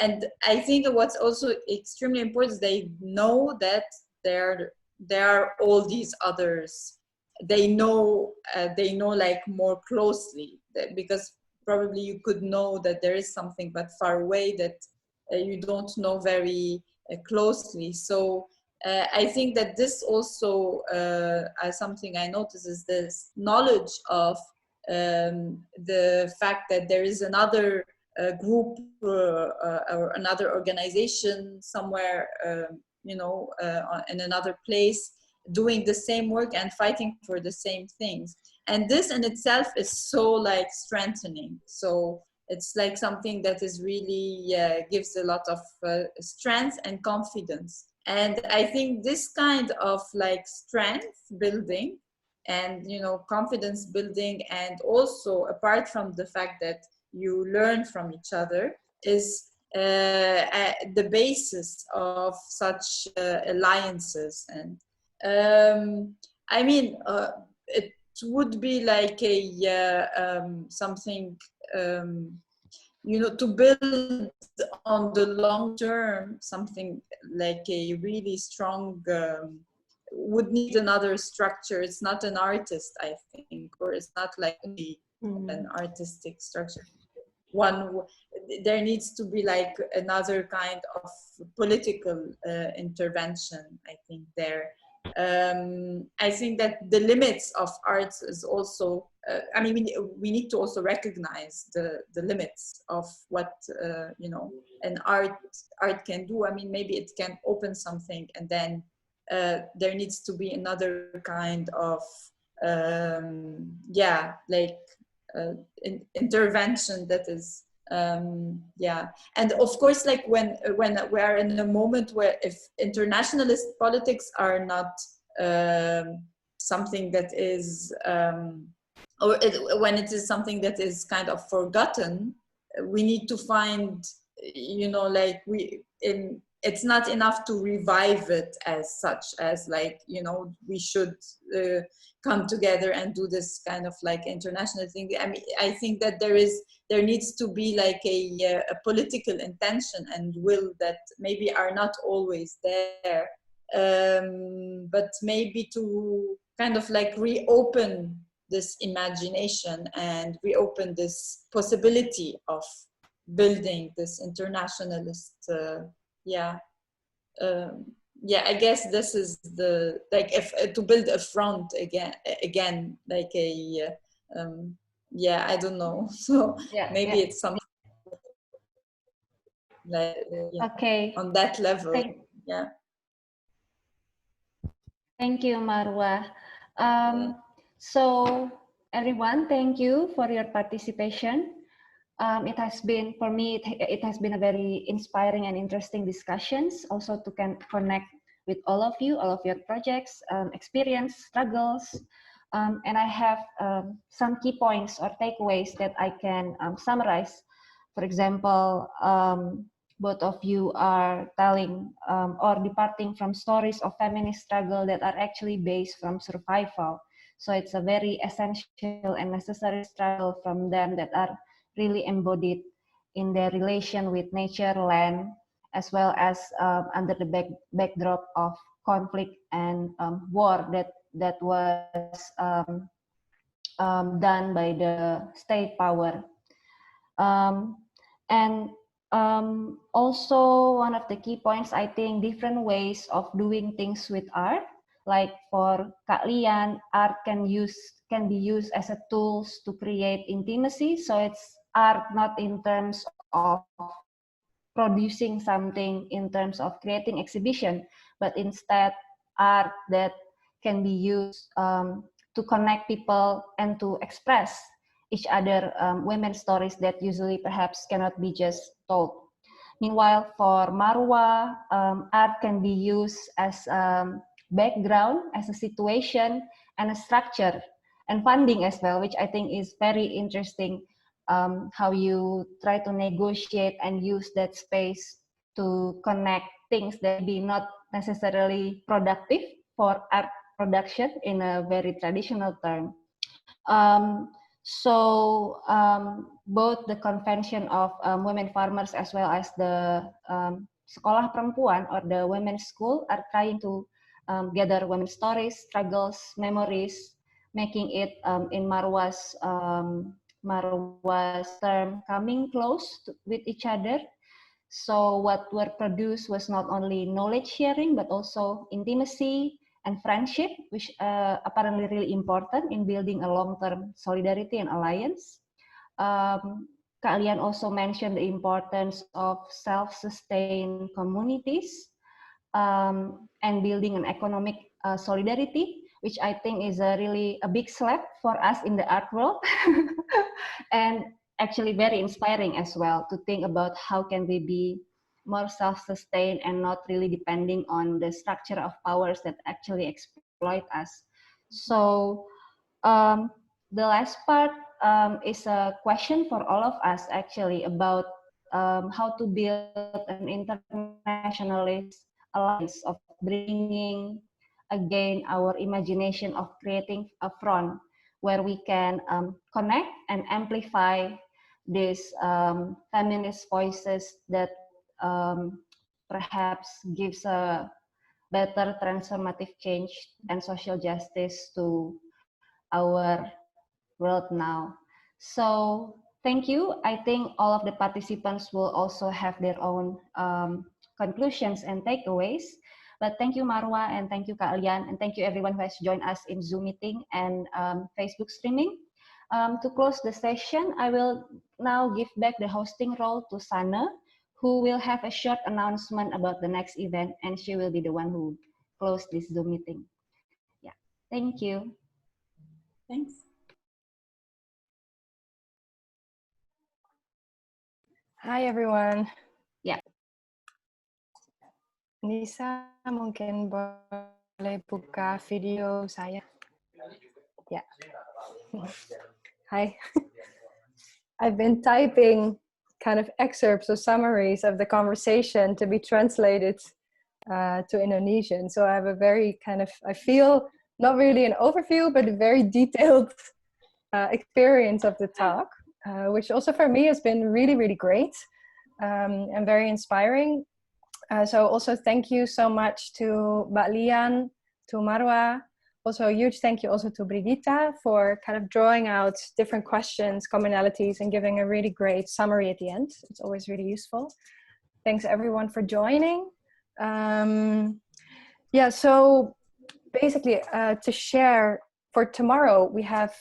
and I think what's also extremely important is they know that there are all these others. They know like more closely, because probably you could know that there is something but far away that you don't know very closely. So I think that this also something I notice is this knowledge of the fact that there is another group or another organization somewhere, in another place, doing the same work and fighting for the same things. And this in itself is so like strengthening. So it's like something that is really gives a lot of strength and confidence. And I think this kind of like strength building and confidence building, and also apart from the fact that you learn from each other, is the basis of such alliances. And I mean, it would be like a something to build on the long term, something like a really strong would need another structure. It's not an artist, I think, or it's not like an artistic structure. There needs to be like another kind of political intervention, I think, there. I think that the limits of arts is also, I mean, we need to also recognize the limits of what, an art can do. I mean, maybe it can open something, and then there needs to be another kind of, intervention that is, and of course, like when we are in a moment where if internationalist politics are not something that is, when it is something that is kind of forgotten, we need to find, it's not enough to revive it as such, as like, we should come together and do this kind of like international thing. I mean, I think that there needs to be like a political intention and will that maybe are not always there, but maybe to kind of like reopen this imagination and reopen this possibility of building this internationalist I guess this is the, like, if to build a front again like a I don't know. So maybe it's something like on that level. Thank you, Marwa. So everyone, thank you for your participation. It has been, for me, it has been a very inspiring and interesting discussions, also to connect with all of your projects, experience, struggles. And I have some key points or takeaways that I can summarize. For example, both of you are telling or departing from stories of feminist struggle that are actually based from survival. So it's a very essential and necessary struggle from them that are really embodied in their relation with nature, land, as well as under the backdrop of conflict and war that was done by the state power. And also one of the key points, I think, different ways of doing things with art. Like for Kak Lian, art can be used as a tools to create intimacy. So it's art not in terms of producing something in terms of creating exhibition, but instead art that can be used to connect people and to express each other women's stories that usually perhaps cannot be just told. Meanwhile, for Marwa, art can be used as background, as a situation, and a structure, and funding as well, which I think is very interesting, how you try to negotiate and use that space to connect things that be not necessarily productive for art production in a very traditional term. Both the convention of women farmers as well as the sekolah perempuan or the women's school are trying to gather women's stories, struggles, memories, making it in Marwa's term coming close with each other. So what were produced was not only knowledge sharing, but also intimacy and friendship, which apparently really important in building a long-term solidarity and alliance. Kak Lian also mentioned the importance of self-sustained communities and building an economic solidarity, which I think is really a big slap for us in the art world, and actually very inspiring as well to think about how can we be more self-sustained and not really depending on the structure of powers that actually exploit us. So the last part is a question for all of us actually about how to build an internationalist alliance of bringing again our imagination of creating a front where we can connect and amplify these feminist voices that perhaps gives a better transformative change and social justice to our world now. So thank you. I think all of the participants will also have their own conclusions and takeaways. But thank you, Marwa, and thank you, Kak Lian, and thank you everyone who has joined us in Zoom meeting and Facebook streaming. To close the session, I will now give back the hosting role to Sana, who will have a short announcement about the next event, and she will be the one who close this Zoom meeting. Yeah, thank you. Thanks. Hi everyone. Yeah. Nisa, mungkin boleh buka video saya? Yeah. Hi. I've been typing kind of excerpts or summaries of the conversation to be translated to Indonesian. So I have a very kind of, I feel not really an overview, but a very detailed experience of the talk, which also for me has been really, really great and very inspiring. So also thank you so much to Mbak Lian, to Marwa. Also a huge thank you also to Brigitta for kind of drawing out different questions, commonalities, and giving a really great summary at the end. It's always really useful. Thanks everyone for joining. Yeah, so basically to share, for tomorrow we have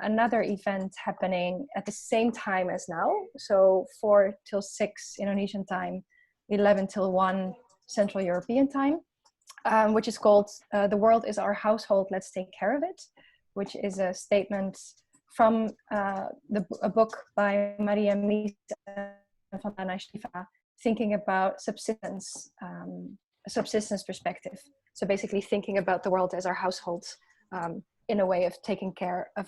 another event happening at the same time as now. So 4 till 6 Indonesian time, 11 till 1 Central European time, which is called The World is Our Household, Let's Take Care of It, which is a statement from a book by Maria Mies and Fontana Shiva, thinking about subsistence, a subsistence perspective. So basically thinking about the world as our household in a way of taking care of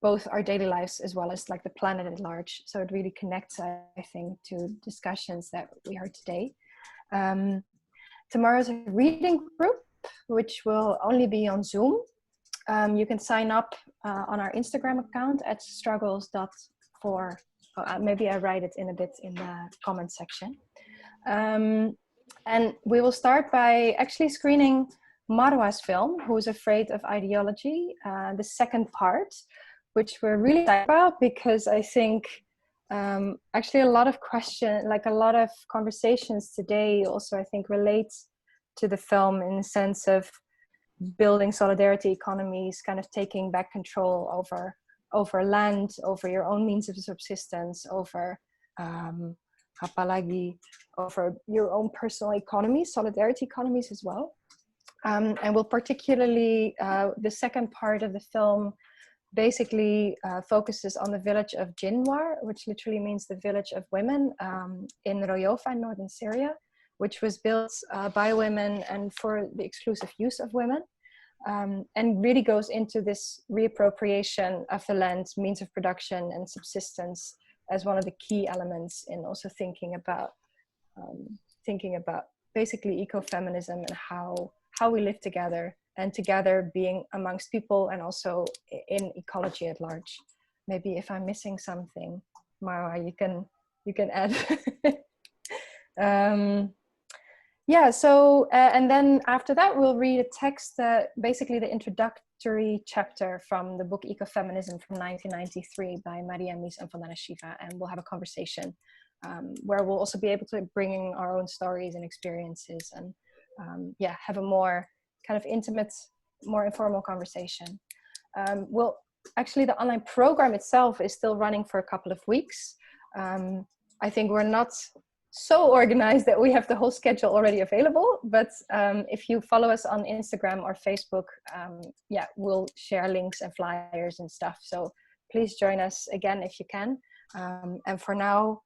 both our daily lives as well as like the planet at large. So it really connects, I think, to discussions that we heard today. Tomorrow's a reading group, which will only be on Zoom. You can sign up on our Instagram account at struggles.for. Maybe I write it in a bit in the comment section. And we will start by actually screening Marwa's film, Who's Afraid of Ideology, the second part, which we're really excited about because I think actually a lot of conversations today also I think relates to the film in the sense of building solidarity economies, kind of taking back control over land, over your own means of subsistence, over apalagi, over your own personal economies, solidarity economies as well. And we'll particularly, the second part of the film basically focuses on the village of Jinwar, which literally means the village of women in Royofa in northern Syria, which was built by women and for the exclusive use of women, and really goes into this reappropriation of the land, means of production and subsistence as one of the key elements in also thinking about basically ecofeminism and how we live together and together being amongst people and also in ecology at large. Maybe if I'm missing something, Marwa, you can add. Yeah, so, and then after that, we'll read a text, basically the introductory chapter from the book Ecofeminism from 1993 by Maria Mies and Vandana Shiva, and we'll have a conversation where we'll also be able to bring in our own stories and experiences and yeah, have a more kind of intimate, more informal conversation. Actually, the online program itself is still running for a couple of weeks. I think we're not so organized that we have the whole schedule already available, but if you follow us on Instagram or Facebook, yeah, we'll share links and flyers and stuff. So please join us again if you can. And for now,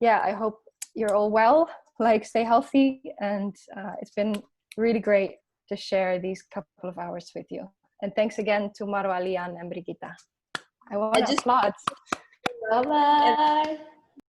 yeah, I hope you're all well, like stay healthy. And it's been really great to share these couple of hours with you. And thanks again to Marwa, Lian, and Brigitta. I want to applaud. Bye-bye.